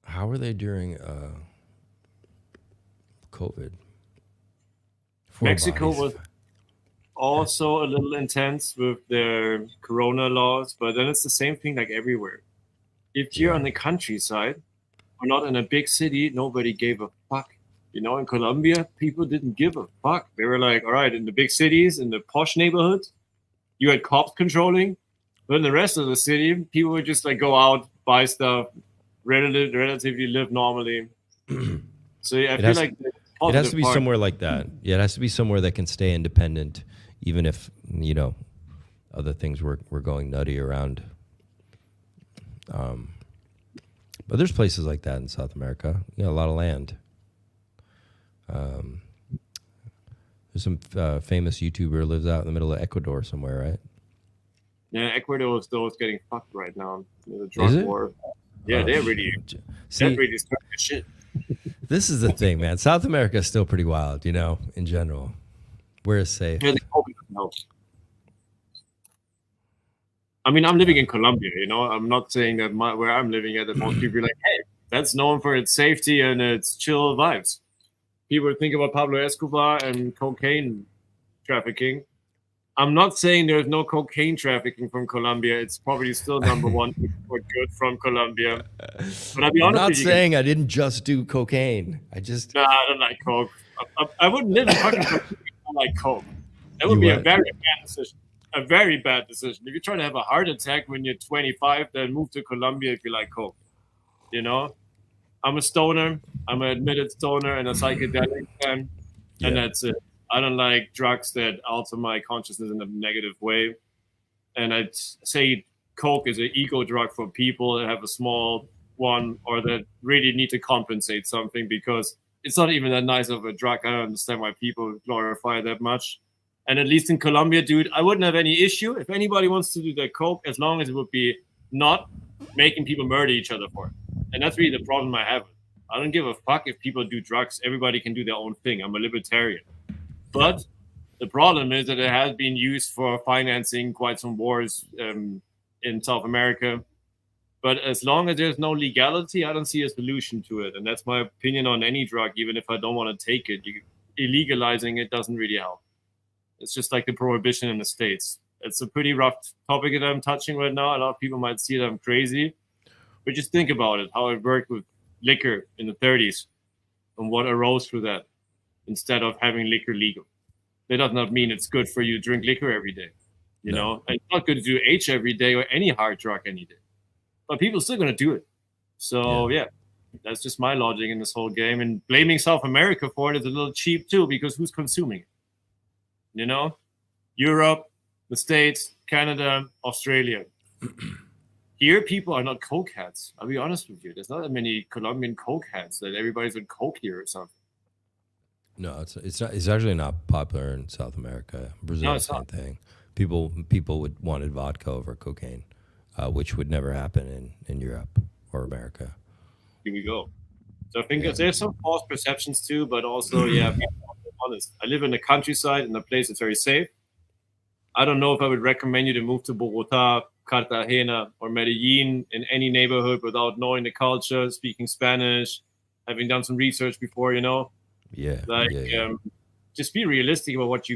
How were they during COVID? Mexico was also a little intense with their corona laws, but then it's the same thing like everywhere. If you're on the countryside, or not in a big city, nobody gave a fuck. You know, in Colombia, people didn't give a fuck. They were like, all right, in the big cities, in the posh neighborhoods, you had cops controlling. But in the rest of the city, people would just like go out, buy stuff, relatively live normally. So yeah, I feel like it has to be somewhere like that. Yeah, it has to be somewhere that can stay independent, even if, you know, other things were going nutty around. But there's places like that in South America. You know, a lot of land. There's some famous YouTuber lives out in the middle of Ecuador somewhere, right? Yeah, Ecuador is getting fucked right now. The drug war. Yeah, they're really starting shit. This is the thing, man. South America is still pretty wild, you know, in general. Where is safe? Yeah, I mean, I'm living in Colombia, you know. I'm not saying that where I'm living at, that most people are like, hey, that's known for its safety and its chill vibes. People think about Pablo Escobar and cocaine trafficking. I'm not saying there's no cocaine trafficking from Colombia. It's probably still number one export good from Colombia. But I'll be honest with you. I'm not saying I didn't just do cocaine. I don't like coke. I wouldn't live in fucking Colombia if I don't like coke. That would be a very bad decision. A very bad decision. If you're trying to have a heart attack when you're 25, then move to Colombia if you like coke. You know? I'm a stoner. I'm an admitted stoner and a psychedelic fan. And that's it. I don't like drugs that alter my consciousness in a negative way. And I'd say coke is an ego drug for people that have a small one or that really need to compensate something, because it's not even that nice of a drug. I don't understand why people glorify it that much. And at least in Colombia, dude, I wouldn't have any issue if anybody wants to do their coke, as long as it would be not making people murder each other for it. And that's really the problem I have. I don't give a fuck if people do drugs. Everybody can do their own thing. I'm a libertarian. But the problem is that it has been used for financing quite some wars in South America. But as long as there's no legality, I don't see a solution to it. And that's my opinion on any drug, even if I don't want to take it. Illegalizing it doesn't really help. It's just like the prohibition in the States. It's a pretty rough topic that I'm touching right now. A lot of people might see that I'm crazy. But just think about it, how it worked with liquor in the 30s and what arose through that instead of having liquor legal. That does not mean it's good for you to drink liquor every day. You know, and it's not good to do H every day or any hard drug any day. But people are still going to do it. So, yeah, that's just my logic in this whole game. And blaming South America for it is a little cheap, too, because who's consuming it? You know? Europe, the States, Canada, Australia. Here, people are not coke heads. I'll be honest with you. There's not that many Colombian coke heads that everybody's on coke here or something. No, it's not. It's actually not popular in South America. Brazil, same thing. People wanted vodka over cocaine, which would never happen in Europe or America. Here we go. So I think there's some false perceptions too, but also, being honest. I live in the countryside in a place that's very safe. I don't know if I would recommend you to move to Bogota, Cartagena, or Medellin in any neighborhood without knowing the culture, speaking Spanish, having done some research before, you know. Just be realistic about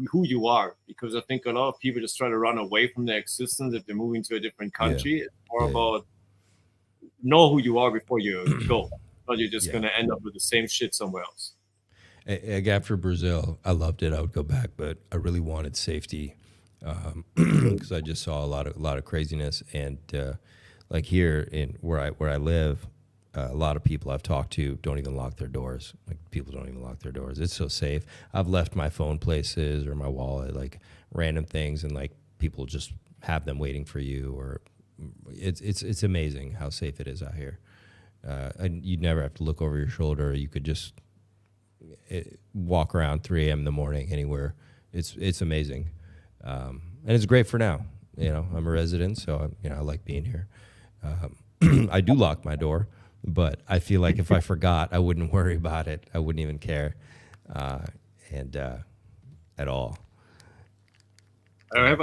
who you are, because I think a lot of people just try to run away from their existence if they're moving to a different country. It's more about know who you are before you go, or you're just going to end up with the same shit somewhere else. After Brazil, I loved it. I would go back, but I really wanted safety because I just saw a lot of craziness. And like here in where I live, a lot of people I've talked to don't even lock their doors. Like people don't even lock their doors. It's so safe. I've left my phone places or my wallet, like random things, and like people just have them waiting for you. Or it's amazing how safe it is out here. And you'd never have to look over your shoulder. You could just walk around 3 a.m. in the morning anywhere. It's amazing, and it's great for now. You know, I'm a resident, so I like being here. I do lock my door. But I feel like if I forgot, I wouldn't worry about it. I wouldn't even care, at all. I have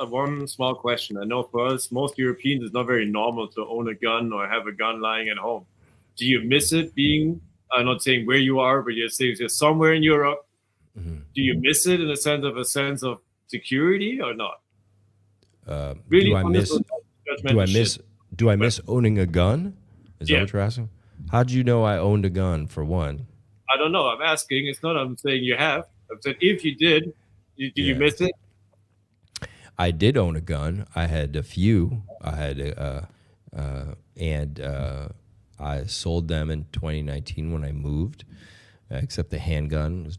one small question. I know for us, most Europeans, it's not very normal to own a gun or have a gun lying at home. Do you miss it being? I'm not saying where you are, but you're saying you're somewhere in Europe. Mm-hmm. Do you miss it in a sense of security or not? Really, do I miss owning a gun? Is that what you're asking? How'd you know I owned a gun, for one? I don't know. I'm asking. It's not I'm saying you have. I'm saying if you did, do you miss it? I did own a gun. I had a few. I had, I sold them in 2019 when I moved, except the handgun.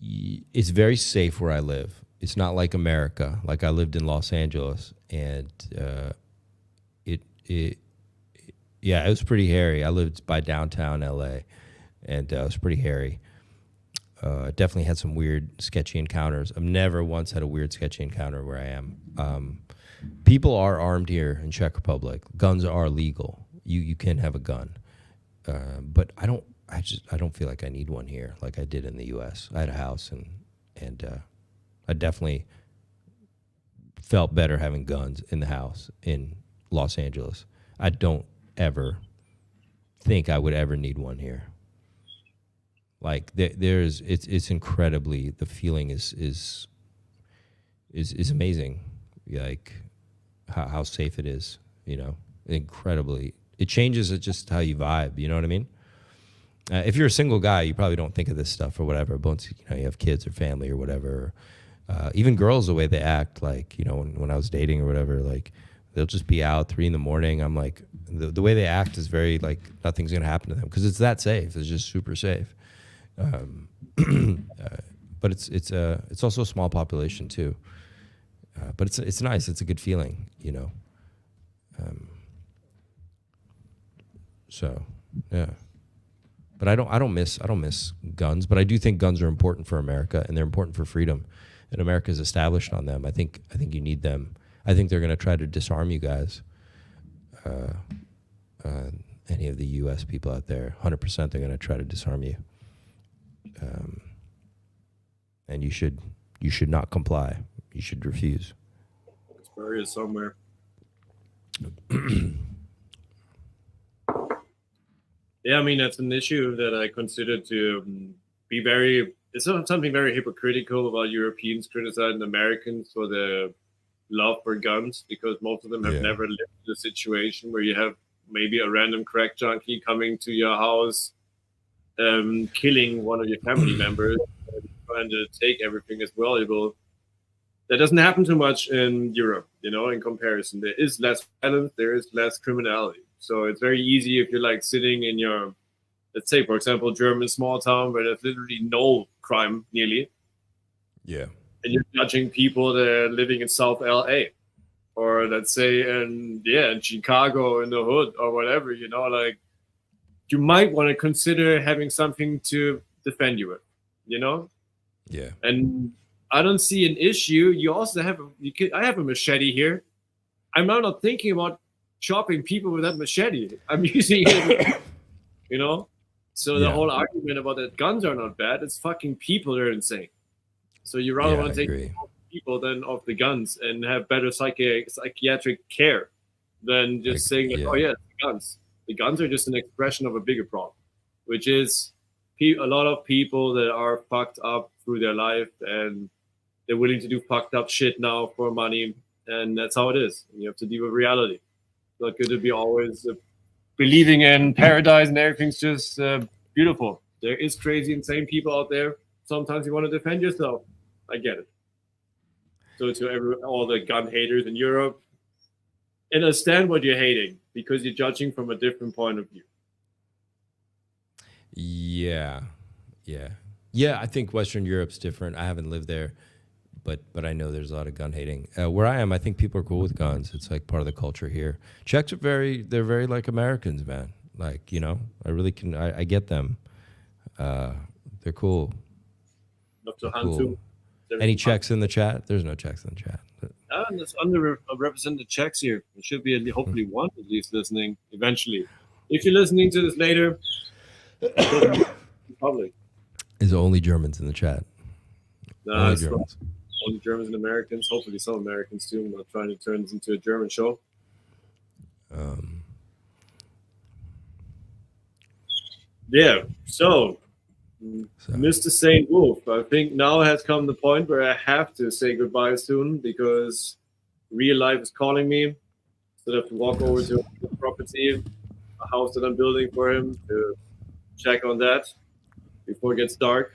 It's very safe where I live. It's not like America. Like I lived in Los Angeles, and it was pretty hairy. I lived by downtown LA, and it was pretty hairy. Definitely had some weird, sketchy encounters. I've never once had a weird, sketchy encounter where I am. People are armed here in Czech Republic. Guns are legal. You can have a gun, but I don't feel like I need one here like I did in the U.S. I had a house, and I definitely felt better having guns in the house in Los Angeles. I don't ever think I would ever need one here. Like it's incredibly, the feeling is amazing. Like how safe it is, you know, incredibly. It changes it just how you vibe. You know what I mean? If you're a single guy, you probably don't think of this stuff or whatever. But once you have kids or family or whatever, even girls, the way they act, like when I was dating or whatever, like they'll just be out 3 a.m. I'm like, the way they act is very like nothing's gonna happen to them because it's that safe. It's just super safe. But it's also a small population too. But it's nice. It's a good feeling, you know. So yeah. But I don't miss guns. But I do think guns are important for America, and they're important for freedom. And America's established on them. I think you need them. I think they're going to try to disarm you guys. Any of the U.S. people out there, 100%, they're going to try to disarm you. And you should not comply. You should refuse. Where is somewhere? Yeah, I mean, that's an issue that I consider to be very, it's something very hypocritical about Europeans criticizing Americans for their love for guns, because most of them have never lived in a situation where you have maybe a random crack junkie coming to your house, killing one of your family members, and trying to take everything as valuable. That doesn't happen too much in Europe, you know, in comparison. There is less violence, there is less criminality. So it's very easy if you're like sitting in your, let's say, for example, German small town where there's literally no crime nearly. Yeah. And you're judging people that are living in South LA, or let's say in Chicago in the hood or whatever, you know, like you might want to consider having something to defend you with, you know? Yeah. And I don't see an issue. You also have I have a machete here. I'm not thinking about chopping people with that machete. I'm using it, you know? So the whole argument about that guns are not bad, it's fucking people that are insane. So you rather want to take people than off the guns and have better psychiatric care than just saying, like, oh yeah, it's the guns. The guns are just an expression of a bigger problem, which is a lot of people that are fucked up through their life and they're willing to do fucked up shit now for money, and that's how it is. You have to deal with reality. It's not good to be always believing in paradise and everything's just beautiful. There is crazy, insane people out there. Sometimes you want to defend yourself. I get it. So to all the gun haters in Europe, understand what you're hating because you're judging from a different point of view. Yeah. I think Western Europe's different. I haven't lived there, but I know there's a lot of gun hating. Where I am, I think people are cool with guns. It's like part of the culture here. Czechs are they're very like Americans, man. Like, you know, I get them. They're cool. Dr. Hantu. Any Czechs in the chat? There's no Czechs in the chat. There's underrepresented Czechs here. There should be hopefully one at least listening eventually. If you're listening to this later, public. Is only Germans in the chat? Only Germans. Only Germans and Americans. Hopefully some Americans too. I'm not trying to turn this into a German show. So Mr. SaintWolf, I think now has come the point where I have to say goodbye soon because real life is calling me. So I have to walk over to the property, a house that I'm building for him, to check on that before it gets dark.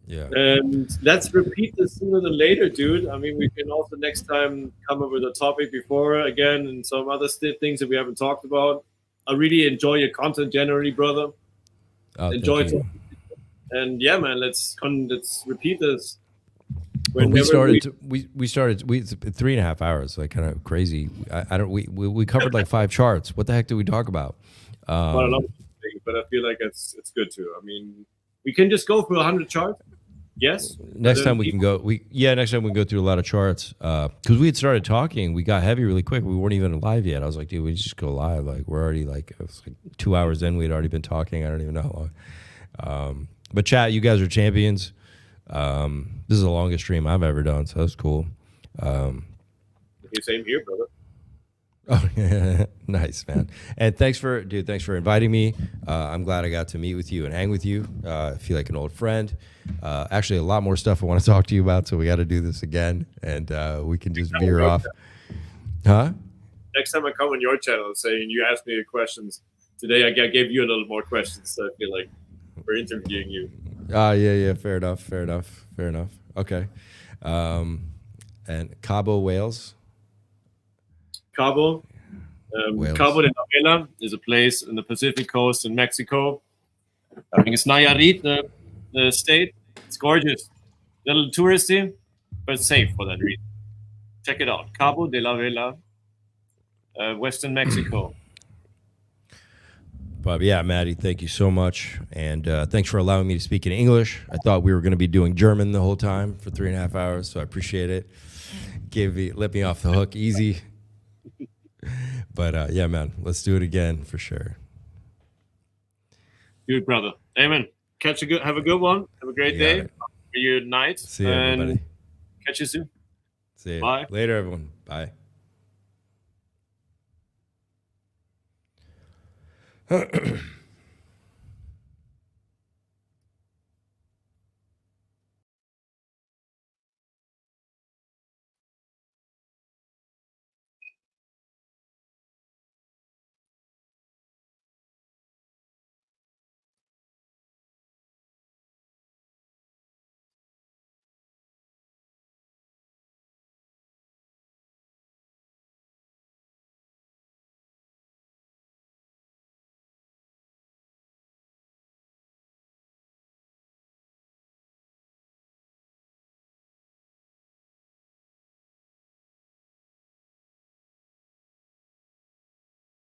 Yeah. And let's repeat this sooner than later, dude. I mean, we can also next time come up with a topic before again and some other things that we haven't talked about. I really enjoy your content generally, brother. Enjoy it. And yeah, man, let's repeat this. We started 3.5 hours, like kind of crazy. We covered like 5 charts. What the heck did we talk about? Not a lot of things, but I feel like it's good too. I mean, we can just go for 100 charts. Yes. Next time we can go. Next time we can go through a lot of charts because we had started talking. We got heavy really quick. We weren't even live yet. I was like, dude, we just go live. Like we're already like, it was like 2 hours in. We'd already been talking. I don't even know how long. But chat, you guys are champions. This is the longest stream I've ever done, so that's cool. Same here, brother. Oh, yeah. Nice, man. And thanks for inviting me. I'm glad I got to meet with you and hang with you. I feel like an old friend. Actually, a lot more stuff I want to talk to you about, so we got to do this again, and we can just veer off. Huh? Next time I come on your channel saying you asked me questions, today I gave you a little more questions, so I feel like we're interviewing you. Yeah. Fair enough. Okay. And Cabo, Wales. Cabo de la Vela is a place in the Pacific coast in Mexico. I think it's Nayarit, the state. It's gorgeous. A little touristy, but safe for that reason. Check it out. Cabo de la Vela, Western Mexico. But yeah, Maddie, thank you so much. And thanks for allowing me to speak in English. I thought we were going to be doing German the whole time for 3.5 hours, so I appreciate it. Let me off the hook easy. But yeah, man, let's do it again for sure. Good, brother. Amen. Have a good one. Have a great day. For your night. See you, everybody. Catch you soon. See you. Bye. Later, everyone. Bye. Bye.